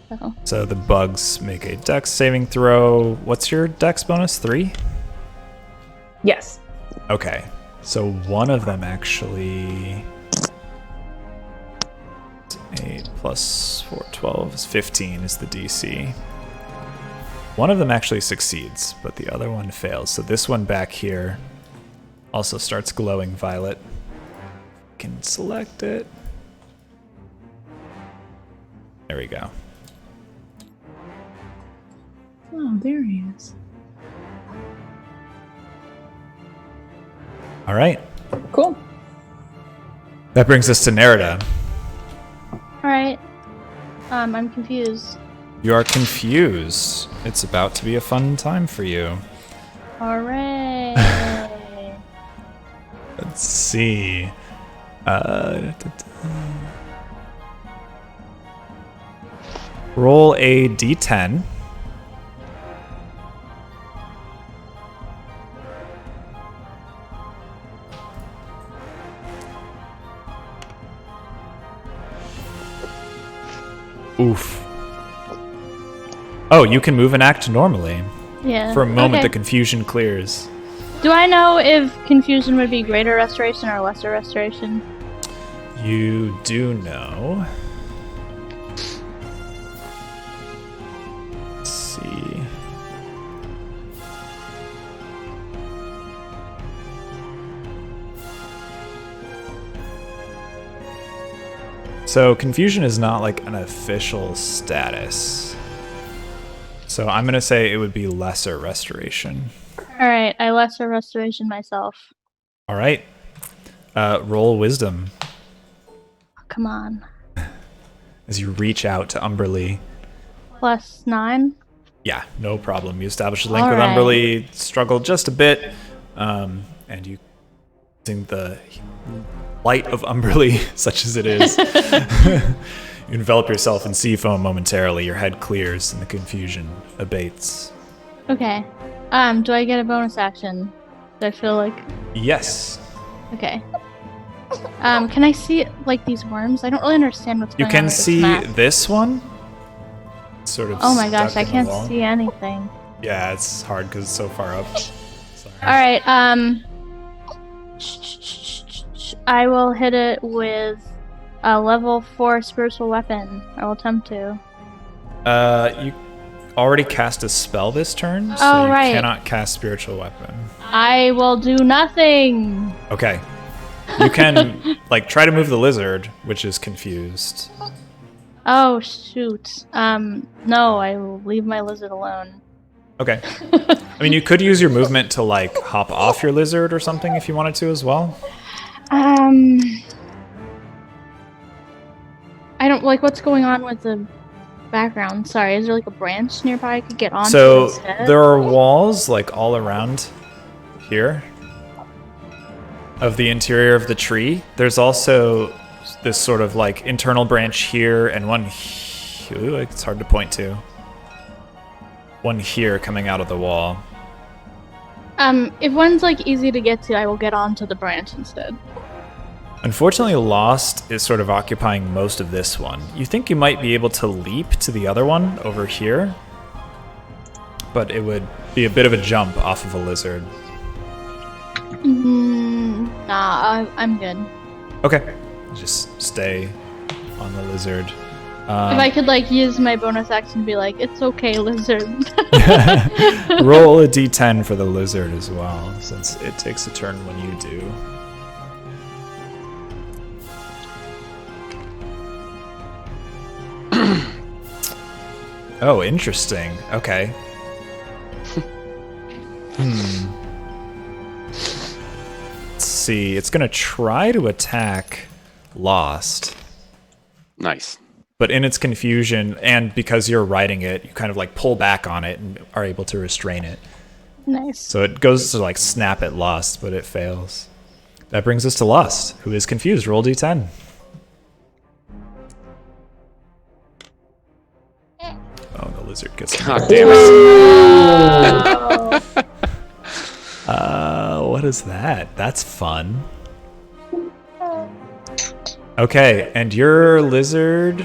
So,
So the bugs make a dex saving throw. What's your dex bonus? 3?
Yes.
Okay. So one of them actually... 8 plus 4, 12 is 15 is the DC. One of them actually succeeds, but the other one fails. So this one back here also starts glowing violet. Can select it. There we go.
Oh, there he is.
All right.
Cool.
That brings us to Nerida.
alright. I'm confused.
You are confused. It's about to be a fun time for you.
Hooray!
Let's see. Roll a d10. Oof. Oh, you can move and act normally.
Yeah.
For a moment,
okay.
the confusion clears.
Do I know if confusion would be greater restoration or lesser restoration?
You do know. Let's see. So confusion is not like an official status. So I'm going to say it would be lesser restoration.
Alright, I lesser restoration myself.
All right. Roll wisdom
Come on.
as you reach out to Umberly.
Plus 9?
Yeah, no problem. You establish a link
All
with
right.
Umberly, struggle just a bit, and you, using the light of Umberly, such as it is, you envelop yourself in sea foam momentarily. Your head clears and the confusion abates.
Okay. Do I get a bonus action? Do I feel like...
Yes.
Okay. Can I see like these worms? I don't really understand what's
You
going on.
can
with this
see
map.
this one. Sort of.
Oh my gosh,
stuck
I
in the
can't
wall.
see anything.
Yeah, it's hard because it's so far up. Sorry.
All right. I will hit it with a level 4 spiritual weapon. I will attempt to.
You already cast a spell this turn, so
Oh,
you
right.
cannot cast spiritual weapon.
I will do nothing.
Okay. You can like try to move the lizard, which is confused.
Oh shoot. No, I will leave my lizard alone.
Okay. I mean, you could use your movement to like hop off your lizard or something if you wanted to as well.
I don't like what's going on with the background. Sorry, is there like a branch nearby I could get onto
So
instead?
there are walls like all around here of the interior of the tree. There's also this sort of like internal branch here and one ooh, it's hard to point to. One here coming out of the wall.
If one's like easy to get to, I will get onto the branch instead.
Unfortunately, Lost is sort of occupying most of this one. You think you might be able to leap to the other one over here, but it would be a bit of a jump off of a lizard.
Nah, I'm good.
Okay, just stay on the lizard.
If I could like use my bonus action to be like, it's okay, lizard.
Roll a d10 for the lizard as well, since it takes a turn when you do. Oh, interesting. Okay. Let's see. It's going to try to attack Lost.
Nice.
But in its confusion, and because you're riding it, you kind of like pull back on it and are able to restrain it.
Nice.
So it goes to like snap at Lost, but it fails. That brings us to Lost, who is confused. Roll d10. Oh, the lizard gets.
God damn it.
What is that? That's fun. Okay, and your lizard.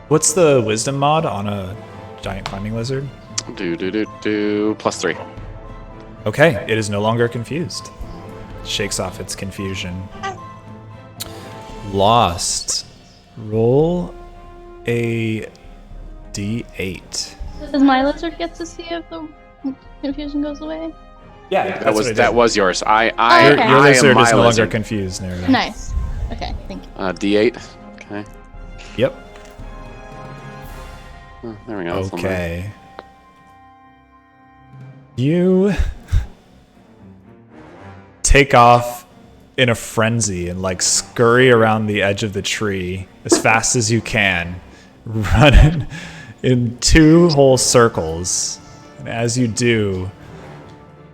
What's the wisdom mod on a giant climbing lizard?
+3.
Okay, it is no longer confused. Shakes off its confusion. Lost. Roll a d8.
Does my lizard get to see if the confusion goes away?
Yeah,
That was yours.
Okay.
Your
I am
lizard
my
is no longer
lizard.
confused. There we go.
Nice. Okay, thank you.
D8. Okay.
Yep.
Oh, there we go. That's not bad.
Okay. You take off in a frenzy and like scurry around the edge of the tree as fast as you can, running in 2 whole circles. And as you do,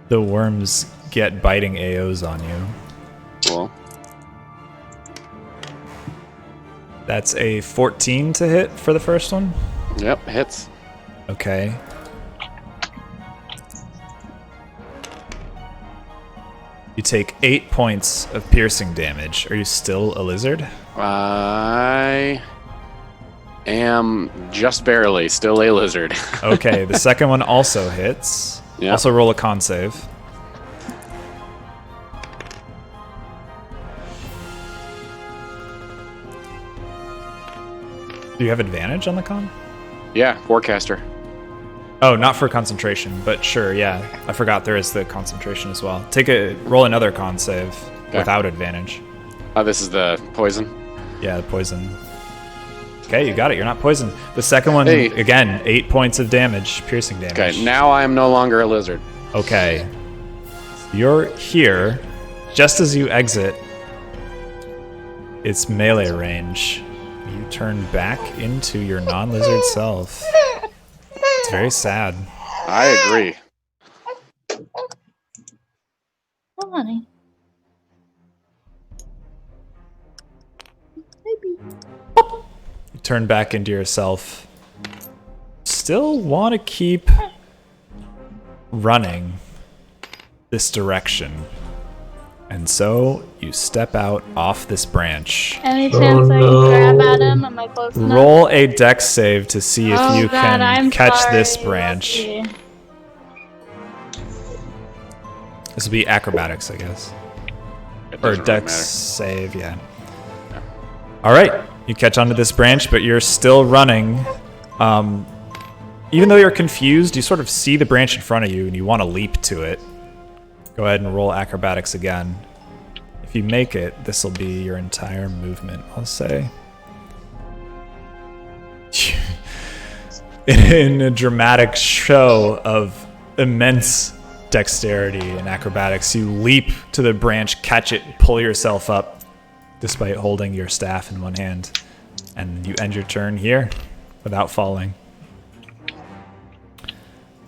the worms get biting AOs on you.
Cool.
That's a 14 to hit for the first one.
Yep, hits.
Okay. You take 8 points of piercing damage. Are you still a lizard?
I am just barely still a lizard.
Okay, the second one also hits.
Yeah.
Also roll a con save. Do you have advantage on the con?
Yeah, forecaster.
Oh, not for concentration, but sure, yeah. I forgot there is the concentration as well. Roll another con save without advantage.
This is the poison.
Yeah, the poison. Okay, you got it. You're not poisoned. The second one,
Hey.
again, 8 points of damage, piercing damage.
Okay, now I am no longer a lizard.
Okay. You're here. Just as you exit its melee range, you turn back into your non-lizard self. It's very sad.
I agree.
Oh, honey. Maybe.
You turn back into yourself. Still want to keep running this direction. And so you step out off this branch.
Any chance I can grab at him? Am I close enough?
Roll a dex save to see if you
God,
can
I'm
catch
sorry.
this branch.
Let's see.
This will be acrobatics, I guess.
It
Or
doesn't really
dex
matter.
save, yeah. All right, you catch onto this branch, but you're still running. Even though you're confused, you sort of see the branch in front of you and you want to leap to it. Go ahead and roll acrobatics again. If you make it, this will be your entire movement, I'll say. In a dramatic show of immense dexterity and acrobatics, you leap to the branch, catch it, pull yourself up, despite holding your staff in one hand. And you end your turn here without falling.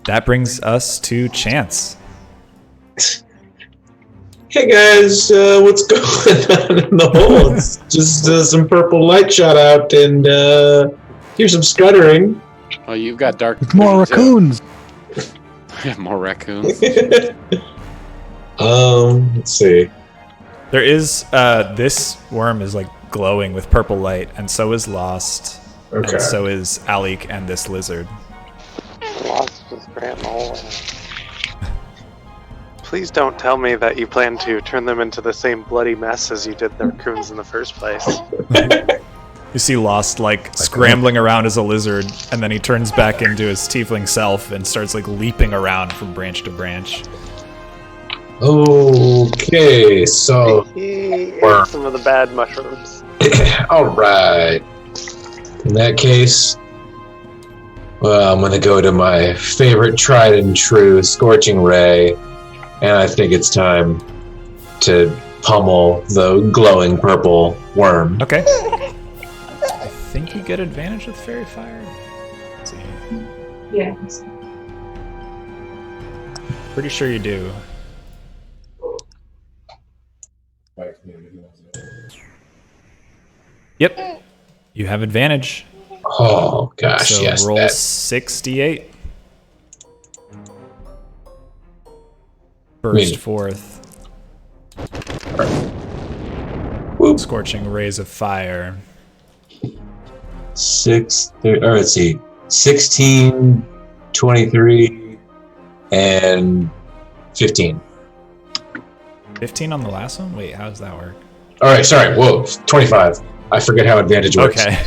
That brings us to Chance.
Hey guys, what's going on in the hole? It's just some purple light shot out, and here's some scuttering.
Oh, you've got dark.
It's more
vision, too.
raccoons.
More raccoons.
Let's see.
There is, this worm is like glowing with purple light, and so is Lost,
Okay.
and so is Alik and this lizard.
Lost just ran the hole. Please don't tell me that you plan to turn them into the same bloody mess as you did the raccoons in the first place.
You see Lost like scrambling around as a lizard, and then he turns back into his tiefling self and starts like leaping around from branch to branch.
Okay, so
He ate some of the bad mushrooms.
all right. In that case, well, I'm gonna go to my favorite tried and true scorching ray, and I think it's time to pummel the glowing purple worm.
Okay. I think you get advantage with Fairy Fire. Let's see.
Yeah.
Pretty sure you do. Yep. You have advantage.
Oh gosh,
So
yes.
roll
That,
68. Burst forth.
whoop,
Scorching rays of fire.
16, 23, and 15.
15 on the last one? Wait, how does that work?
All right, sorry. Whoa, 25. I forget how advantage works.
Okay.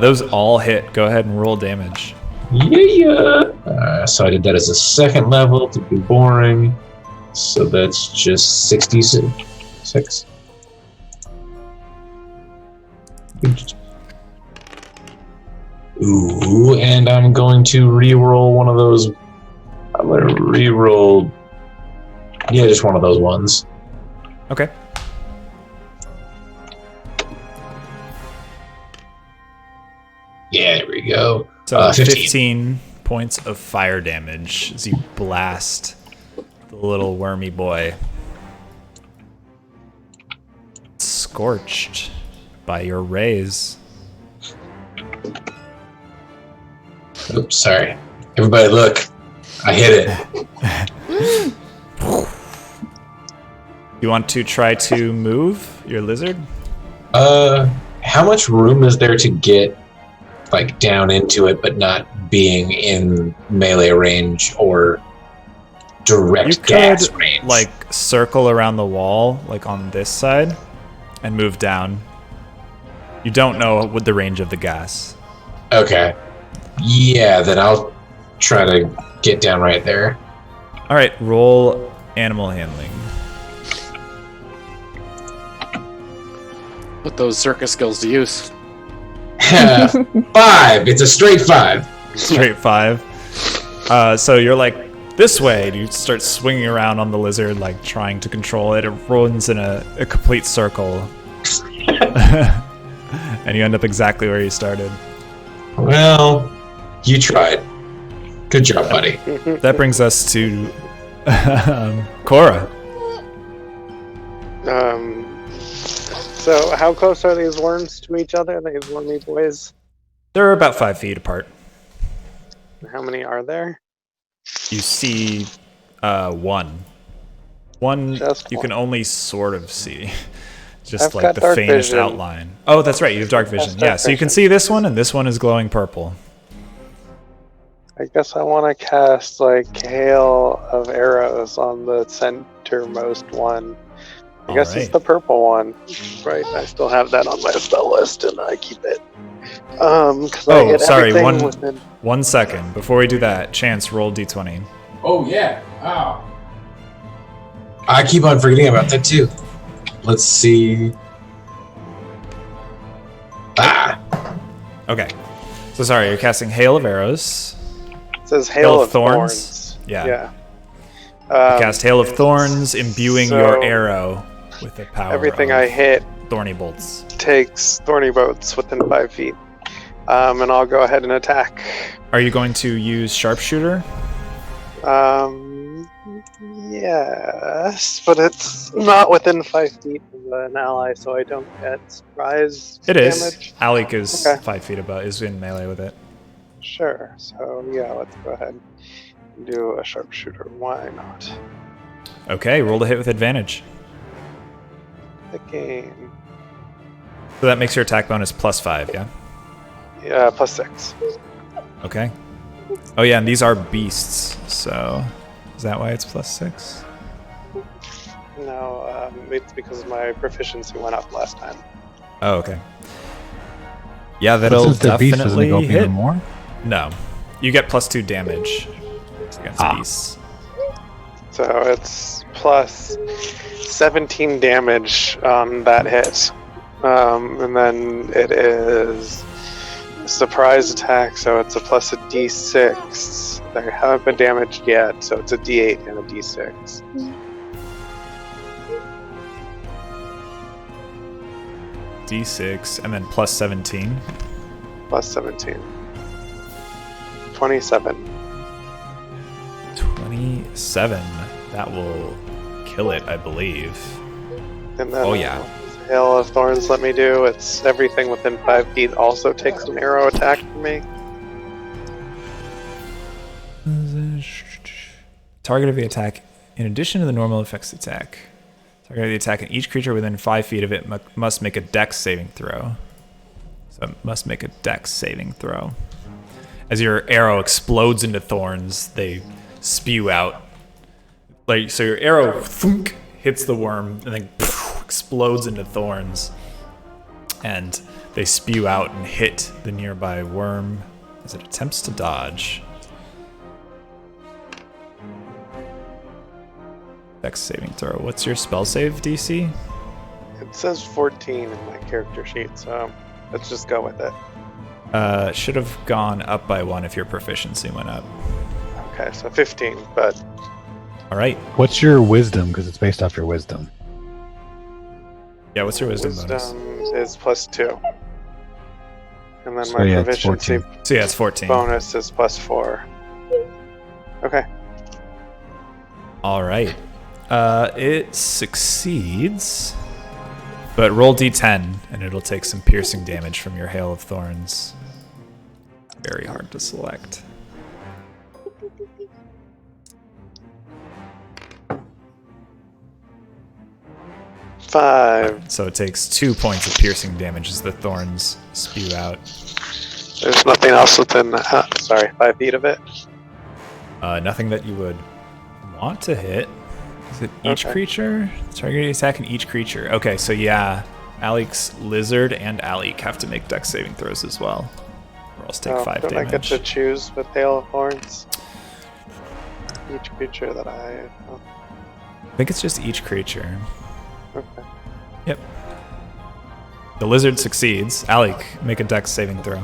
Those all hit. Go ahead and roll damage.
Yeah. So I did that as a second level to be boring. So that's just 66. Ooh, and I'm going to re-roll one of those. I'm going to re-roll. Yeah, just one of those ones.
Okay.
Yeah, there we go.
So
15.
15 points of fire damage as you blast the little wormy boy. Scorched by your rays.
Oops, sorry. Everybody look. I hit it.
You want to try to move your lizard?
How much room is there to get like down into it but not being in melee range or direct
You
gas
could
range?
like circle around the wall, like on this side, and move down. You don't know what the range of the gas.
Okay. Yeah, then I'll try to get down right there.
All right, roll animal handling.
Put those circus skills to use.
5. It's a straight 5.
Straight 5. So you're like this way, and you start swinging around on the lizard, like trying to control it. It runs in a complete circle, and you end up exactly where you started.
Well, you tried. Good job, buddy.
That brings us to Cora.
So how close are these worms to each other? These wormy boys?
They're about 5 feet apart.
How many are there?
You see one. One
Just
you
one.
can only sort of see. Just
I've
like
got
the
dark
faintest
vision.
outline. Oh, that's right. You have dark vision. Yeah,
dark
so you can
vision.
see this one, and this one is glowing purple.
I guess I want to cast like hail of arrows on the centermost one. I guess it's
Alright.
the purple one. Right, I still have that on my spell list, and I keep it. Because I
Oh,
hit
sorry.
everything within.
1 second. Before we do that, Chance, roll d20.
Oh, yeah. Wow. I keep on forgetting about that, too. Let's see. Ah!
Okay. So sorry, you're casting Hail of Arrows.
It says hail of
Thorns?
thorns.
Yeah.
Yeah.
Cast Hail of Thorns, imbuing
so
your arrow with the power
everything
of
I hit
thorny bolts.
takes thorny bolts within 5 feet. And I'll go ahead and attack.
Are you going to use Sharpshooter?
Yes, but it's not within 5 feet of an ally, so I don't get surprise
It is.
damage.
Alec is
Okay.
5 feet above, is in melee with it.
Sure. So yeah, let's go ahead and do a sharpshooter. Why not?
Okay, roll to hit with advantage.
The game.
So that makes your attack bonus +5, yeah?
Yeah, +6.
Okay. Oh yeah, and these are beasts, so is that why it's +6?
No, it's because my proficiency went up last time.
Oh, okay. Yeah,
But
that'll
since they're beasts, doesn't it
definitely
go up
hit.
even more?
No. You get +2 damage against beasts.
So it's plus 17 damage on that hit. And then it is a surprise attack, so it's a plus a d6. They haven't been damaged yet, so it's a d8 and a d6.
D6, and then +17.
Plus 17. 27.
27. That will kill it, I believe.
And then
Oh, yeah.
Hail of Thorns let me do. It's everything within 5 feet also takes an arrow attack from me.
Target of the attack, in addition to the normal effects attack. Target of the attack, and each creature within 5 feet of it must make a dex saving throw. So it must make a dex saving throw. As your arrow explodes into thorns, they spew out. Like, so your arrow thunk, hits the worm and then explodes into thorns. And they spew out and hit the nearby worm as it attempts to dodge. Dex saving throw. What's your spell save DC?
It says 14 in my character sheet, so let's just go with it.
Should have gone up by 1 if your proficiency went up.
Okay, so 15, but
All right.
What's your wisdom? Because it's based off your wisdom.
Yeah, what's your wisdom bonus?
wisdom is plus 2. And then
So
my
yeah, it's
proficiency
14.
So yeah, it's 14.
bonus is plus 4. Okay.
All right. It succeeds, but roll d10 and it'll take some piercing damage from your Hail of Thorns. Very hard to select.
Five.
So it takes 2 points of piercing damage as the thorns spew out.
There's nothing else within, 5 feet of it.
Nothing that you would want to hit. Is it each
Okay.
creature? Targeting attack in each creature. Okay, so yeah, Alec's lizard and Alec have to make dex saving throws as well. Or else take 5
don't
damage.
I get to choose with Hail of Thorns? Each creature that I... Oh,
I think it's just each creature.
okay.
Yep. The lizard succeeds. Alec, make a dex saving throw.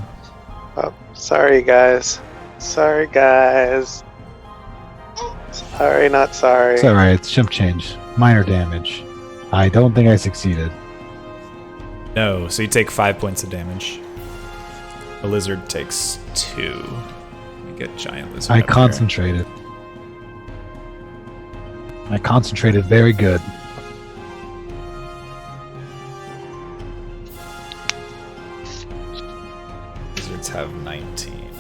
Oh, sorry, guys. Sorry, guys. Sorry, not sorry.
It's alright, it's chimp change. Minor damage. I don't think I succeeded.
No, so you take 5 points of damage. The lizard takes 2. You get giant lizard.
I
up here.
concentrated. I concentrated very good.
Lizards have 19.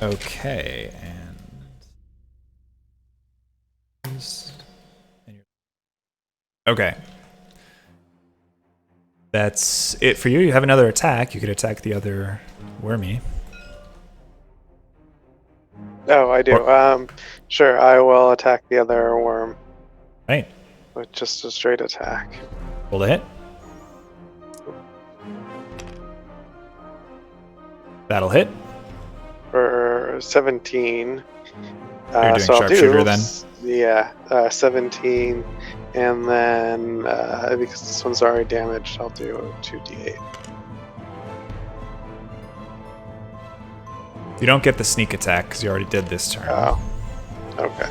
Okay, okay. That's it for you. You have another attack. You could attack the other wormy.
Oh, I do. Sure, I will attack the other worm
Right.
with just a straight attack.
Roll the hit. That'll hit.
For 17.
You're doing
so I'll
sharpshooter then?
Yeah, 17. And then, because this one's already damaged, I'll do 2d8.
You don't get the sneak attack because you already did this turn.
Oh, okay.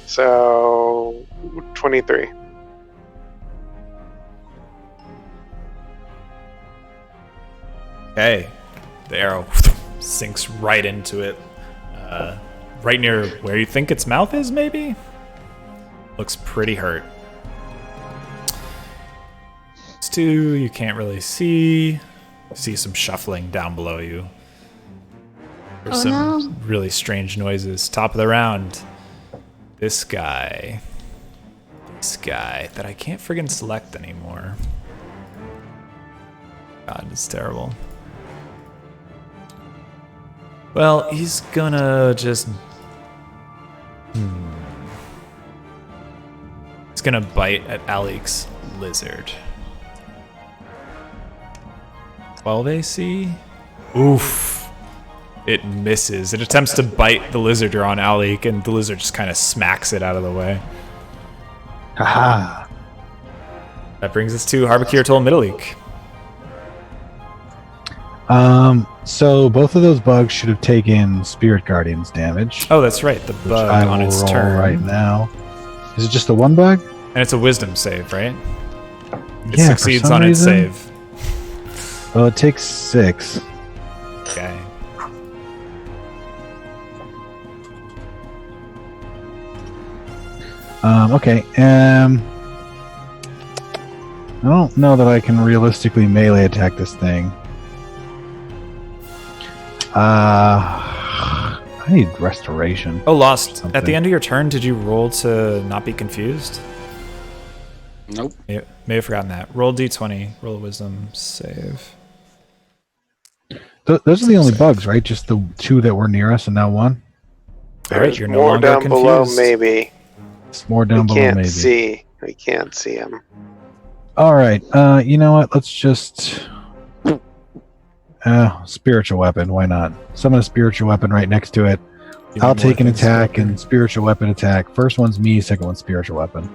So, 23.
Okay. The arrow sinks right into it. Right near where you think its mouth is, maybe? Looks pretty hurt. It's 2, you can't really see. See some shuffling down below you. There's some really strange noises. Top of the round. This guy that I can't friggin' select anymore. God, it's terrible. Well, he's gonna just... He's gonna bite at Alik's lizard. 12 AC? Oof. It misses. It attempts to bite the lizard on Alik, and the lizard just kind of smacks it out of the way.
Haha.
That brings us to Harbakir Tol Middleek.
So both of those bugs should have taken Spirit Guardians damage.
Oh, that's right. The
which
bug
I
on
will
its
roll
turn.
right now. Is it just the one bug?
And it's a wisdom save, right? It
Yeah, for
succeeds
some
on its
reason.
save.
Well, it takes 6.
Okay.
Okay. I don't know that I can realistically melee attack this thing. I need restoration.
Oh, lost. At
Something.
the end of your turn, did you roll to not be confused?
Nope.
May have forgotten that. Roll d20. Roll a wisdom save.
Those are the only bugs, right? Just the 2 that were near us and now 1?
All right,
There's
you're no
more
longer
down
confused.
below, maybe.
It's more down below,
Can't
maybe.
see. We can't see him.
All right. You know what? Let's just... spiritual weapon. Why not? Summon a spiritual weapon right next to it.
You
I'll
need more
take an
things
attack
to-
and spiritual weapon attack. First one's me, second one's spiritual weapon.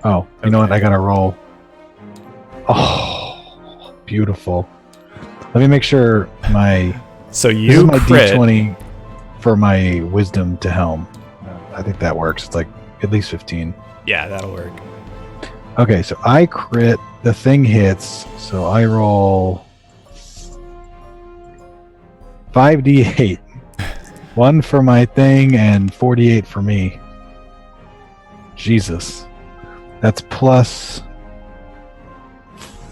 Oh, you know what? I gotta roll. Oh, beautiful. Let me make sure my...
So
This is
you
my
crit.
D20 for my wisdom to helm. I think that works. It's like at least 15.
Yeah, that'll work.
Okay, so I crit. The thing hits. So I roll 5d8. 1 for my thing and 48 for me. Jesus. That's plus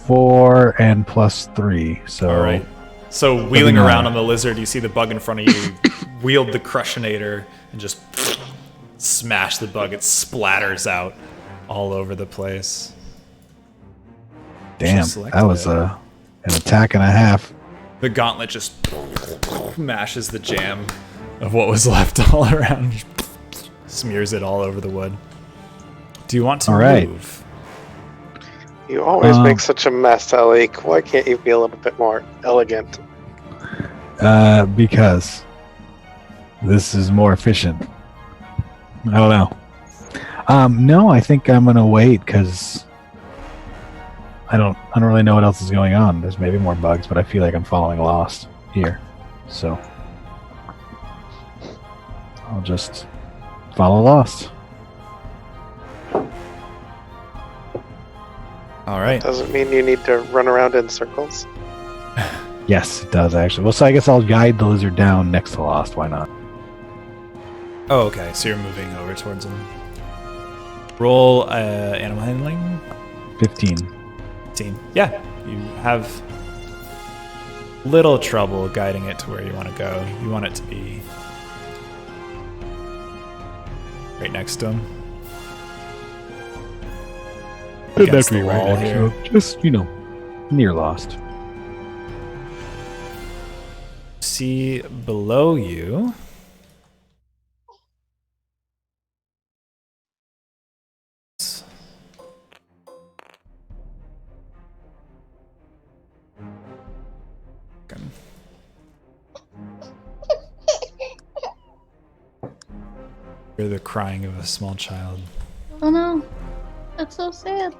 4 and plus 3. So
All right. So wheeling
39.
around on the lizard, you see the bug in front of you. Wield the Crushinator and just smash the bug. It splatters out all over the place.
damn,
selected
that was
it.
an attack and a half.
The gauntlet just mashes the jam of what was left all around. Smears it all over the wood. Do you want to
All right.
move?
You always make such a mess, Alik. Why can't you be a little bit more elegant?
Because this is more efficient. I don't know. No, I think I'm gonna wait because I don't really know what else is going on. There's maybe more bugs, but I feel like I'm following Lost here, so I'll just follow Lost.
All right.
Doesn't mean you need to run around in circles.
Yes, it does actually. Well, so I guess I'll guide the lizard down next to Lost. Why not?
Oh, okay. So you're moving over towards him. Roll animal handling.
15.
15. Yeah, you have little trouble guiding it to where you want to go. You want it to be right next to him. Against the wall here.
Just, near lost.
See below you. Hear the crying of a small child.
Oh no, that's so sad.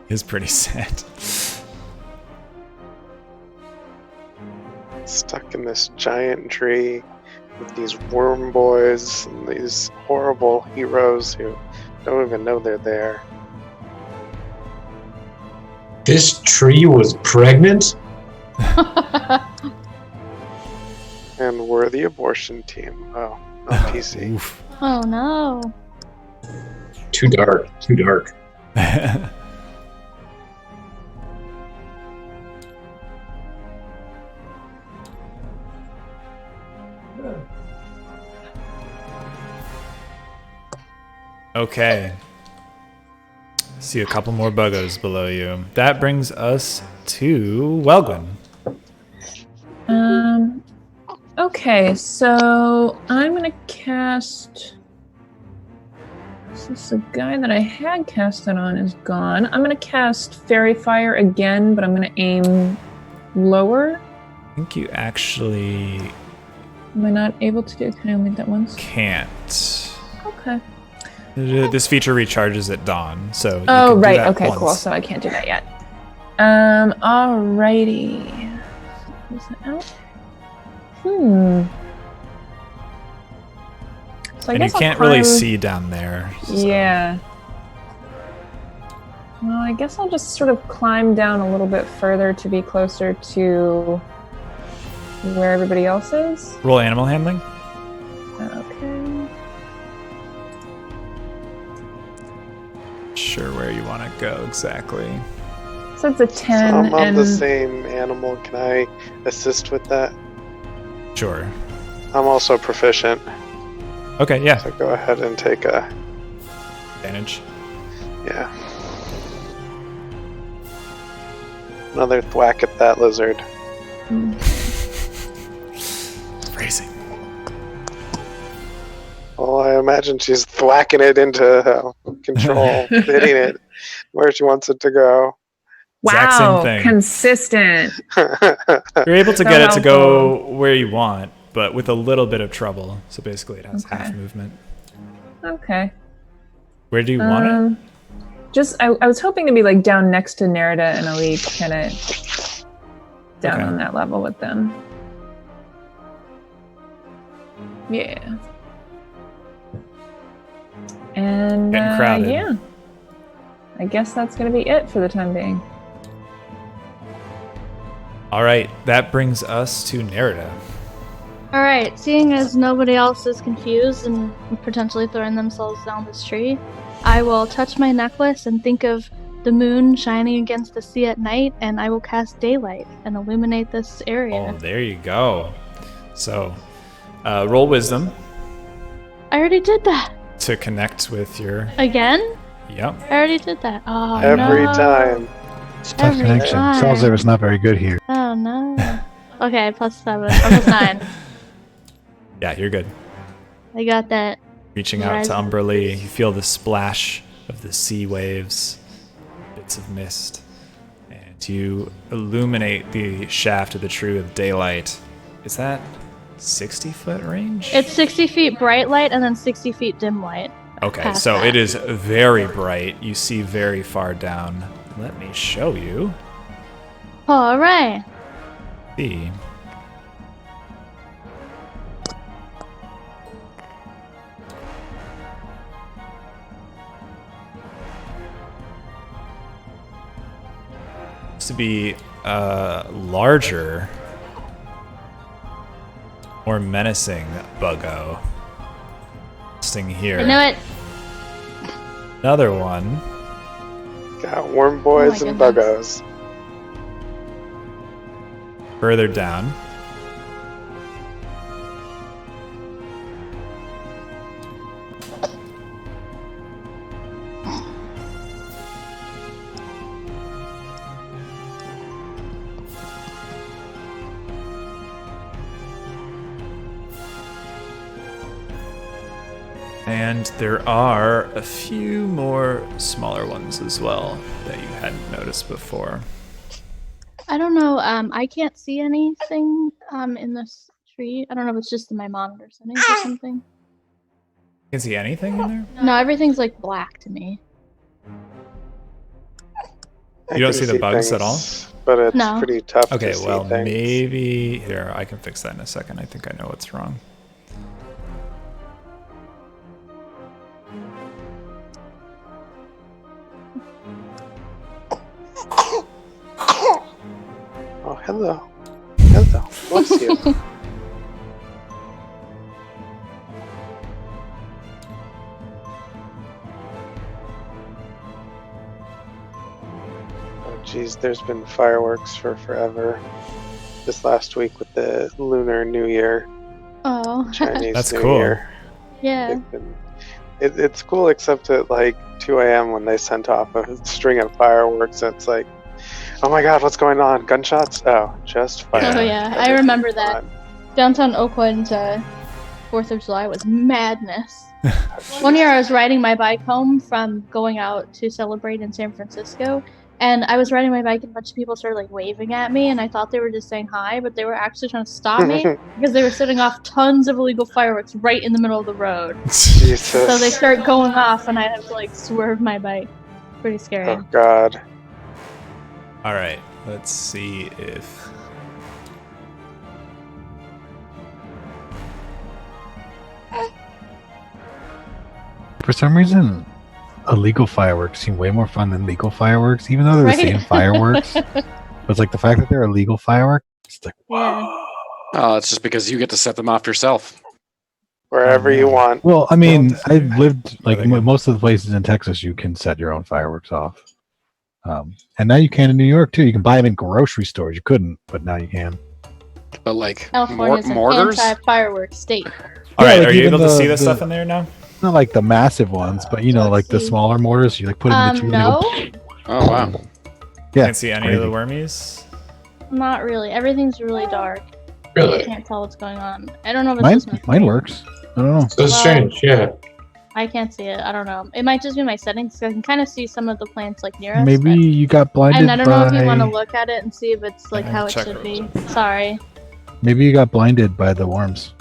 It's pretty sad.
Stuck in this giant tree with these worm boys and these horrible heroes who don't even know they're there.
This tree was pregnant?
And we're the abortion team. Oh, not PC.
Oof.
Oh no.
Too dark. Too dark.
Okay. See a couple more buggos below you. That brings us to Welgwyn.
Okay, so I'm gonna cast. Since the guy that I had cast it on is gone, I'm gonna cast Fairy Fire again, but I'm gonna aim lower.
I think you actually
Am I not able to do it? Can I only do that once?
can't.
Okay.
This feature recharges at dawn, so you
Oh,
can do
right.
that
Okay,
once.
cool. So I can't do that yet. Alrighty. Is it out? So I
And you
guess I'll
can't really
climb-
see down there. so-
Yeah. Well, I guess I'll just sort of climb down a little bit further to be closer to where everybody else is.
Roll animal handling.
Okay.
Sure where you want to go exactly.
So it's a 10,
I'm on
and
the same animal. Can I assist with that?
Sure.
I'm also proficient,
Okay, yeah.
so go ahead and take a...
Advantage.
Yeah. Another thwack at that lizard.
Phrasing.
Well, I imagine she's thwacking it into control, hitting it where she wants it to go.
Exact same
wow,
thing.
consistent.
You're able to
So
get it to go
helpful.
where you want, but with a little bit of trouble. So basically, it has
Okay.
half movement.
Okay.
Where do you want it?
Just, I was hoping to be like down next to Nerida and Elite, kind of down
Okay.
on that level with them. Yeah. And
Getting crowded.
yeah, I guess that's gonna be it for the time being.
All right, that brings us to Nerida.
Alright, seeing as nobody else is confused and potentially throwing themselves down this tree, I will touch my necklace and think of the moon shining against the sea at night, and I will cast daylight and illuminate this area.
Oh, there you go. So, roll wisdom
I already did that!
to connect with your.
Again?
Yep.
I already did that. Oh,
Every
no.
time.
It's a tough
Every
connection.
time.
Sounds like it's not very good here.
Oh no. Okay, +7. Or +9.
Yeah, you're good.
I got that.
Reaching out to
Rising.
Umberlee, you feel the splash of the sea waves, bits of mist, and you illuminate the shaft of the tree with daylight. Is that 60-foot range?
It's 60 feet bright light and then 60 feet dim light.
Okay,
past
so
that.
it is very bright. You see very far down. Let me show you.
Alright.
See. To be larger, more menacing buggo. Sting here.
I know it.
Another one.
Got worm boys
Oh my
and
goodness.
buggos.
further down. And there are a few more smaller ones as well that you hadn't noticed before.
I don't know. I can't see anything in this tree. I don't know if it's just in my monitor settings or something.
You can see anything in there?
No, everything's like black to me.
You don't see the bugs at all?
But it's
No.
pretty tough
Okay,
to see
well,
things.
maybe... Here, I can fix that in a second. I think I know what's wrong.
Oh, hello. Hello. Bless you. Oh, geez, there's been fireworks for forever. This last week with the Lunar New Year,
Oh,
Chinese
That's
New
cool.
Year.
yeah.
They've been, it's cool except at like 2 a.m. when they sent off a string of fireworks. It's like, oh my god, what's going on? Gunshots? Oh, just fireworks.
Oh yeah, I remember that. Downtown Oakland, 4th of July was madness. One year I was riding my bike home from going out to celebrate in San Francisco, and I was riding my bike and a bunch of people started like waving at me, and I thought they were just saying hi, but they were actually trying to stop me because they were setting off tons of illegal fireworks right in the middle of the road.
Jesus.
So they start going off, and I have to like swerve my bike. Pretty scary.
Oh god.
All right, let's see if...
For some reason, illegal fireworks seem way more fun than legal fireworks, even though they're
Right?
the same fireworks. But it's like the fact that they're a legal firework, it's like,
Yeah.
whoa.
Oh, it's just because you get to set them off yourself.
Wherever you want.
Well, I mean,
Well,
I've lived, like,
they go.
most of the places in Texas, you can set your own fireworks off. And now you can in New York, too. You can buy them in grocery stores. You couldn't, but now you can.
But like
California's an
mortars?
anti-fireworks state.
All
Yeah,
right,
like
are you
even
able to see
the-
the stuff in there now?
Not like the massive ones, but, you know,
Let's
like the
see.
smaller mortars. You, like, put them in the tube
No,
and they go,
Oh wow.
yeah.
Can't see any
crazy.
of the wormies?
not really. Everything's really dark. I
Really?
can't tell what's going on. I don't know if it's
Mine,
just my
mine
phone.
works. I don't know.
That's
Well-
strange, yeah.
I can't see it. I don't know. It might just be my settings. 'Cause I can kind of see some of the plants like near us.
Maybe you got
but-
blinded
And I don't know if you want to
by...
look at it and see if it's like how it
Check
should
it.
be. Sorry,
Maybe you got blinded by the worms.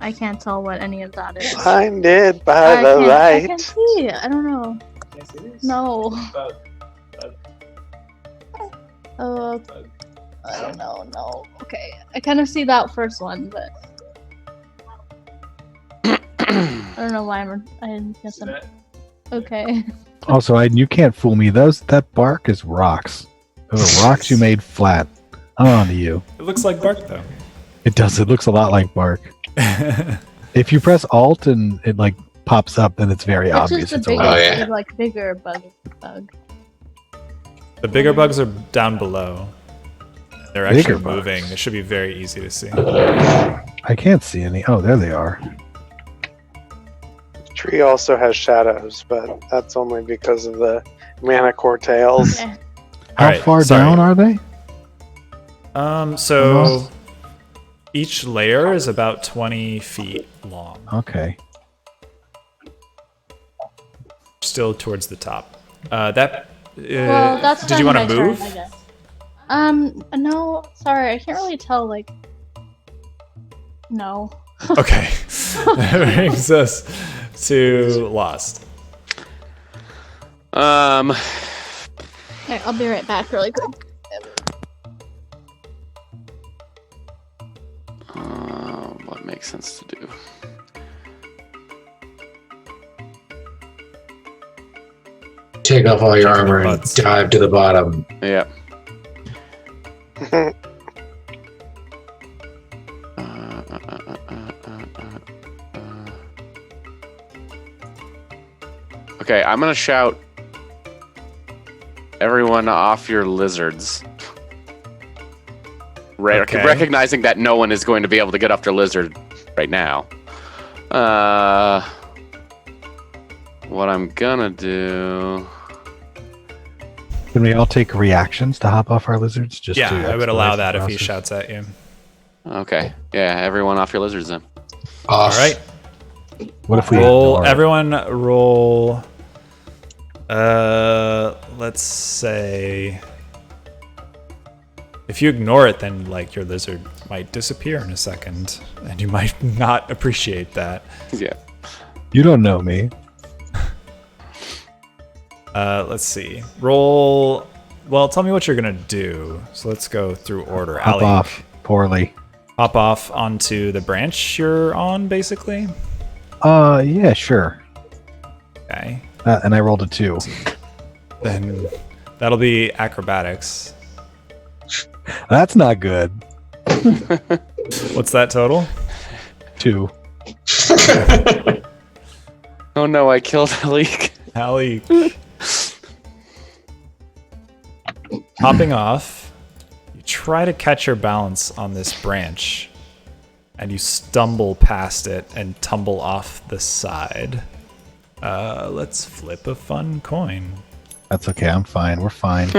I can't tell what any of that is.
Blinded by
I
the
can't, I
light.
can't see. I don't know. No. I don't know. No. Okay. I kind of see that first one, but I don't know why I guess I'm okay.
Also, you can't fool me. That bark is rocks. Those are rocks you made flat. I'm on to you.
It looks like bark, though.
It does. It looks a lot like bark. If you press Alt and it like pops up, then it's very
It's
obvious.
just the
It's a
bigger,
Oh,
rock.
yeah.
the, like bigger bug.
The bigger bugs are down below. They're actually
Bigger
moving.
bugs.
It should be very easy to see.
I can't see any. Oh, there they are.
Tree also has shadows, but that's only because of the manicore tails.
Okay.
How
Alright,
far
sorry.
down are they?
So each layer is about 20 feet long.
Okay.
Still towards the top. That's did you want to
my
move?
Turn, I guess. No, sorry, I can't really tell. Like, no.
Okay. That brings us to Lost.
Okay, I'll be right back really quick.
What makes sense to do?
Take off all your
Check
armor
the
and
butts.
dive to the bottom.
Yeah. Okay, I'm gonna shout everyone off your lizards.
Okay.
Recognizing that no one is going to be able to get after Lizard right now. What I'm gonna do...
Can we all take reactions to hop off our lizards? Just
Yeah,
to
I would allow that
expedite the
if he
process?
shouts at you.
Okay. Yeah, everyone off your lizards then.
All right.
What if we
Roll.
ignore it?
Everyone roll. Let's say... If you ignore it, then like your lizard might disappear in a second, and you might not appreciate that.
Yeah.
You don't know me.
Let's see. Roll. Well, tell me what you're gonna do. So let's go through order.
Hop
Ali,
off poorly.
hop off onto the branch you're on, basically.
Yeah, sure.
Okay.
And I rolled a 2.
Then that'll be acrobatics.
That's not good.
What's that total?
2.
Oh no, I killed a leak.
Ali. Hopping off, you try to catch your balance on this branch, and you stumble past it and tumble off the side. Let's flip a fun coin.
That's okay. I'm fine. We're fine.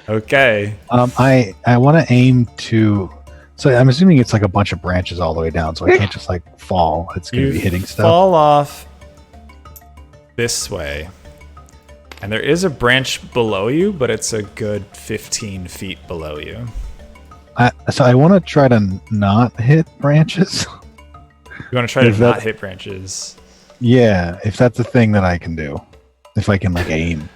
Okay.
I want to aim to. So I'm assuming it's like a bunch of branches all the way down, so I can't just like fall. It's going to be hitting stuff.
Fall off this way. And there is a branch below you, but it's a good 15 feet below you.
So I want to try to not hit branches.
You want to try to
Is
not
that-
hit branches.
Yeah, if that's a thing that I can do. If I can like aim.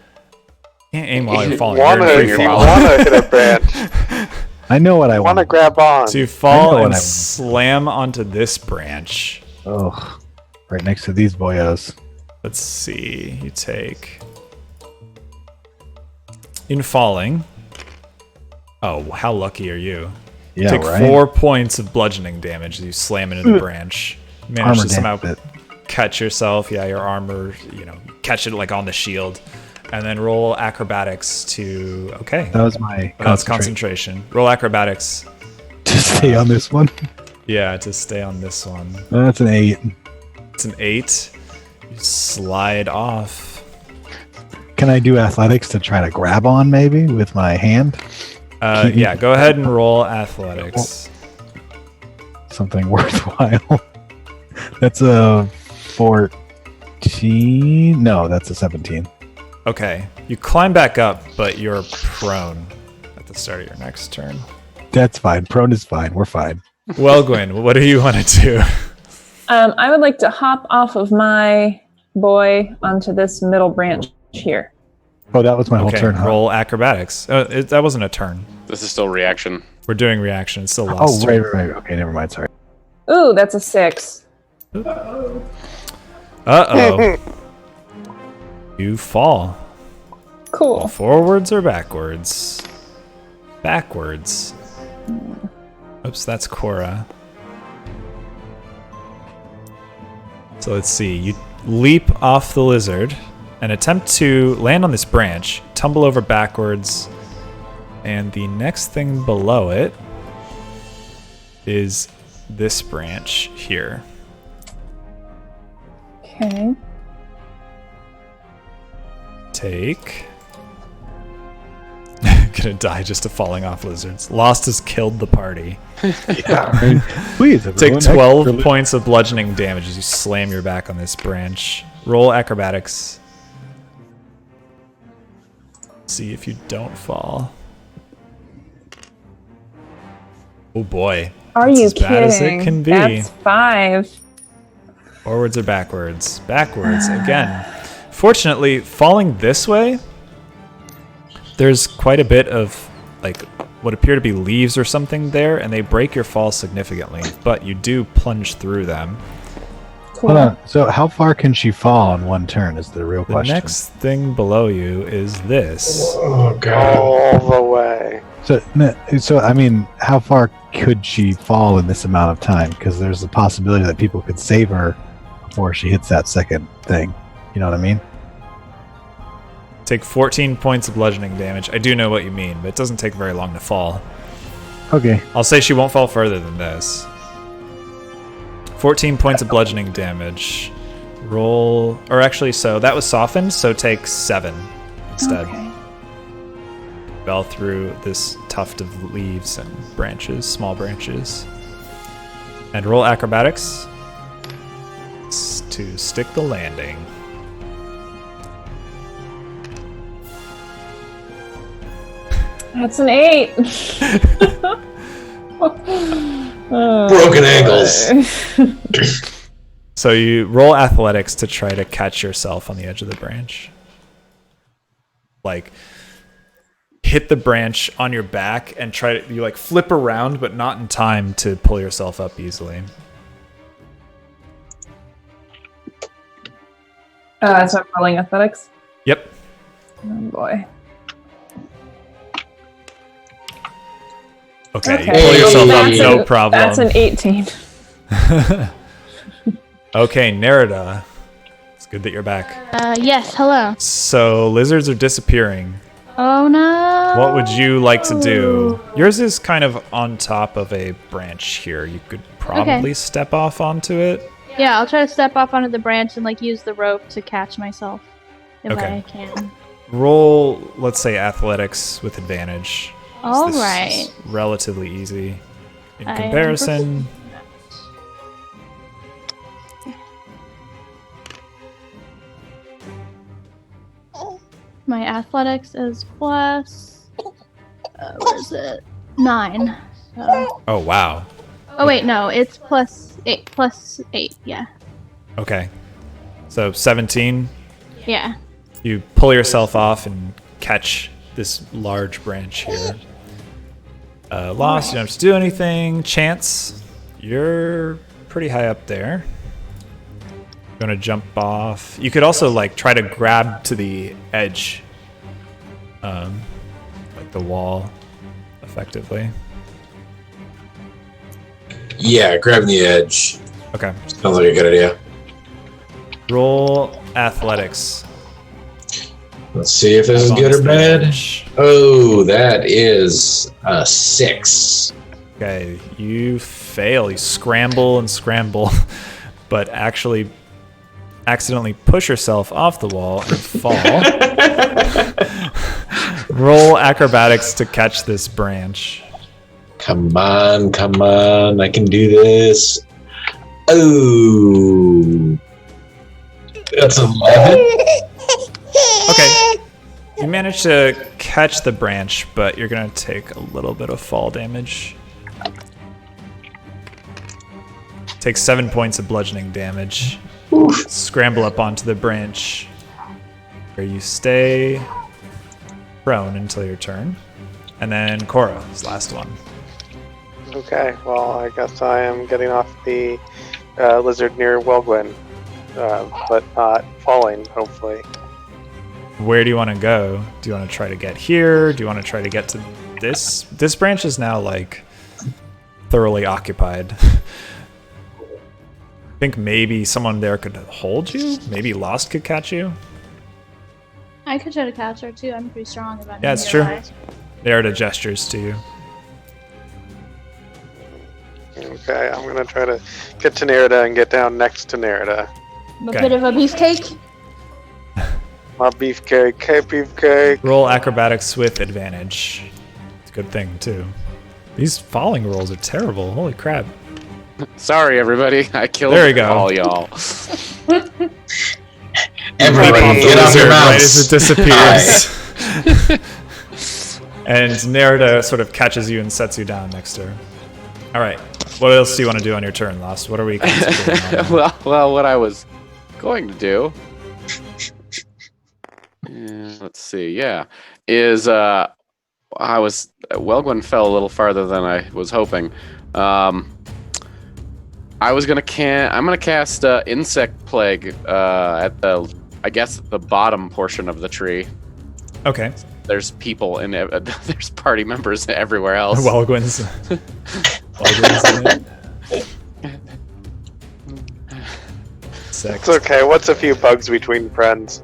Can't aim while you're falling.
Wanna,
You're in free
you
fall.
wanna hit a branch.
I know what I
You
want.
wanna grab on.
So you
I
fall
know what
and
I want.
slam onto this branch.
Oh, right next to these boyos.
Let's see. You take... In falling... Oh, how lucky are you?
Yeah,
Take
right.
4 points of bludgeoning damage as you slam into the branch. You manage
Armor
to somehow
damage.
catch yourself. Yeah, your armor, catch it like on the shield. And then roll acrobatics to... Okay.
That was my
That's
concentration.
concentration. Roll acrobatics.
To stay on this one.
Yeah, to stay on this one.
That's an 8.
It's an 8. You slide off.
Can I do athletics to try to grab on maybe with my hand?
Yeah, go ahead and roll athletics.
Something worthwhile. That's a 14. No, that's a 17.
Okay. You climb back up, but you're prone at the start of your next turn.
That's fine. Prone is fine. We're fine.
Well, Gwen, what do you want to do?
I would like to hop off of my boy onto this middle branch here.
Oh, that was my whole
Okay,
turn. Huh?
roll acrobatics. That wasn't a turn.
This is still reaction.
We're doing reaction. It's still
Oh,
last turn.
right. Okay, never mind. Sorry.
Ooh, that's a 6.
Uh-oh. You fall.
Cool.
Forwards or backwards? Backwards. Oops, that's Cora. So let's see. You leap off the lizard and attempt to land on this branch, tumble over backwards, and the next thing below it is this branch here.
Okay.
Take. Gonna die just to falling off lizards. Lost has killed the party.
Yeah. Right. Please,
Take
everyone,
12
extra-
points of bludgeoning damage as you slam your back on this branch. Roll acrobatics. See if you don't fall. Oh boy.
Are
That's
you
as bad as it
kidding?
can be.
That's 5.
Forwards or backwards? Backwards again. Fortunately, falling this way, there's quite a bit of like what appear to be leaves or something there, and they break your fall significantly, but you do plunge through them.
Hold on. So, how far can she fall in one turn? Is the real
The
question.
next thing below you is this.
Oh god.
All the way.
So I mean, how far could she fall in this amount of time? Because there's a possibility that people could save her before she hits that second thing. You know what I mean?
Take 14 points of bludgeoning damage. I do know what you mean, but it doesn't take very long to fall.
Okay.
I'll say she won't fall further than this. 14 points of bludgeoning damage. Roll, or actually, so that was softened, so take 7 instead.
Okay.
Fell through this tuft of leaves and branches, small branches. And roll acrobatics to stick the landing.
That's an 8.
Broken ankles.
So you roll athletics to try to catch yourself on the edge of the branch. Like, hit the branch on your back and try to, you like flip around, but not in time to pull yourself up easily.
So I'm rolling athletics.
Yep.
Oh boy.
Okay, you
Okay.
pull yourself up,
That's
no
an-
problem.
That's an 18.
Okay, Nerida. It's good that you're back.
Yes, hello.
So, lizards are disappearing.
Oh no.
What would you like to do? Yours is kind of on top of a branch here. You could probably step off onto it.
Yeah, I'll try to step off onto the branch and like use the rope to catch myself if
Okay.
I can.
Roll, let's say, athletics with advantage.
All
This
right.
is relatively easy in
I am
comparison.
My athletics is plus. Where is it? 9. So.
Oh, wow.
Oh wait, no, it's plus 8. Plus 8. Yeah.
Okay. So 17,
Yeah.
you pull yourself off and catch this large branch here. Lost, you don't have to do anything. Chance, you're pretty high up there. Gonna jump off. You could also like try to grab to the edge, like the wall, effectively.
Yeah, grabbing the edge.
Okay.
Sounds like a good idea.
Roll athletics.
Let's see if this is good or bad. Oh, that is a 6.
Okay, you fail. You scramble and scramble, but actually accidentally push yourself off the wall and fall. Roll acrobatics to catch this branch.
Come on, I can do this. Oh, that's 11.
Okay, you manage to catch the branch, but you're gonna take a little bit of fall damage. Take 7 points of bludgeoning damage. Scramble up onto the branch, where you stay prone until your turn. And then Cora is the last one.
Okay, well, I guess I am getting off the lizard near Welgwyn, but not falling, hopefully.
Where do you want to go? Do you want to try to get here? Do you want to try to get to this? This branch is now like thoroughly occupied. I think maybe someone there could hold you. Maybe Lost could catch you.
I could try to catch her too. I'm pretty strong about it.
Yeah, it's true. They are the gestures to you.
Okay, I'm gonna try to get to Nerida and get down next to Nerida.
A
Okay.
bit of a beefcake.
My beefcake, hey beefcake.
Roll acrobatics with advantage. It's a good thing too. These falling rolls are terrible. Holy crap.
Sorry, everybody. I killed
There you go.
all y'all.
Everybody, get off your
right as
mounts.
it disappears. And Nerida sort of catches you and sets you down next to her. All right. What else do you want to do on your turn, Lost? What are we concentrating on?
well, what I was going to do, let's see, is Welgwyn fell a little farther than I was hoping. I'm gonna cast Insect Plague at the bottom portion of the tree.
Okay.
There's people in it. There's party members everywhere else.
Welgwyn's in it.
It's okay, what's a few bugs between friends?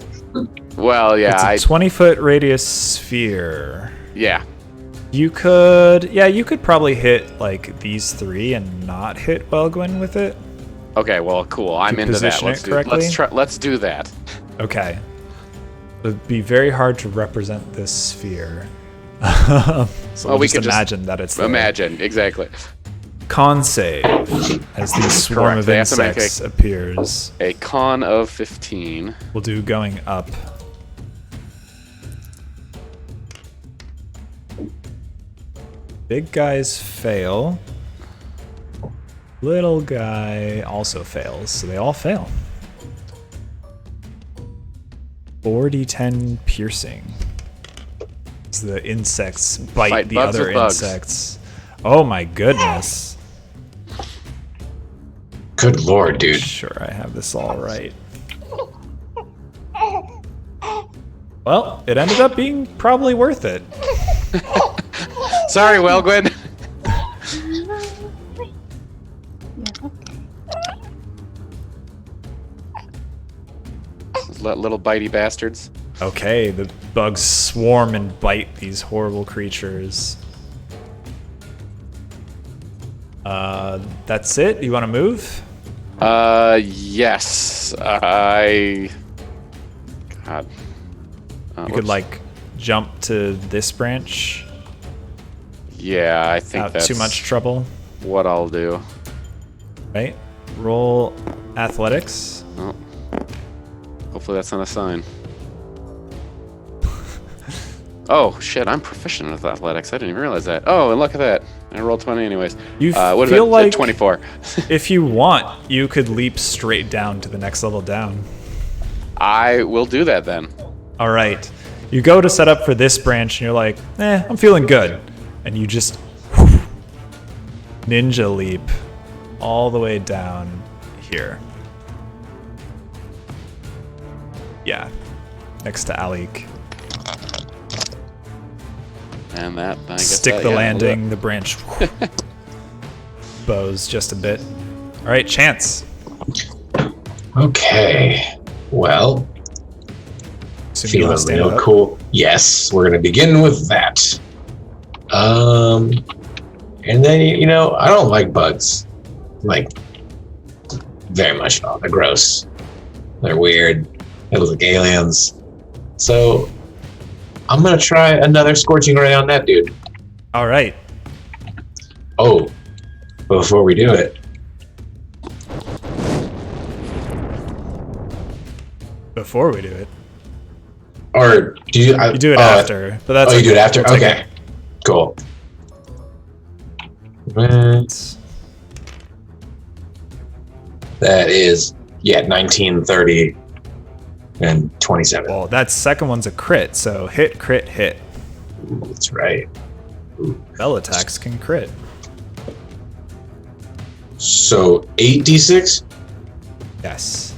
Well, yeah,
It's a 20-foot radius sphere.
yeah.
You could probably hit like these 3 and not hit Welgwyn with it.
Okay, well, cool. I'm into that.
Position it correctly?
Let's do that.
Okay. It'd be very hard to represent this sphere. So
Well, we
just
could just
imagine that it's there.
Imagine, exactly.
Con save as the swarm
Correct.
of
They have to make
insects appears.
A con of 15.
We'll do going up. Big guys fail. Little guy also fails, so they all fail. 4d10 piercing. As the insects bite
Fight
the
bugs
other
with bugs.
insects. Oh my goodness.
Good lord, dude.
Sure, I have this all right. Well, it ended up being probably worth it.
Sorry, Welgwyn. Little bitey bastards.
Okay, the bugs swarm and bite these horrible creatures. That's it? You want to move?
Yes. God.
You could, like, jump to this branch
Yeah, I think
without
that's
too much trouble,
what I'll do.
right? Roll athletics.
Oh. Hopefully that's not a sign. Oh, shit, I'm proficient with athletics. I didn't even realize that. Oh, and look at that. I rolled 20 anyways.
You
would've
feel
been
like
24.
if you want, you could leap straight down to the next level down.
I will do that then.
All right. You go to set up for this branch, and you're like, I'm feeling good. And you just ninja leap all the way down here. Yeah, next to Alik.
And that, I guess
Stick
that,
the
yeah,
landing, the branch bows just a bit. All right, Chance.
Okay. Well,
Assuming you want
feeling
to stand
real
up.
cool. Yes, we're gonna begin with that. And then I don't like bugs, like very much at all. They're gross. They're weird. They look like aliens. So I'm gonna try another scorching ray on that dude.
All right.
Oh, before we do it,
Before we do it,
or do you?
you do it after. But that's
Oh, you do it
okay.
after.
We'll take
Okay,
it.
cool. That is 19, 30, and 27.
Well, that second one's a crit, so hit, crit, hit.
Ooh, that's right.
Bell attacks can crit.
So 8d6.
Yes.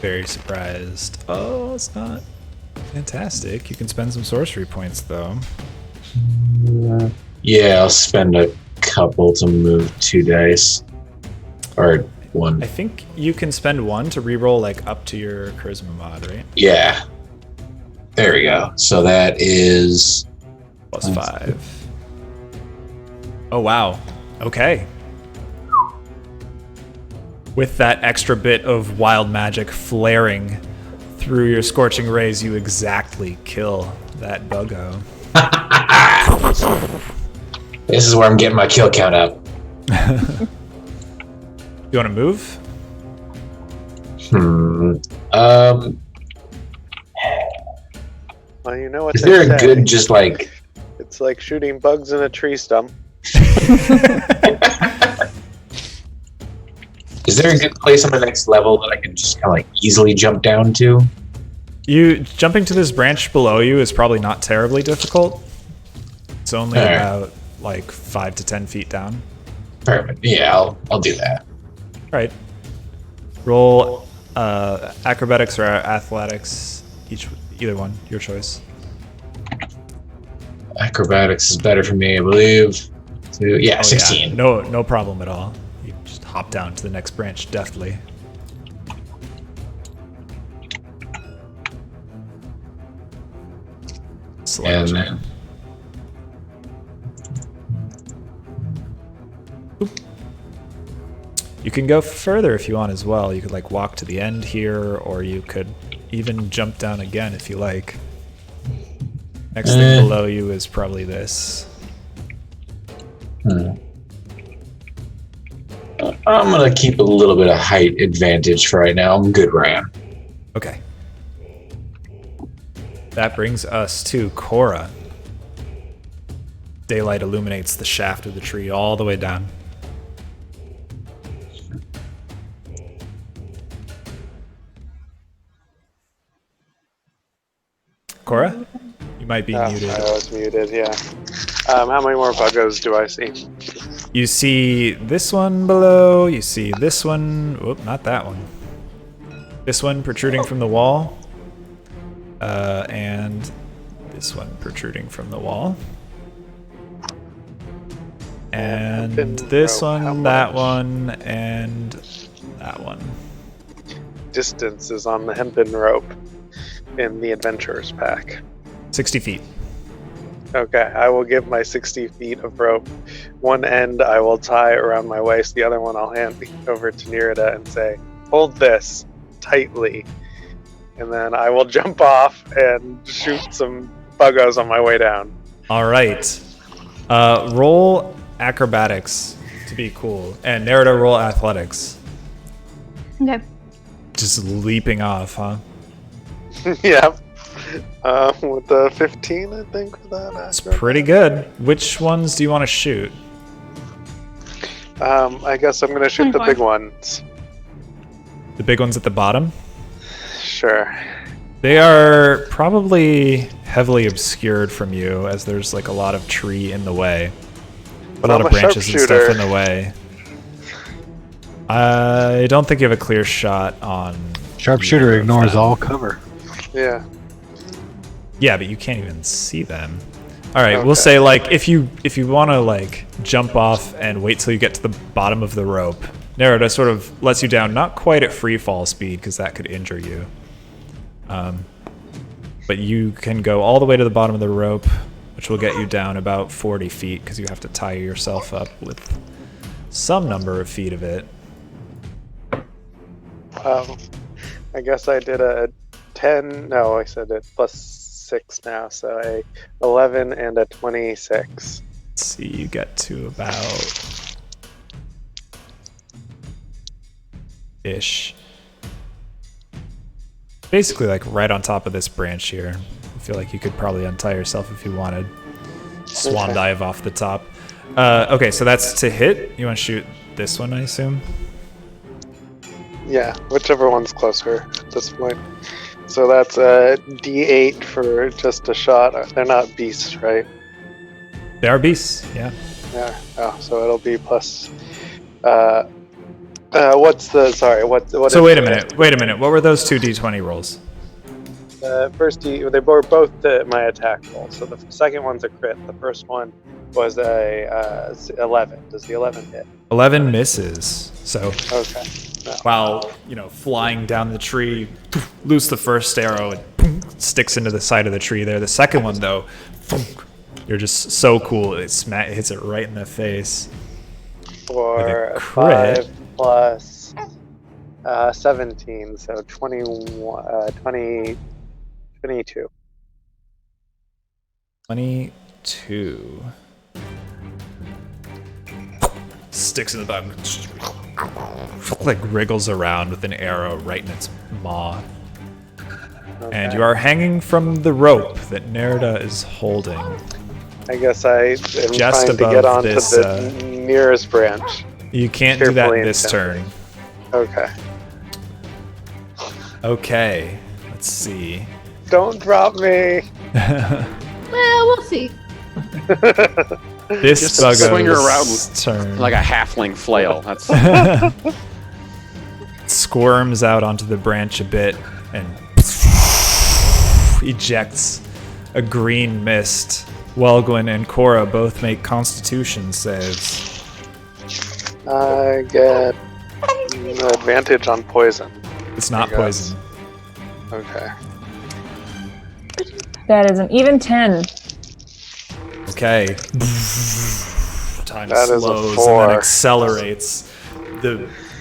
Very surprised. Oh, it's not fantastic. You can spend some sorcery points, though.
Yeah, I'll spend a couple to move 2 dice, or 1.
I think you can spend 1 to reroll like up to your charisma mod, right?
Yeah. There we go. So that is
Plus 5. Oh, wow. Okay. With that extra bit of wild magic flaring through your scorching rays, you exactly kill that buggo.
This is where I'm getting my kill count up.
You want to move?
Well, you know what
Is
they
there a
say.
good just like
It's like shooting bugs in a tree stump.
is there a good place on the next level that I can just kind of like easily jump down to?
You jumping to this branch below you is probably not terribly difficult. It's only
All right.
about like 5 to 10 feet down.
Perfect. Yeah, I'll do that.
All right. Roll acrobatics or athletics. Either one, your choice.
Acrobatics is better for me, I believe. So, yeah, 16.
Yeah. No problem at all. You just hop down to the next branch deftly. select
And
you. You can go further if you want as well. You could like walk to the end here, or you could even jump down again if you like. Next thing below you is probably this.
I'm gonna keep a little bit of height advantage for right now. I'm good where I am.
Okay. That brings us to Cora. Daylight illuminates the shaft of the tree all the way down. Cora? You might be muted.
I was muted, yeah. How many more buggos do I see?
You see this one below, you see this one, whoop, not that one. This one protruding from the wall, and this one protruding from the wall. And this one, that one, and that one.
Distance is on the hempen rope in the Adventurers pack.
60 feet.
Okay, I will give my 60 feet of rope. One end I will tie around my waist, the other one I'll hand over to Nirida and say, hold this tightly. And then I will jump off and shoot some buggos on my way down.
All right. Roll acrobatics to be cool. And Nerida, roll athletics.
Okay.
Just leaping off, huh?
Yeah. With the 15, I think, for that.
It's pretty good. Which ones do you want to shoot?
I guess I'm going to shoot the
24.
big ones.
The big ones at the bottom?
Sure.
They are probably heavily obscured from you, as there's like a lot of tree in the way.
But
a lot
I'm
of
a
branches and stuff
sharpshooter.
in the way. I don't think you have a clear shot on...
Sharpshooter
either of
ignores
them.
all cover.
Yeah.
Yeah, but you can't even see them. All right, we'll
Okay.
say like if you want to like jump off and wait till you get to the bottom of the rope, Nerida sort of lets you down, not quite at free fall speed because that could injure you. But you can go all the way to the bottom of the rope, which will get you down about 40 feet because you have to tie yourself up with some number of feet of it.
I guess I did a 10. No, I said it plus 6 now, so a 11 and a 26.
Let's see, you get to about ish. Basically like right on top of this branch here. I feel like you could probably untie yourself if you wanted. Swan
Okay.
dive off the top. Okay, so that's to hit. You want to shoot this one, I assume?
Yeah, whichever one's closer at this point. So that's a D8 for just a shot. They're not beasts, right?
They are beasts, yeah.
Yeah. Oh, so it'll be plus. What's the? Sorry. What?
So
is
wait a
the-
minute. What were those two D20 rolls?
First, they were both my attack roll. So the second one's a crit. The first one was a 11. Does the 11 hit?
11 misses. So
Okay. No.
while, flying down the tree, loose the first arrow and sticks into the side of the tree there. The second one, though, you're just so cool. It hits it right in the face.
For
With a
a
crit.
5 plus 17, so 21, 22.
22. Sticks in the bottom. Like wriggles around with an arrow right in its maw. And
Okay.
you are hanging from the rope that Nerida is holding.
I guess I am
Just
trying to
above
get onto
this,
the nearest branch.
You can't do that
Carefully
this
intended.
turn.
Okay.
Okay, let's see.
Don't drop me.
Well, we'll see.
This
Just swing her around
buggo's turn
like a halfling flail. That's
squirms out onto the branch a bit and ejects a green mist. Welgwyn and Cora both make Constitution saves.
I get an advantage on poison.
It's not
Yes.
poison.
Okay.
That is an even 10.
Okay. Time
That is a
slows and
4.
then accelerates.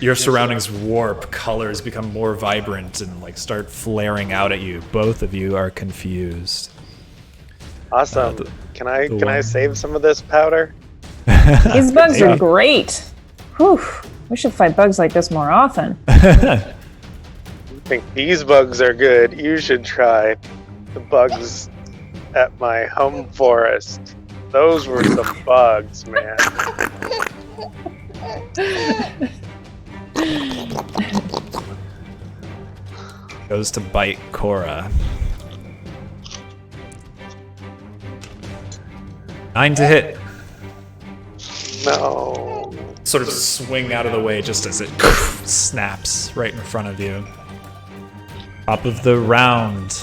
Your surroundings warp, colors become more vibrant and like start flaring out at you. Both of you are confused.
Awesome. Can I save some of this powder?
These bugs are
Maybe.
great. Whew. We should fight bugs like this more often.
I think these bugs are good. You should try the bugs at my home forest. Those were some bugs, man.
Goes to bite Cora. 9 to hit.
No.
Sort of swing out of the way just as it snaps right in front of you. Top of the round.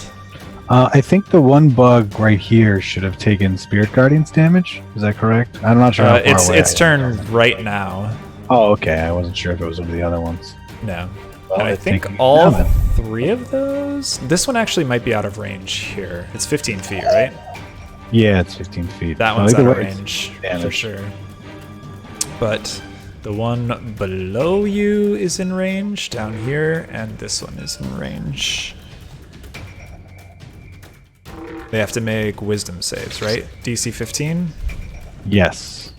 I think the one bug right here should have taken Spirit Guardian's damage. Is that correct? I'm not sure how far away
It's
I am.
turn right now.
Oh, okay. I wasn't sure if it was one of the other ones.
No.
Well,
And I
I
think
think-
all
no.
3 of those. This one actually might be out of range here. It's 15 feet, right?
Yeah, it's 15 feet.
That
Well,
one's out
either
of
way, it's
range for
damage.
sure. But the one below you is in range down here, and this one is in range. They have to make wisdom saves, right? DC 15?
Yes.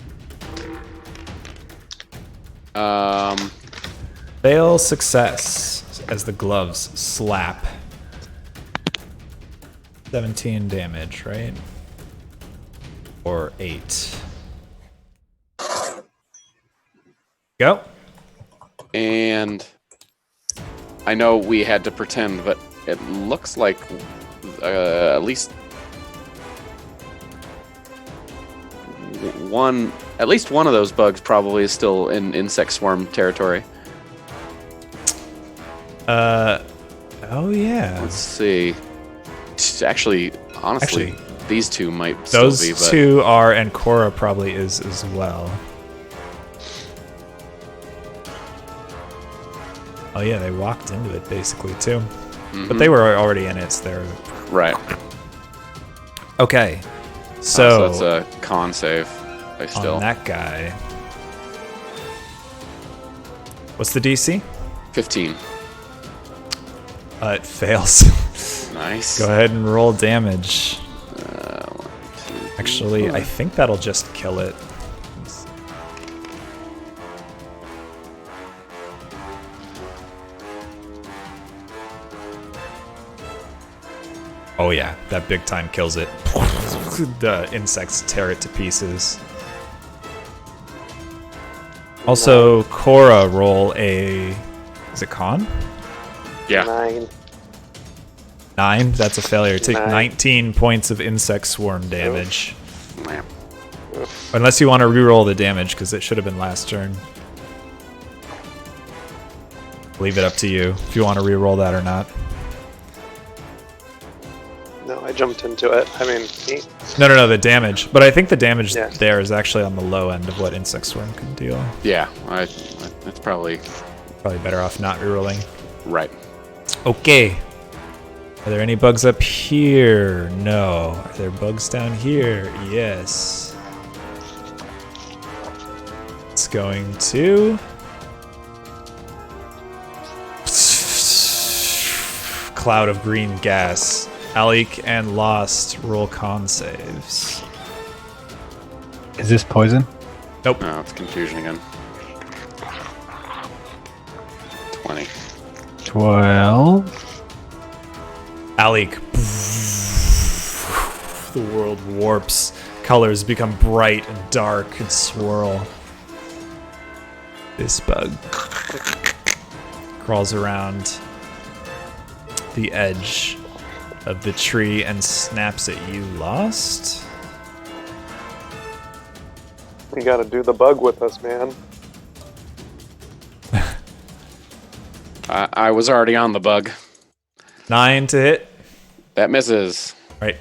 Fail success as the gloves slap. 17 damage, right? Or 8. Go.
And I know we had to pretend, but it looks like at least one of those bugs probably is still in insect swarm territory.
Oh yeah.
Let's see. Actually, honestly, these two might
Those
still be, but
two are, and Cora probably is as well. Oh yeah, they walked into it basically too. But they were already in it, so they're...
right.
Okay.
So
So,
that's a con save. I still
on that guy... What's the DC?
15.
It fails.
Nice.
Go ahead and roll damage.
1, 2, 3,
Actually,
4.
I think that'll just kill it. Oh yeah, that big time kills it. The insects tear it to pieces. Also, Cora, roll a... Is it con?
Yeah.
9.
9? That's a failure. Take
9.
19 points of insect swarm damage.
Wham.
Unless you want to reroll the damage, because it should have been last turn. Leave it up to you if you want to reroll that or not.
No, I jumped into it. I mean,
No, the damage. But I think the damage
Yeah.
there is actually on the low end of what insect swarm can deal.
Yeah. That's probably
Probably better off not rerolling.
right.
Okay. Are there any bugs up here? No. Are there bugs down here? Yes. It's going to... Cloud of green gas. Alik and Lost roll con saves.
Is this poison?
Nope.
No, it's confusion again. 20.
12.
Alik. The world warps. Colors become bright and dark and swirl. This bug crawls around the edge of the tree and snaps at you, Lost.
you gotta do the bug with us, man.
I was already on the bug.
9 to hit.
That misses.
Right.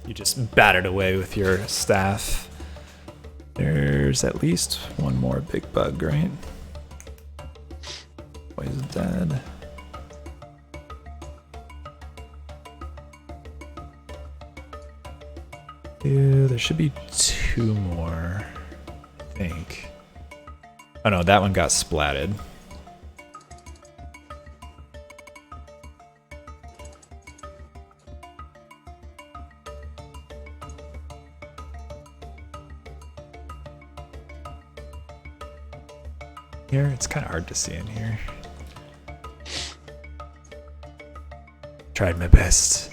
You just battered away with your staff. There's at least one more big bug, right? Boy's dead. There should be 2 more, I think. Oh no, that one got splatted. Here, it's kind of hard to see in here. Tried my best.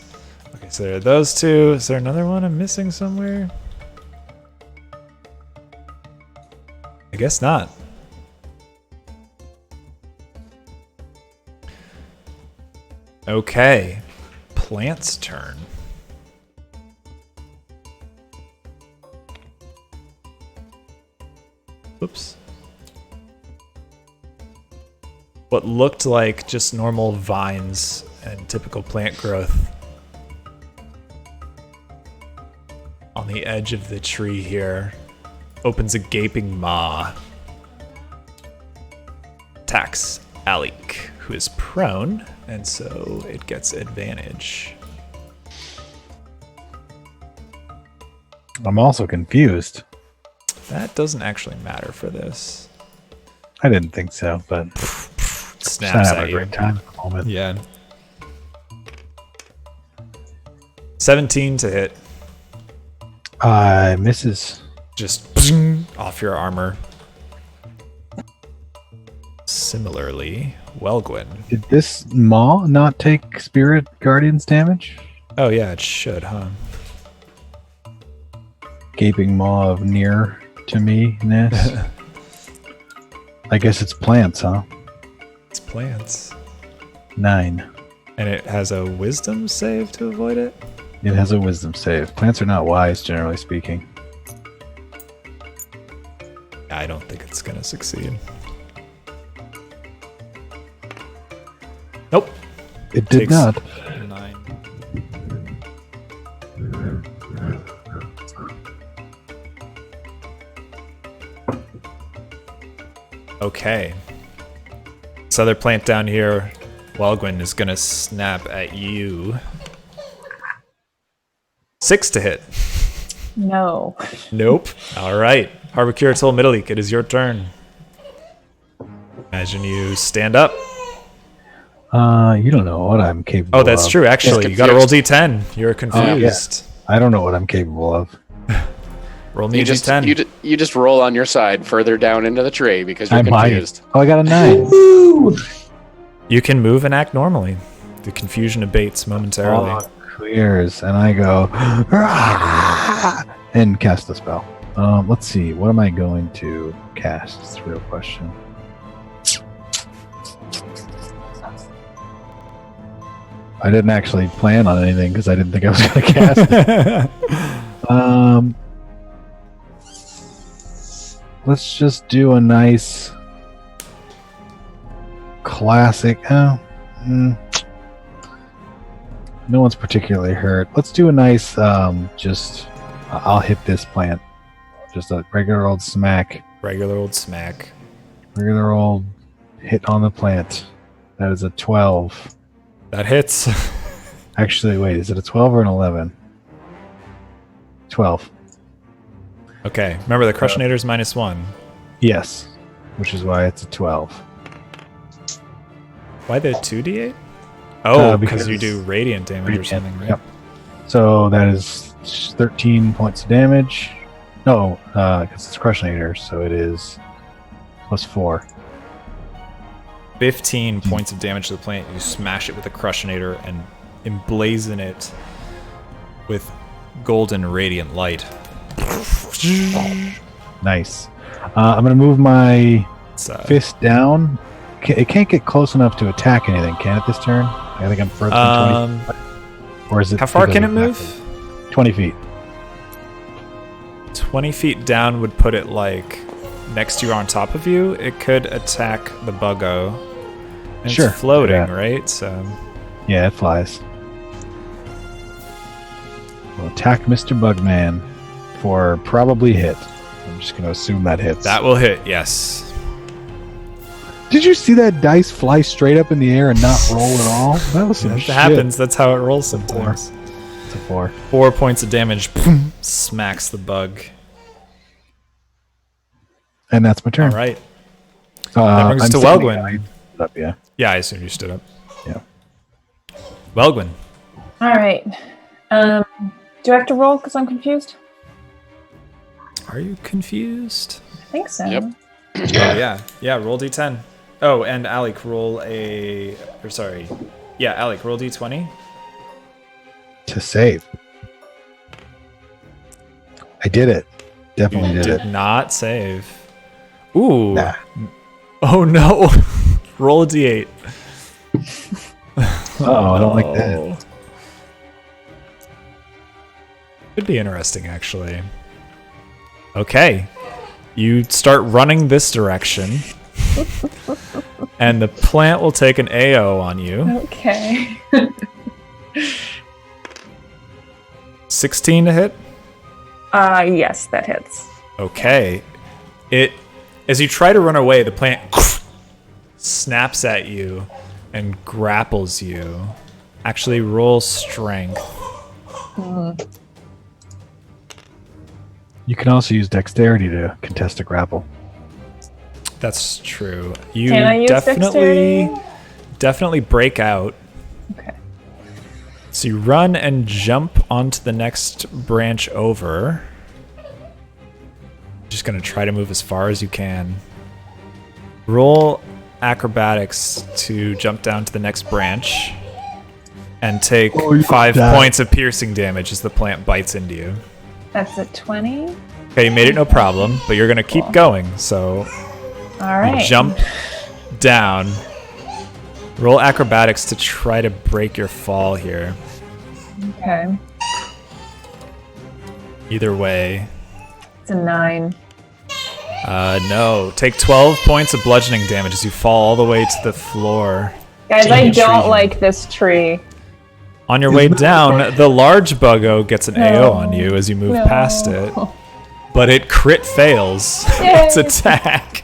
Okay, so there are those 2. Is there another one I'm missing somewhere? I guess not. Okay, plant's turn. Whoops. What looked like just normal vines and typical plant growth on the edge of the tree here opens a gaping maw. Attacks Alik, who is prone, and so it gets advantage.
I'm also confused.
That doesn't actually matter for this.
I didn't think so, but
Snaps
not having
at
a
you.
great time at the moment.
Yeah. 17 to hit.
Misses.
Just off your armor. Similarly, Welgwyn.
Did this maw not take Spirit Guardian's damage?
Oh yeah, it should, huh?
Gaping maw of near to me-ness. I guess it's plants, huh?
It's plants.
9.
And it has a wisdom save to avoid it?
It has a wisdom save. Plants are not wise, generally speaking.
I don't think it's gonna succeed. Nope.
It did
Takes
not.
9. Okay. This other plant down here, Welgwyn, is gonna snap at you. 6 to hit.
No.
Nope. All right. Harbor-Curator Middleek, it is your turn. Imagine you stand up.
You don't know what I'm capable of.
Oh, that's true. Actually, you got to roll d10. You're confused.
I don't know what I'm capable of.
Roll me
You
a
just
d10.
you just roll on your side further down into the tree because you're
I'm
confused.
Oh, I got a 9.
You can move and act normally. The confusion abates momentarily.
Oh, clears, and I go and cast the spell. Let's see. What am I going to cast? It's a real question. I didn't actually plan on anything because I didn't think I was going to cast it. Let's just do a nice classic. No one's particularly hurt. Let's do a nice. I'll hit this plant. Just a regular old smack.
Regular old smack.
Regular old hit on the plant. That is a 12.
That hits.
Actually, wait, is it a 12 or an 11? 12.
Okay. Remember, the Crushinator's -1.
Yes, which is why it's a 12.
Why the 2d8? Oh, because you
because
do radiant damage or something, right?
Yep. So that is 13 points of damage. No, because it's Crushinator, so it is +4.
15 points of damage to the plant. You smash it with a Crushinator and emblazon it with golden radiant light.
Nice. I'm going to move my
It's,
fist down. It can't get close enough to attack anything, can it, this turn? I think I'm further than 20. Or is it?
how far can it
doesn't
move?
matter. 20 feet.
20 feet down would put it like next to you or on top of you. It could attack the buggo. And
Sure,
it's floating,
yeah.
right? So
Yeah, it flies. We'll attack Mr. Bugman for probably hit. I'm just going to assume that hits.
that will hit, yes.
Did you see that dice fly straight up in the air and not roll at all? That was some
That
shit.
happens. That's how it rolls sometimes.
It's a 4.
4 points of damage. Boom, smacks the bug.
And that's my turn.
All right. That brings us to
standing
Welgwyn.
Up, yeah.
Yeah, I assume you stood up.
Yeah.
Welgwyn.
All right. Do I have to roll because I'm confused?
Are you confused?
I think so.
Yep.
Oh, yeah. Yeah, roll d10. Oh, and Alec, roll Yeah, Alec, roll d20.
To save. I did it. Definitely
You
did
did
it.
not save. Ooh.
Nah.
Oh, no. Roll a d8.
Oh, I don't like that.
Could be interesting, actually. Okay. You start running this direction. And the plant will take an AO on you.
Okay.
16 to hit?
Yes, that hits.
Okay. As you try to run away, the plant snaps at you and grapples you. Actually, roll strength.
You can also use dexterity to contest a grapple.
That's true. You
Can I use dexterity?
definitely break out.
Okay.
So you run and jump onto the next branch over. Just gonna try to move as far as you can. Roll acrobatics to jump down to the next branch and take
Oh, you
5
die.
points of piercing damage as the plant bites into you.
That's a 20.
Okay, you made it no problem, but you're gonna keep going. So
All right.
you jump down. Roll acrobatics to try to break your fall here.
Okay.
Either way.
It's a 9.
No. Take 12 points of bludgeoning damage as you fall all the way to the floor.
Guys, I
Tree.
don't like this tree.
On your way down, the large buggo gets an AO on you as you move past it. But it crit fails its attack.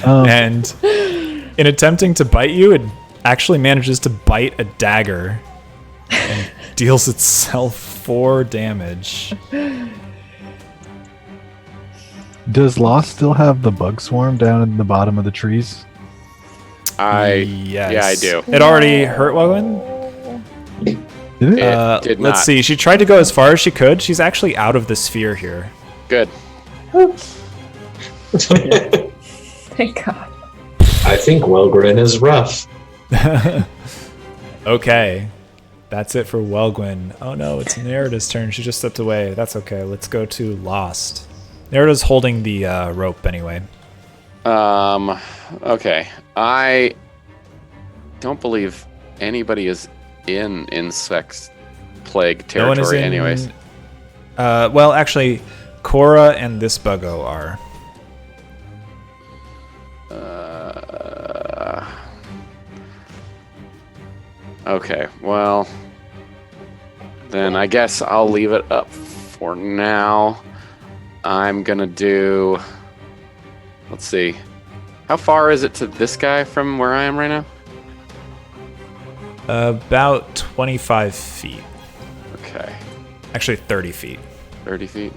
And in attempting to bite you, it actually manages to bite a dagger and deals itself 4 damage.
Does Lost still have the bug swarm down in the bottom of the trees?
Yes.
Yeah, I do.
It already hurt Welgwyn?
Did it?
It did not.
Let's see. She tried to go as far as she could. She's actually out of the sphere here.
Good.
Thank God.
I think Welgren is rough.
Okay. That's it for Welgwyn. Oh no, it's Nerida's turn. She just stepped away. That's okay. Let's go to Lost. Nerida's holding the rope anyway.
Okay. I don't believe anybody is in insect plague
No one is
territory
in,
anyways.
Well, actually, Cora and this buggo are.
Okay, well, then I guess I'll leave it up for now. I'm gonna do, let's see, how far is it to this guy from where I am right now?
About 25 feet.
Okay,
Actually, 30 feet.
30 feet.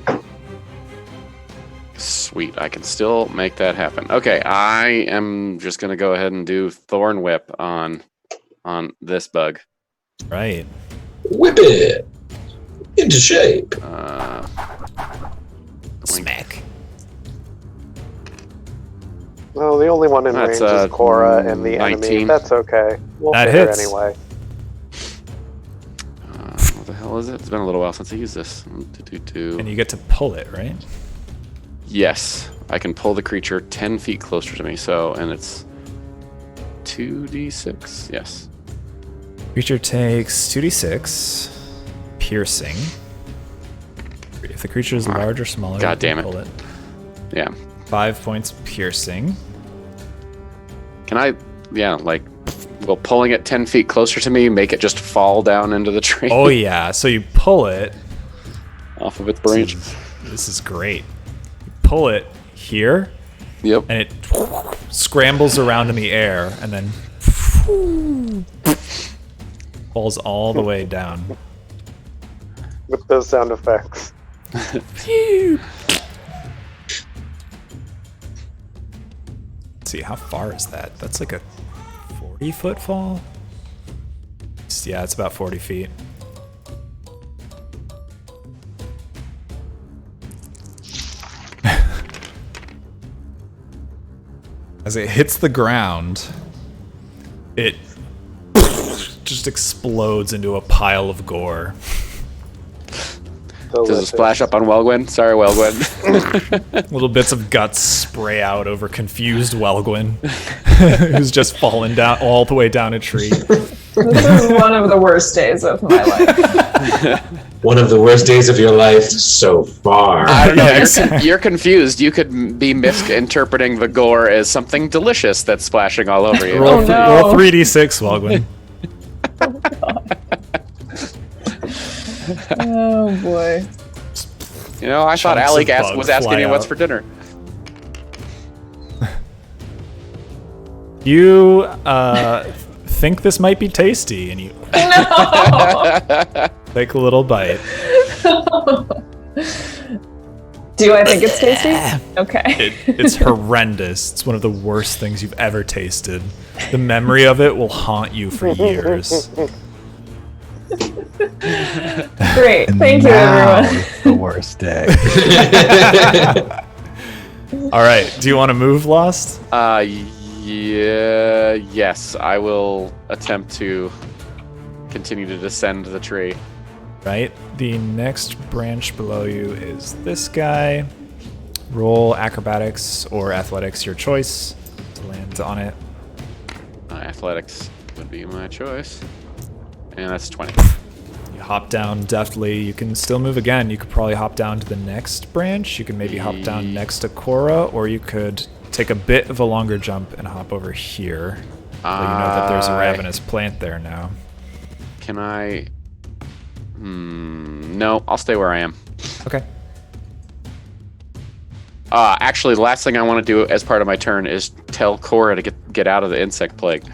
Sweet, I can still make that happen. Okay, I am just gonna go ahead and do Thorn Whip on this bug.
Right.
Whip it into shape.
Smack.
Well, the only one in
That's,
range is Cora and the
19.
enemy. That's okay. We'll
That
hit her
hits.
anyway.
What the hell is it? It's been a little while since I used this.
And you get to pull it, right?
Yes, I can pull the creature 10 feet closer to me. So, and it's 2d6. Yes.
Creature takes 2d6 piercing. If the creature is large or smaller,
God
you can
damn it.
pull it.
Yeah.
5 points piercing.
Can I? Yeah, like, will pulling it 10 feet closer to me make it just fall down into the tree?
Oh yeah, so you pull it.
Off of its branch.
This is great. You pull it here,
Yep.
and it scrambles around in the air, and then falls all the way down.
with those sound effects.
Let's see, how far is that? That's like a 40-foot fall? Yeah, it's about 40 feet. As it hits the ground, it just explodes into a pile of gore.
Does it splash up on Welgwyn? Sorry, Welgwyn.
Little bits of guts spray out over confused Welgwyn, who's just fallen down all the way down a tree.
This is one of the worst days of my life.
One of the worst days of your life so far.
I don't know.
Yeah,
You're confused. You could be misinterpreting the gore as something delicious that's splashing all over you.
Roll,
Oh, no.
roll 3d6, Welgwyn.
Oh boy.
You know, I thought
Chunks
Alec
of bug
was asking
fly
you what's
out.
for dinner.
You think this might be tasty, and you take a little bite.
Do I think it's tasty? Okay.
It's horrendous. It's one of the worst things you've ever tasted. The memory of it will haunt you for years.
Great.
And
Thank you,
now
everyone.
it's the worst day.
All right. Do you want to move, Lost?
Yeah, yes. I will attempt to continue to descend the tree.
Right. The next branch below you is this guy. Roll acrobatics or athletics, your choice, to land on it.
Athletics would be my choice. And that's 20.
You hop down deftly. You can still move again. You could probably hop down to the next branch. You can maybe hop down next to Cora, or you could take a bit of a longer jump and hop over here. So you know that there's a ravenous plant there now.
Can I... no, I'll stay where I am.
Okay.
Actually, the last thing I want to do as part of my turn is tell Cora to get out of the insect plague.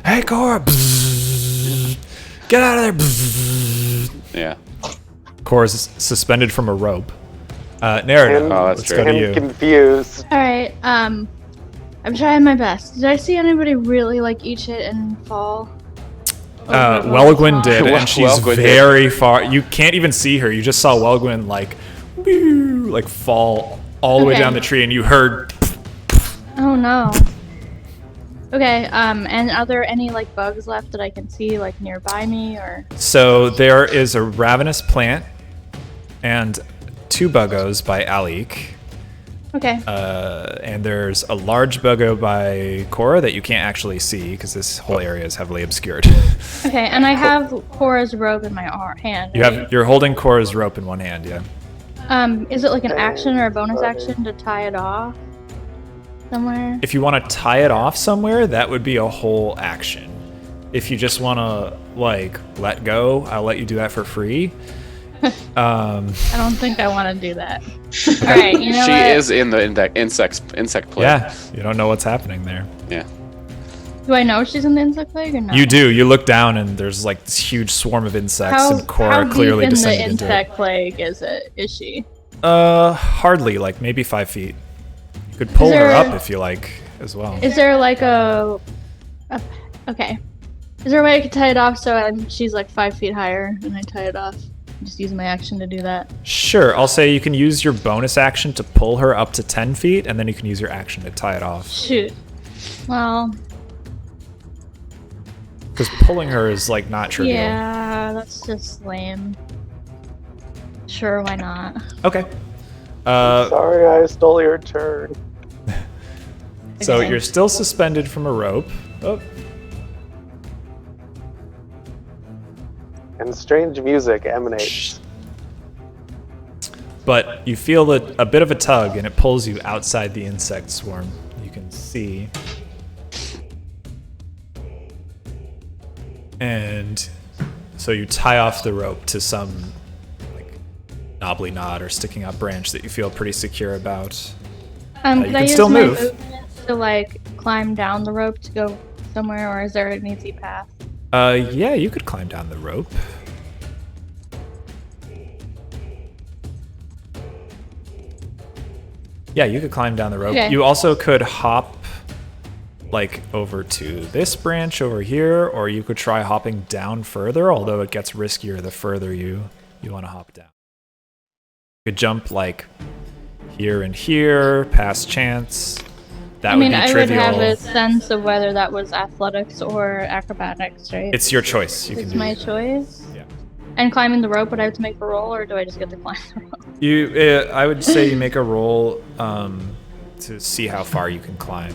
Hey, Cora! Bzzz. Get out of there! Bzzz.
Yeah.
Cora's suspended from a rope. Narrative,
And-
Oh, that's
let's
true.
go to
I'm
you.
confused.
Alright, I'm trying my best. Did I see anybody really like eat shit and fall?
Welgwyn did, and she's
Welgwyn did.
very far. You can't even see her. You just saw Welgwyn like fall all the way
Okay.
down the tree, and you heard.
Oh no. Okay, and are there any like bugs left that I can see like nearby me or?
So there is a ravenous plant and 2 buggos by Alik.
Okay.
And there's a large buggo by Cora that you can't actually see because this whole area is heavily obscured.
Okay, and I have Cora's robe in my hand.
You're holding Cora's rope in one hand, yeah.
Is it like an action or a bonus action to tie it off somewhere?
If you want to tie it off somewhere, that would be a whole action. If you just want to like let go, I'll let you do that for free.
I don't think I want to do that. All right, you know
She
what?
is in the insect plague.
Yeah, you don't know what's happening there.
Yeah.
Do I know she's in the insect plague or not?
You do. You look down and there's like this huge swarm of insects, and Cora
how
clearly
deep in the
descended into
insect plague is she?
it. Hardly, like maybe 5 feet. You could pull her
there-
up if you like, as well.
Is there like okay? Is there a way I could tie it off so she's like 5 feet higher and I tie it off? Just use my action to do that.
Sure, I'll say you can use your bonus action to pull her up to 10 feet, and then you can use your action to tie it off.
Shoot. Well,
Because pulling her is like not trivial.
yeah, that's just lame. Sure, why not?
Okay.
Sorry, I stole your turn.
So
Okay.
you're still suspended from a rope. Oh,
And strange music emanates.
but you feel a bit of a tug, and it pulls you outside the insect swarm. You can see. And so you tie off the rope to some like knobbly knot or sticking up branch that you feel pretty secure about. you
Could
can
I use
still
my
move.
movement to like climb down the rope to go somewhere, or is there an easy path?
Yeah, you could climb down the rope. Yeah, you could climb down the rope.
Okay.
You also could hop like over to this branch over here, or you could try hopping down further, although it gets riskier the further you want to hop down. You could jump like here and here, past chance. That would be
I
trivial.
would have a sense of whether that was athletics or acrobatics, right?
It's your choice. You
It's
can do
my choice?
Yeah.
And climbing the rope, would I have to make a roll, or do I just get to climb the rope?
I would say you make a roll to see how far you can climb.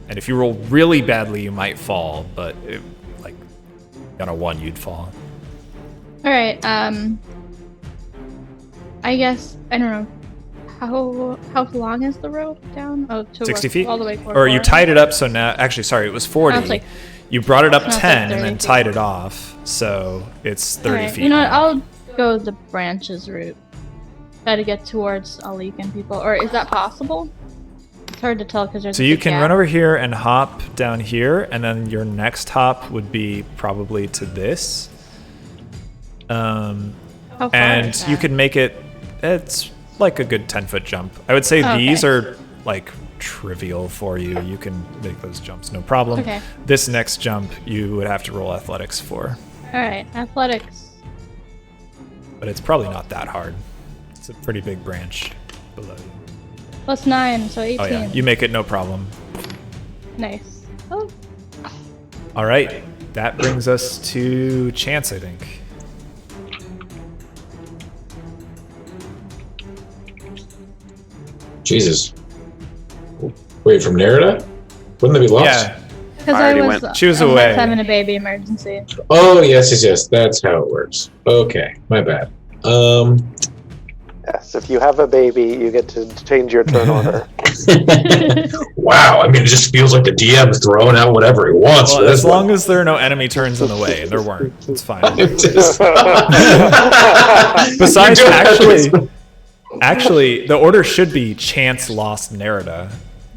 And if you roll really badly, you might fall, but like on a 1, you'd fall.
All right. I guess I don't know how long is the rope down? Oh, to
60 feet?
all the way
Or you tied it up, so now actually, sorry, it was 40.
Oh, it's like-
you brought it up
No, it's
10
like
and then
30
tied it off, so it's 30
Alright,
feet.
You know what?
now.
I'll go the branches route. Try to get towards Alik and people. Or is that possible? It's hard to tell because there's.
So
a
you
big
can
gap.
run over here and hop down here, and then your next hop would be probably to this.
How far
And
is
you
that?
can make it. It's like a good 10-foot jump. I would say
Okay.
these are like trivial for you. You can make those jumps, no problem.
Okay.
This next jump, you would have to roll athletics for,
All right, athletics.
but it's probably not that hard. It's a pretty big branch below you.
Plus 9, so 18.
Oh yeah, you make it no problem.
Nice. Oh,
All right, that brings us to Chance, I think.
Jesus. Wait, from Nerida? Wouldn't they be lost?
Yeah,
because
I
I
already
was.
went.
She was
I
away.
having a baby emergency.
Oh, yes. That's how it works. Okay, my bad.
Yes, if you have a baby, you get to change your turn order.
Wow, I mean, it just feels like the DM's throwing out whatever he wants.
well,
for this
as long as there are no enemy turns in the way, and there weren't, it's fine.
one. Just-
Besides,
You do have
actually, the order should be Chance lost Nerida.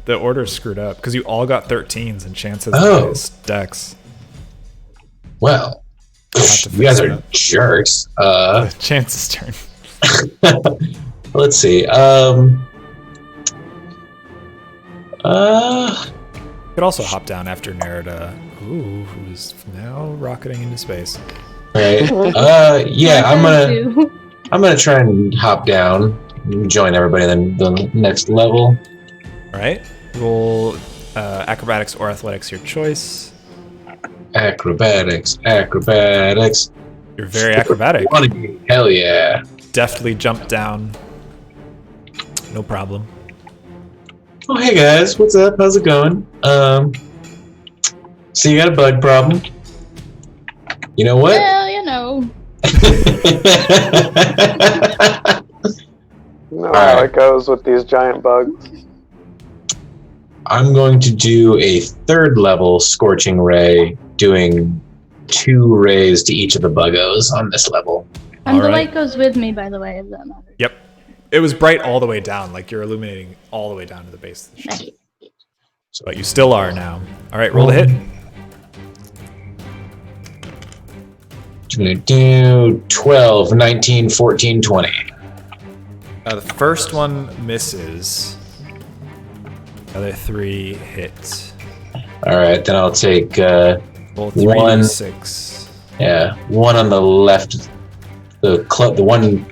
The order's screwed up because you all got 13s and Chance has the
Oh.
highest dex.
Well,
I'll have to
you guys
fix
are
that.
jerks.
Chance's turn.
Let's see.
You could also hop down after Nerida, who's now rocketing into space.
right. Yeah, I'm gonna try and hop down, and join everybody in the next level.
All right, roll acrobatics or athletics, your choice.
Acrobatics.
You're very acrobatic.
Hell yeah.
Deftly jump down. No problem.
Oh, hey guys, what's up? How's it going? So you got a bug problem? You know what?
Well, you know.
You know how it goes with these giant bugs.
I'm going to do a 3rd level Scorching Ray, doing 2 rays to each of the buggos on this level.
And
All
the
right.
light goes with me, by the way, if that matters.
Yep. It was bright all the way down, like you're illuminating all the way down to the base of the ship.
Nice.
But you still are now. All right, roll the hit.
I'm going to do 12, 19, 14, 20.
The first one misses. The other 3 hit.
Alright, then I'll take
Roll
One.
3d6.
1 on the left. The one,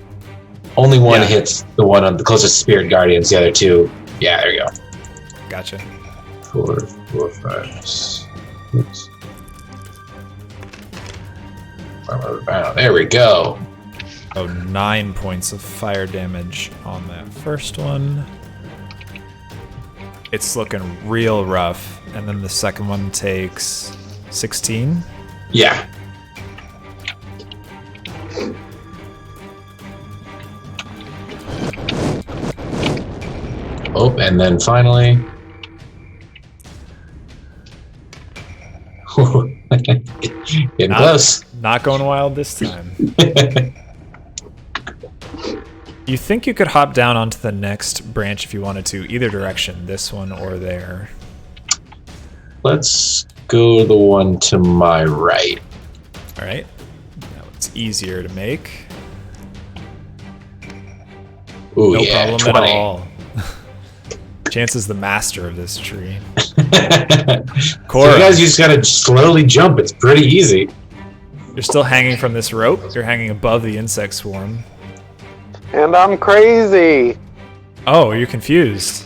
only one
Yeah.
hits the one on the closest Spirit Guardians. The other 2, yeah, there you go.
Gotcha.
4, 5, 6. There we go.
Oh, 9 points of fire damage on that first one. It's looking real rough. And then the second one takes 16.
Yeah. Oh, and then finally. Getting close.
Not going wild this time. You think you could hop down onto the next branch if you wanted to, either direction, this one or there.
Let's go the one to my right.
All right. Now it's easier to make.
Ooh,
No
yeah,
problem
20.
at all. Chance is the master of this tree.
So
Cora,
you guys just gotta slowly jump. It's pretty easy.
you're still hanging from this rope. You're hanging above the insect swarm.
And I'm crazy.
Oh, you're confused.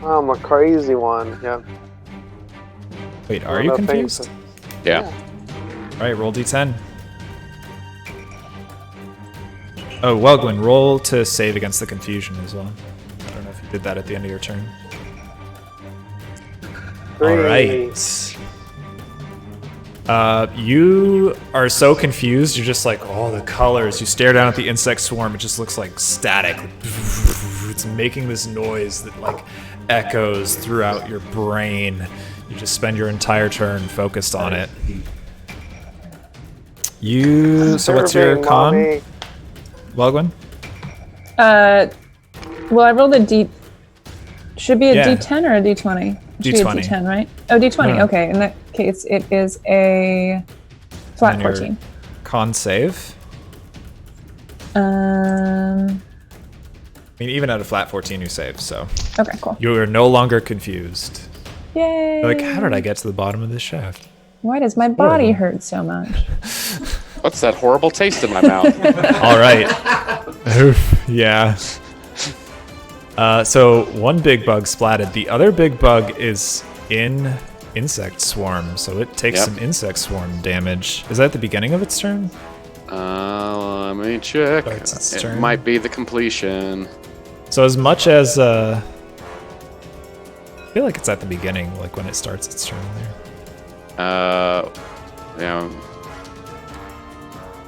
I'm a crazy one. Yep.
Wait, are you confused?
Yeah.
All right, roll d10. Oh, Welgwin, roll to save against the confusion as well. I don't know if you did that at the end of your turn. All right. You are so confused. You're just like, oh, the colors. You stare down at the insect swarm. It just looks like static. It's making this noise that like echoes throughout your brain. You just spend your entire turn focused on it. So what's your con?
Mommy.
Welgwin?
Well, I rolled a D. Should be a
Yeah.
D10 or a D20? It should be a
D20.
D10, right? Oh, D20.
No.
Okay, in that case, it is a flat
And your
14.
Con save. I mean, even at a flat 14, you save, so
Okay, cool.
you are no longer confused.
Yay!
You're like, how did I get to the bottom of this shaft?
Why does my body hurt so much?
What's that horrible taste in my mouth?
All right. Yeah. So one big bug splatted. The other big bug is in insect swarm, so it takes
Yep.
some insect swarm damage. Is that at the beginning of its turn?
Let me check.
Starts its
It
turn.
might be the completion.
So as much as I feel like it's at the beginning, like when it starts its turn there.
Yeah.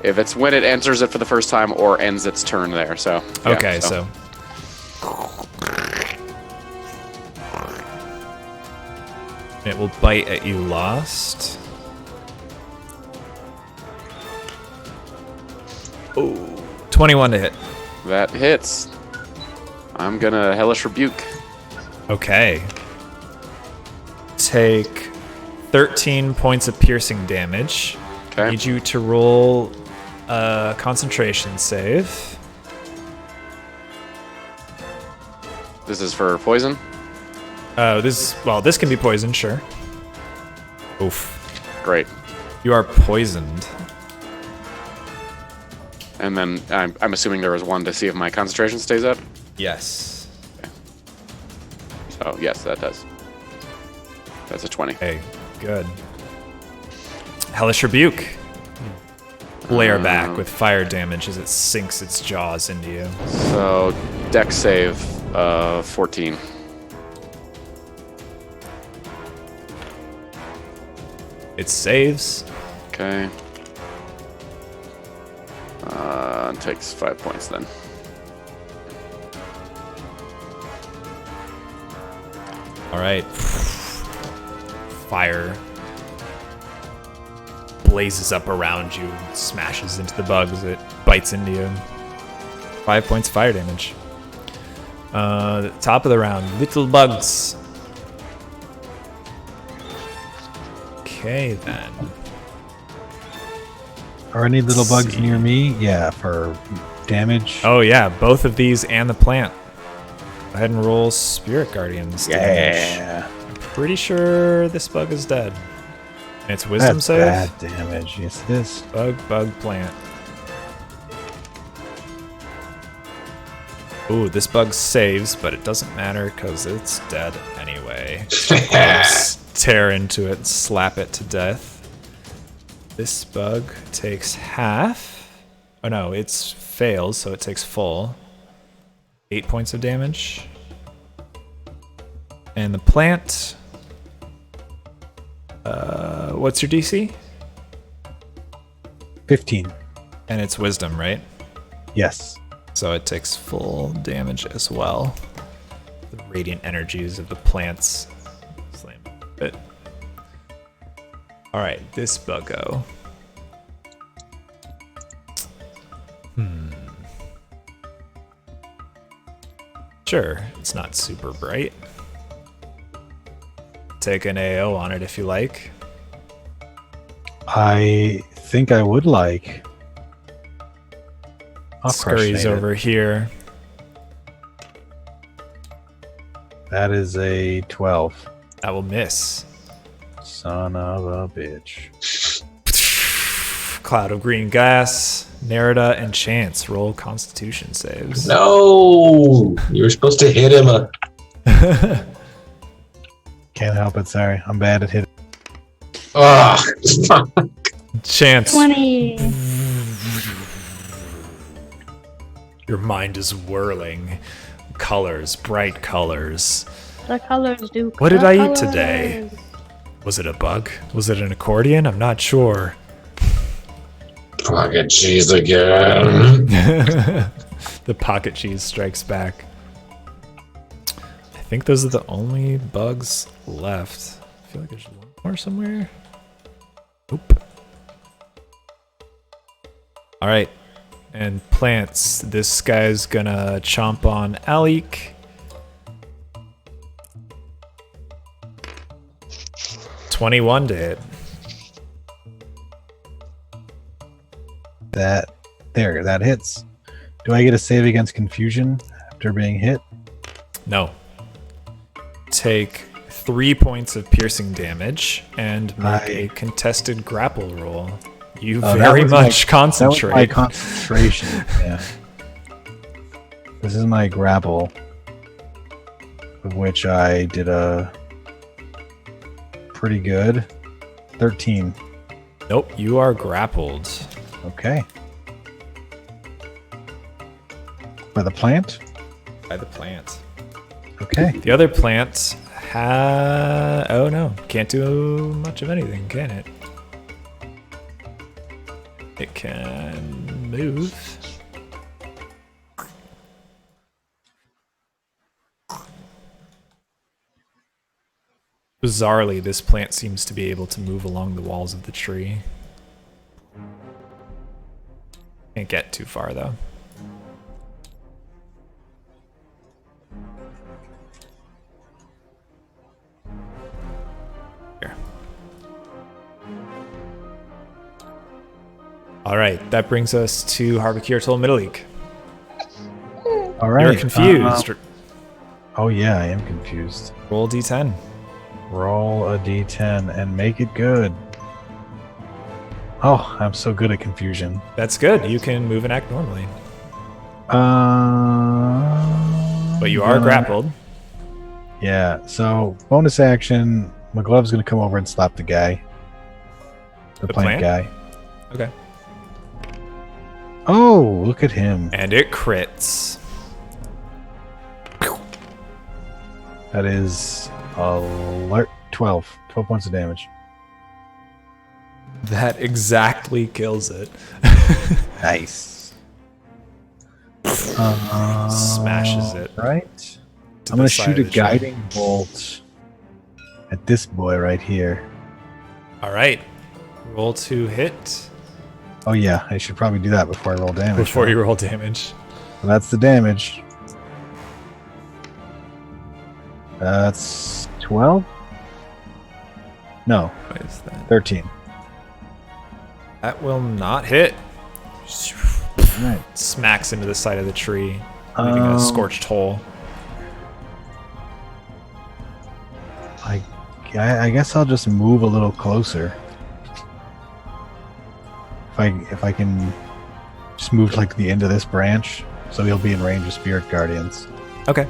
If it's when it enters it for the first time or ends its turn there, so. Yeah,
Okay, so. It will bite at you lost. Oh, 21 to hit.
That hits. I'm gonna Hellish Rebuke.
Okay. Take 13 points of piercing damage.
Okay.
Need you to roll a concentration save.
This is for poison.
This can be poison, sure. Oof.
Great.
You are poisoned.
And then I'm assuming there was one to see if my concentration stays up.
Yes.
So yes, that does. That's a 20.
Hey, good. Hellish Rebuke. Flare back with fire damage as it sinks its jaws into you.
So Dex save 14.
It saves.
Okay. Takes 5 points then.
All right. Fire blazes up around you, and smashes into the bugs. It bites into you. 5 points of fire damage. Top of the round, little bugs. Okay then.
Are any little bugs
See.
near me? Yeah, for damage.
Oh yeah, both of these and the plant. Go ahead and roll Spirit Guardians damage.
yeah.
I'm pretty sure this bug is dead. And it's Wisdom
That's
save.
bad damage. Yes, it is.
Bug, plant. Ooh, this bug saves, but it doesn't matter because it's dead anyway. Just tear into it and slap it to death. This bug takes half. Oh no, it fails, so it takes full. 8 points of damage. And the plant. What's your DC?
15.
And it's Wisdom, right?
Yes.
So it takes full damage as well. The radiant energies of the plants slam it. Alright, this buggo. Sure, it's not super bright. Take an AO on it if you like.
I think I would like. I'll
Scurries
crush it.
over here.
That is a 12.
That will miss.
Son of a bitch.
Cloud of green gas. Nerida and Chance roll Constitution saves.
No, you were supposed to hit him.
Can't help it, sorry. I'm bad at hitting.
Ah,
Chance.
20.
Your mind is whirling. Colors, bright colors.
The colors do.
What did
the
I eat
colors.
today? Was it a bug? Was it an accordion? I'm not sure.
pocket cheese again.
The pocket cheese strikes back. I think those are the only bugs left. I feel like there's one more somewhere. Oop. All right. And plants. This guy's gonna chomp on Alik. 21 to hit.
That hits. Do I get a save against confusion after being hit?
No. Take 3 points of piercing damage and make a contested grapple roll. You very much concentrate.
That was my concentration. Yeah. This is my grapple, of which I did a pretty good 13.
Nope, you are grappled.
Okay. By the plant?
By the plant.
Okay.
The other plant oh no, can't do much of anything, can it? It can move. Bizarrely, this plant seems to be able to move along the walls of the tree. Can't get too far though. Here. All right, that brings us to Harvakir Middle-Eek.
All right.
You're confused.
Oh yeah, I am confused.
Roll d10.
Roll a d10 and make it good. Oh, I'm so good at confusion.
That's good. You can move and act normally. But you are grappled.
Yeah, so bonus action, McGlove's going to come over and slap the guy. The plant guy.
Okay.
Oh, look at him.
And it crits.
That is alert 12 points of damage.
That exactly kills it.
Nice.
Smashes it.
Right.
To
I'm
the
going to
side
shoot a
of the tree.
guiding bolt at this boy right here.
All right. Roll to hit
Oh yeah, I should probably do that before I roll damage.
before you roll damage.
So that's the damage. That's 12? No,
What is that?
13.
That will not hit.
Right.
Smacks into the side of the tree, leaving a scorched hole.
I guess I'll just move a little closer. If I can just move to like the end of this branch, so he'll be in range of Spirit Guardians.
Okay.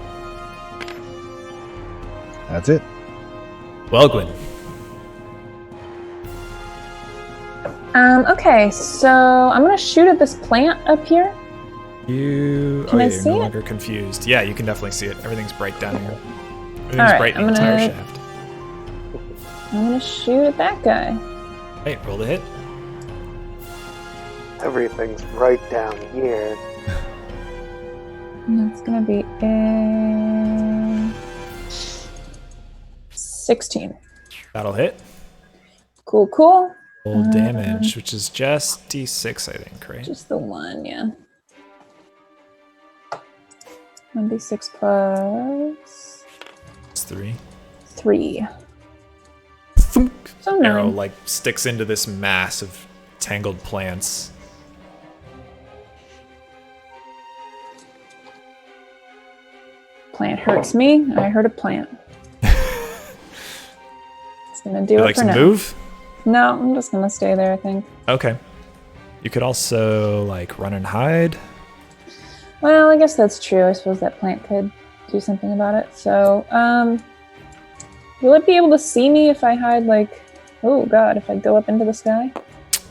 That's it.
Wellgwyn.
Okay, so I'm gonna shoot at this plant up here.
You
Can I
you're
see
no
it?
longer confused. Yeah, you can definitely see it. Everything's bright down here. Everything's
All right,
bright in
I'm
the entire
gonna-
shaft.
I'm gonna shoot at that guy.
Hey, roll the hit.
Everything's right down here.
And that's gonna be a 16.
That'll hit.
Cool, cool.
Roll damage, which is just d6, I think, right?
Just the one, yeah. 1d6 plus
It's 3.
3. So
Arrow
9.
like sticks into this mass of tangled plants.
plant hurts me. I hurt a plant. It's gonna do
You
it
like
for
to
now.
move?
No, I'm just gonna stay there, I think.
Okay. You could also like run and hide.
Well, I guess that's true. I suppose that plant could do something about it. So, will it be able to see me if I hide, like, oh god, if I go up into the sky?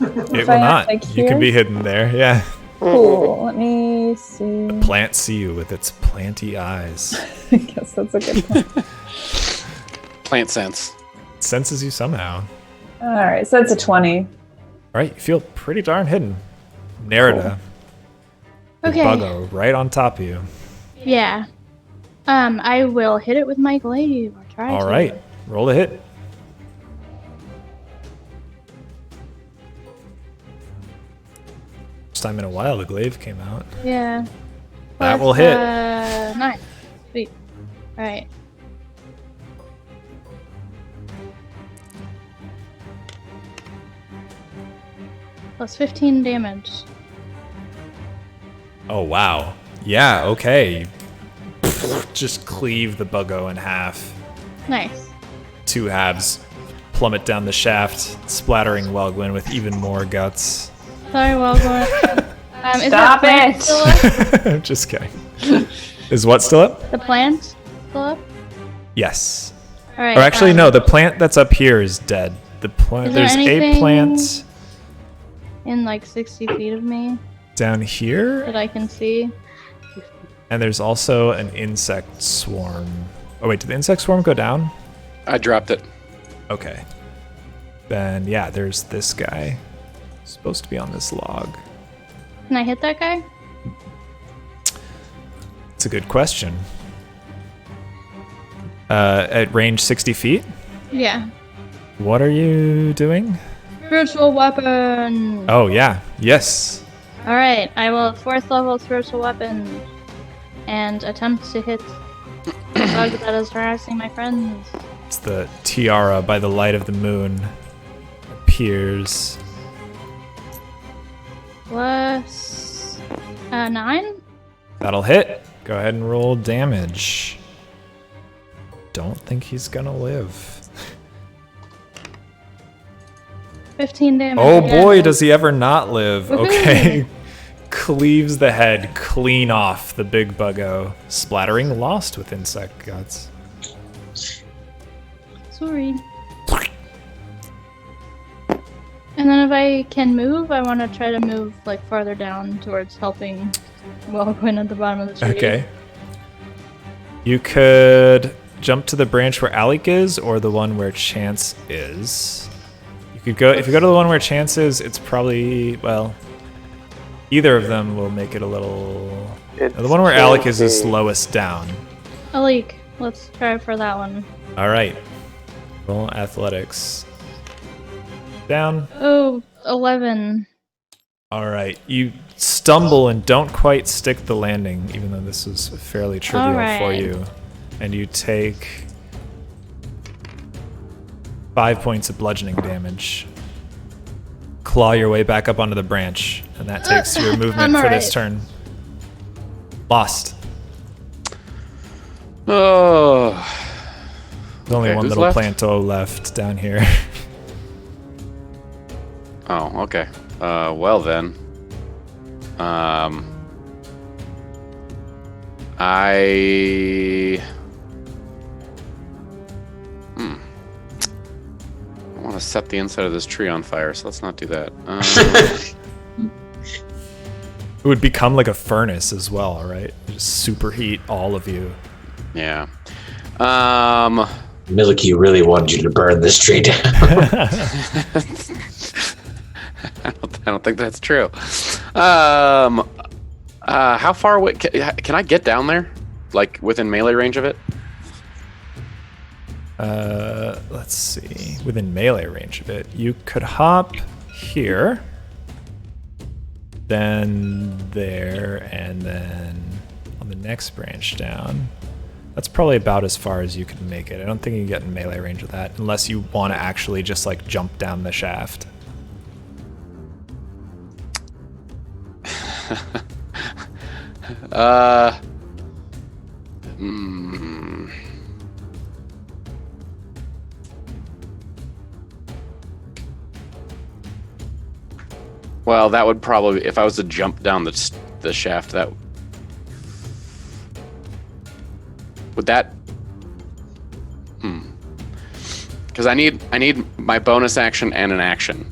It
I
will
hide,
not.
like,
You can
here?
be hidden there. Yeah.
Cool. Let me see.
Plant see you with its planty eyes.
I guess that's a good point.
Plant sense.
It senses you somehow.
Alright, so that's a 20.
All right, you feel pretty darn hidden. Nerida. The
Okay.
buggo right on top of you.
Yeah. I will hit it with my glaive, or try to.
All right, roll a hit. First time in a while the glaive came out.
Yeah.
That
Plus,
will hit.
9. Sweet. Alright. Plus 15 damage.
Oh wow. Yeah. Okay. Just cleave the buggo in half.
Nice.
2 halves plummet down the shaft, splattering Welgwyn with even more guts.
Sorry, Welgwyn. Is
Stop
that plant
it!
still up?
Just kidding. Is what still up?
The plant still up?
Yes.
Alright.
Or actually, no. The plant that's up here is dead. The plant.
Is there
There's a
anything-
plant
In like 60 feet of me
down here,
that I can see.
and there's also an insect swarm. Oh wait, did the insect swarm go down?
I dropped it.
Okay. Then yeah, there's this guy. Supposed to be on this log.
Can I hit that guy?
It's a good question. At range 60 feet?
Yeah.
What are you doing?
Spiritual weapon!
Oh yeah, yes.
Alright, I will 4th level spiritual weapon and attempt to hit the bug that is harassing my friends.
It's the tiara by the light of the moon. Appears.
Plus 9?
That'll hit. Go ahead and roll damage. Don't think he's gonna live.
15 damage.
Oh
again.
boy, does he ever not live.
Woohoo.
Okay. Cleaves the head clean off the big buggo, splattering Lost with insect guts.
Sorry. And then if I can move, I want to try to move like farther down towards helping Welgwyn at the bottom of the tree.
Okay. You could jump to the branch where Alec is, or the one where Chance is. You could go if you go to the one where Chance is, it's probably either of them will make it a little. The one where Alec is slowest down.
Alec, let's try for that one.
All right. Roll athletics. Down.
Oh, 11.
All right. You stumble and don't quite stick the landing, even though this was fairly trivial
All
for
right.
you. And you take 5 points of bludgeoning damage. Claw your way back up onto the branch, and that takes your movement
I'm
for this
alright.
turn. Lost.
Oh.
There's only
Okay,
one
who's
little
left?
planto left down here.
Oh, okay. Well then. I want to set the inside of this tree on fire, so let's not do that.
It would become like a furnace as well, right? Just superheat all of you.
Yeah.
Milky really wanted you to burn this tree down.
I don't think that's true. How far away can I get down there? Like within melee range of it?
Let's see. Within melee range of it, you could hop here, then there, and then on the next branch down. That's probably about as far as you can make it. I don't think you can get in melee range of that, unless you want to actually just like jump down the shaft.
Well, that would probably, if I was to jump down the shaft, that would that. Because I need my bonus action and an action.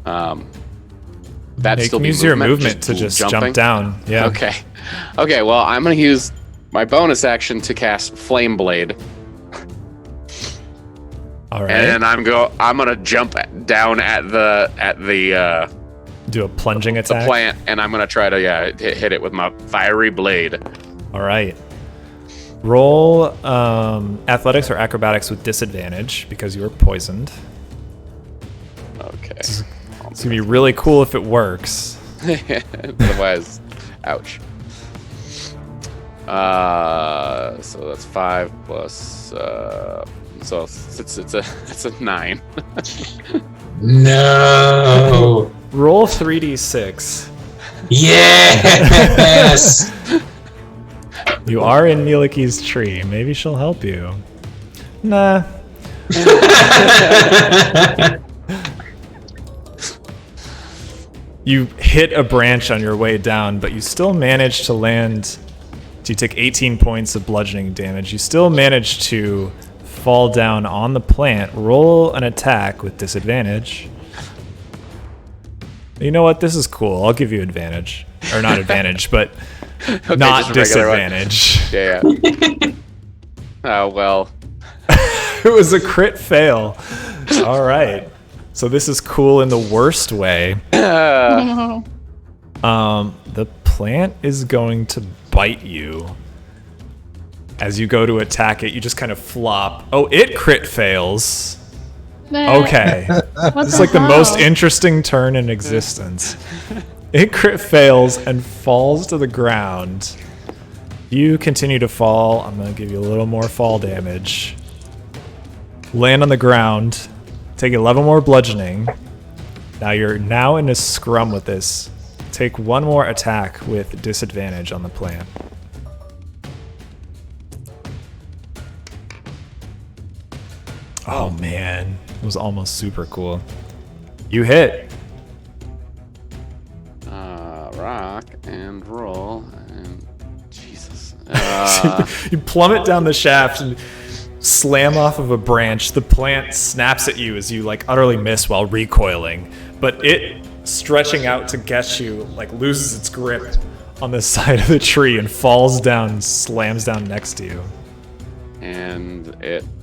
That
You
still
can
be
use your movement to just
jumping?
jump down. Yeah.
Okay. Okay. Well, I'm gonna use my bonus action to cast Flame Blade,
All right.
and I'm gonna jump down at the
Do a plunging attack.
plant, and I'm gonna try to hit it with my fiery blade.
All right. Roll athletics or acrobatics with disadvantage because you were poisoned.
Okay.
It's gonna be really cool if it works.
Otherwise, ouch. So that's 5 plus. So it's a 9.
No.
Roll 3d6.
Yes.
You are in Miliki's tree. Maybe she'll help you. Nah. You hit a branch on your way down, but you still manage to land. So you take 18 points of bludgeoning damage. You still manage to fall down on the plant. Roll an attack with disadvantage. You know what? This is cool. I'll give you advantage. Or not advantage, but
Okay,
not
just a regular one.
disadvantage.
Yeah. Oh well.
It was a crit fail. All right. So this is cool in the worst way. The plant is going to bite you. As you go to attack it, you just kind of flop. Oh, it crit fails. Okay. It's like the most interesting turn in existence. It crit fails and falls to the ground. You continue to fall. I'm going to give you a little more fall damage. Land on the ground. Take 11 more bludgeoning. Now you're in a scrum with this. Take one more attack with disadvantage on the plant. Oh man, it was almost super cool. You hit.
Rock and roll and Jesus.
You plummet down the shaft and slam off of a branch. The plant snaps at you as you like utterly miss while recoiling, but it stretching out to get you like loses its grip on the side of the tree and falls down, slams down next to you.
And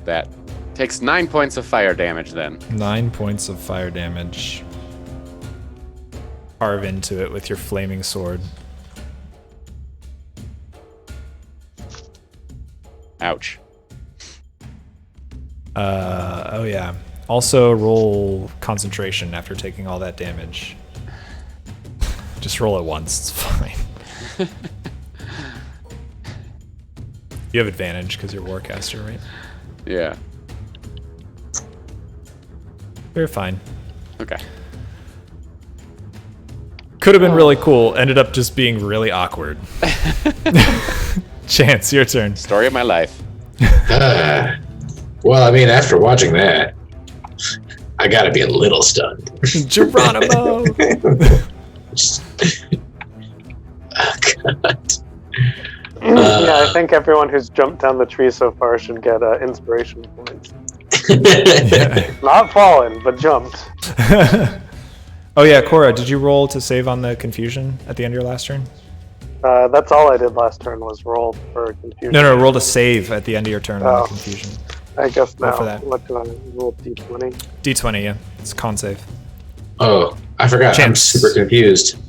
that takes 9 points of fire damage then.
9 points of fire damage. Carve into it with your flaming sword.
Ouch.
Oh yeah. Also roll concentration after taking all that damage. Just roll it once, it's fine. You have advantage because you're Warcaster, right?
Yeah.
You're fine.
Okay.
Could have been really cool, ended up just being really awkward. Chance, your turn.
Story of my life.
Well, I mean, after watching that, I gotta be a little stunned.
Geronimo!
Oh, God.
Yeah, I think everyone who's jumped down the tree so far should get inspiration points. Not fallen, but jumped.
Oh yeah, Cora, did you roll to save on the confusion at the end of your last turn?
That's all I did last turn was roll for confusion.
No, roll to save at the end of your turn on
Oh.
the confusion.
I guess
Roll
now.
for that.
What do I roll? D20.
D20, yeah. It's con save.
Oh, I forgot. I'm
Chance.
super confused.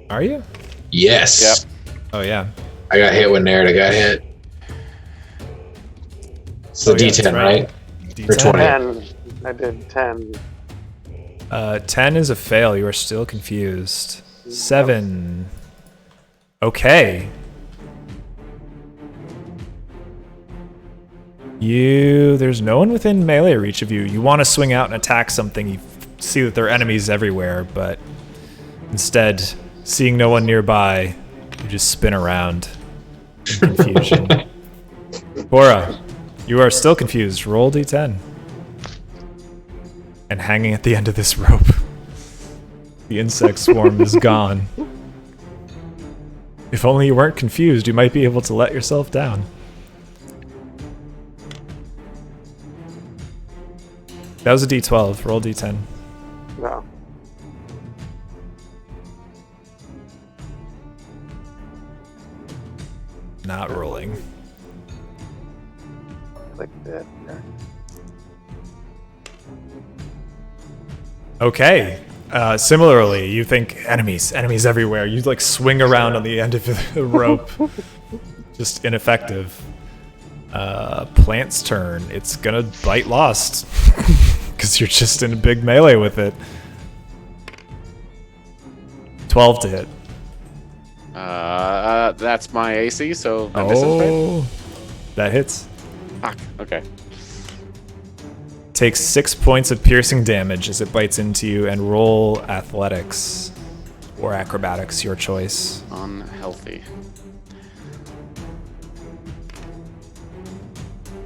Are you?
Yes.
Oh yeah.
I got hit when Narita got hit. It's the
Oh, yeah,
D10,
that's
right?
D10.
For 20.
10. I did 10.
10 is a fail. You are still confused. 7. Okay. There's no one within melee reach of you. You want to swing out and attack something. You see that there are enemies everywhere, but instead, seeing no one nearby, you just spin around in confusion. Bora, you are still confused. Roll D10. And hanging at the end of this rope. The insect swarm is gone. If only you weren't confused, you might be able to let yourself down. That was a D12. Roll D10.
No.
Not rolling.
Like that.
Okay. Similarly, you think enemies everywhere. You like swing around on the end of the rope. Just ineffective. Plant's turn. It's gonna bite Lost. Because you're just in a big melee with it. 12 to hit.
That's my AC, so that misses, right?
That hits.
Fuck. Okay.
Takes 6 points of piercing damage as it bites into you, and roll athletics or acrobatics, your choice.
Unhealthy.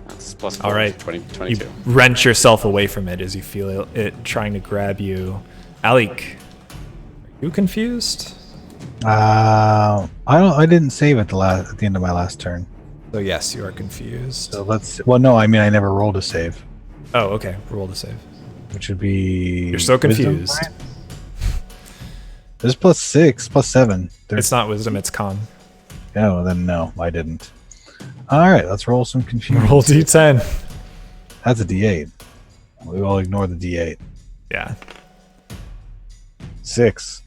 That's plus 4.
All right.
22.
You wrench yourself away from it as you feel it trying to grab you. Alik, are you confused?
I didn't save at the end of my last turn.
So yes, you are confused.
So well, no, I mean I never rolled a save,
Oh, okay. Roll to save.
which would be.
You're so
wisdom,
confused.
right? There's +6, +7.
It's not wisdom, it's con.
Oh, then no, I didn't. All right, let's roll some confusion.
Roll D10.
That's a D8. We all ignore the D8.
Yeah.
6.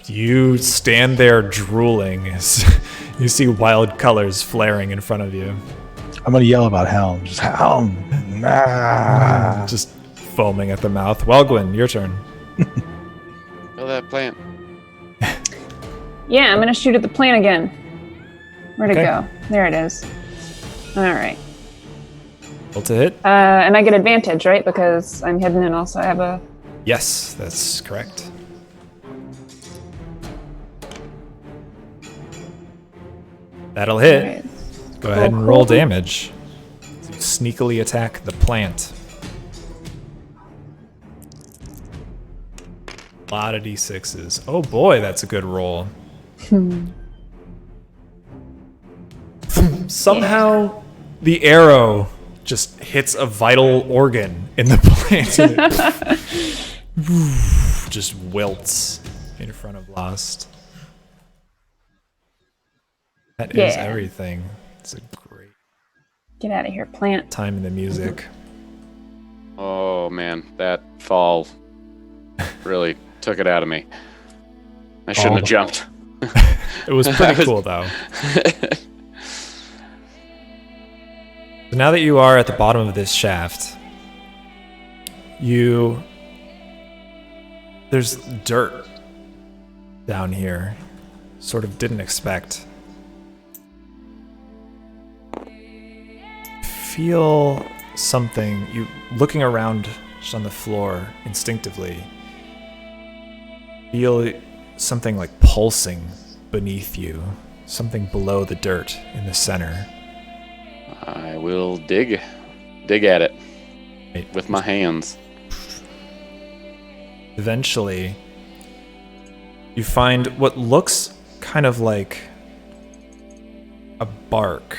You stand there drooling as you see wild colors flaring in front of you.
I'm gonna yell about Helm. Just Helm. Ah.
Just foaming at the mouth. Welgwyn, your turn.
Kill that plant.
Yeah, I'm gonna shoot at the plant again. Where'd
Okay.
it go? There it is. All right.
Roll to hit.
And I get advantage, right? Because I'm hidden and also I have a...
Yes, that's correct. That'll hit.
Alright.
Go ahead and roll damage. So you sneakily attack the plant. A lot of D6s. Oh boy, that's a good roll. Somehow the arrow just hits a vital organ in the plant. And it just wilts in front of Lost. That is
Yeah.
everything. It's a great
Get out of here, plant.
time in the music.
Oh man, that fall really took it out of me. I shouldn't have jumped.
It was pretty cool though. So now that you are at the bottom of this shaft, there's dirt down here. Sort of didn't expect. Feel something, you looking around just on the floor instinctively, feel something like pulsing beneath you, something below the dirt in the center.
I will dig at it
Right.
with my hands.
Eventually, you find what looks kind of like a bark.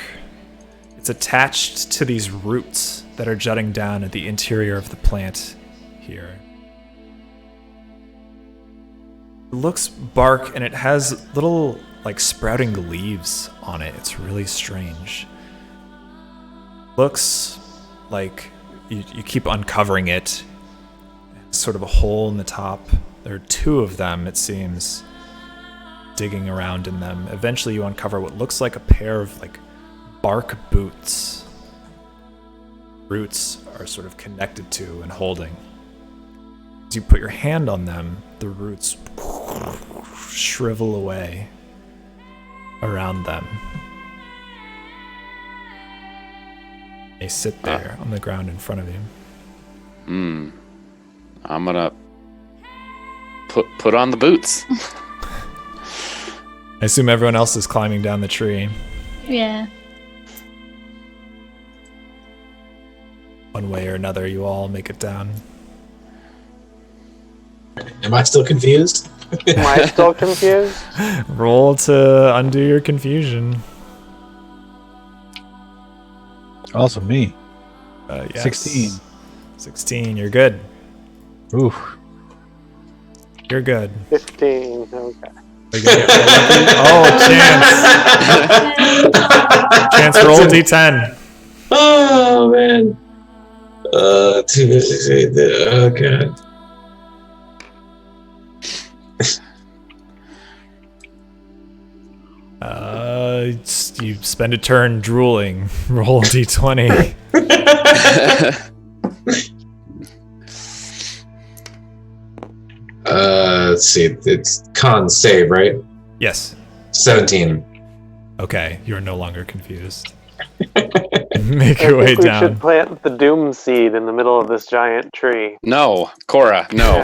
It's attached to these roots that are jutting down at the interior of the plant here. It looks bark and it has little like sprouting leaves on it. It's really strange. Looks like you keep uncovering it. It's sort of a hole in the top. There are 2 of them, it seems, digging around in them. Eventually you uncover what looks like a pair of like bark boots. Roots are sort of connected to and holding. As you put your hand on them, the roots shrivel away around them. They sit there on the ground in front of you.
I'm gonna put on the boots.
I assume everyone else is climbing down the tree.
Yeah.
One way or another, you all make it down.
Am I still confused?
Am I still confused?
Roll to undo your confusion.
Also me.
Yes.
16.
16, you're good.
Oof.
You're good.
15. Okay.
Oh, Chance. Chance, roll a d10.
Oh, man. 2, 6, 8, oh, God.
You spend a turn drooling. Roll a d20.
Let's see. It's con save, right?
Yes.
17.
Okay, you're no longer confused. Make your way
I think we
down.
should plant the doom seed in the middle of this giant tree.
No, Cora, no.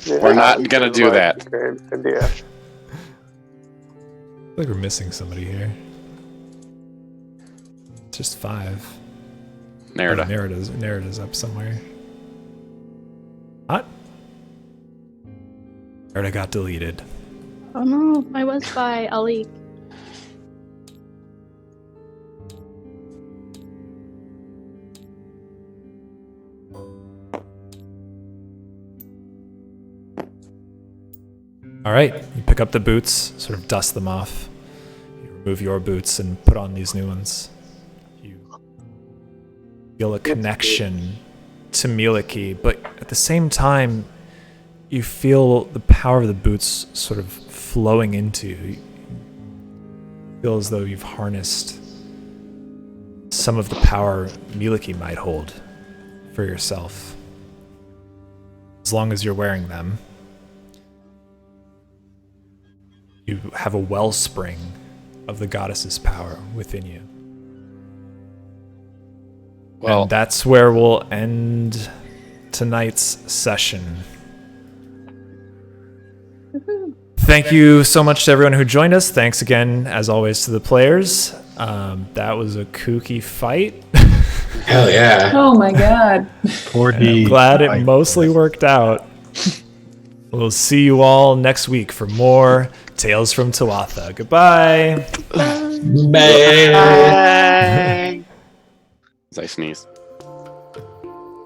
Yeah.
We're not gonna
Seems
do
like
that.
a Great idea.
I feel like we're missing somebody here. It's just 5.
Nerida.
Nerida's up somewhere. What? Nerida got deleted.
Oh no, I was by Ali.
All right, you pick up the boots, sort of dust them off. You remove your boots and put on these new ones. You feel a connection to Miliki, but at the same time, you feel the power of the boots sort of flowing into you. You feel as though you've harnessed some of the power Miliki might hold for yourself. As long as you're wearing them, you have a wellspring of the goddess's power within you.
Well,
and that's where we'll end tonight's session. Thank you so much to everyone who joined us. Thanks again, as always, to the players. That was a kooky fight.
Hell yeah.
Oh my god.
Poor D.
I'm glad it mostly worked out. We'll see you all next week for more Tales from Tuatha. Goodbye.
Bye.
as I sneeze.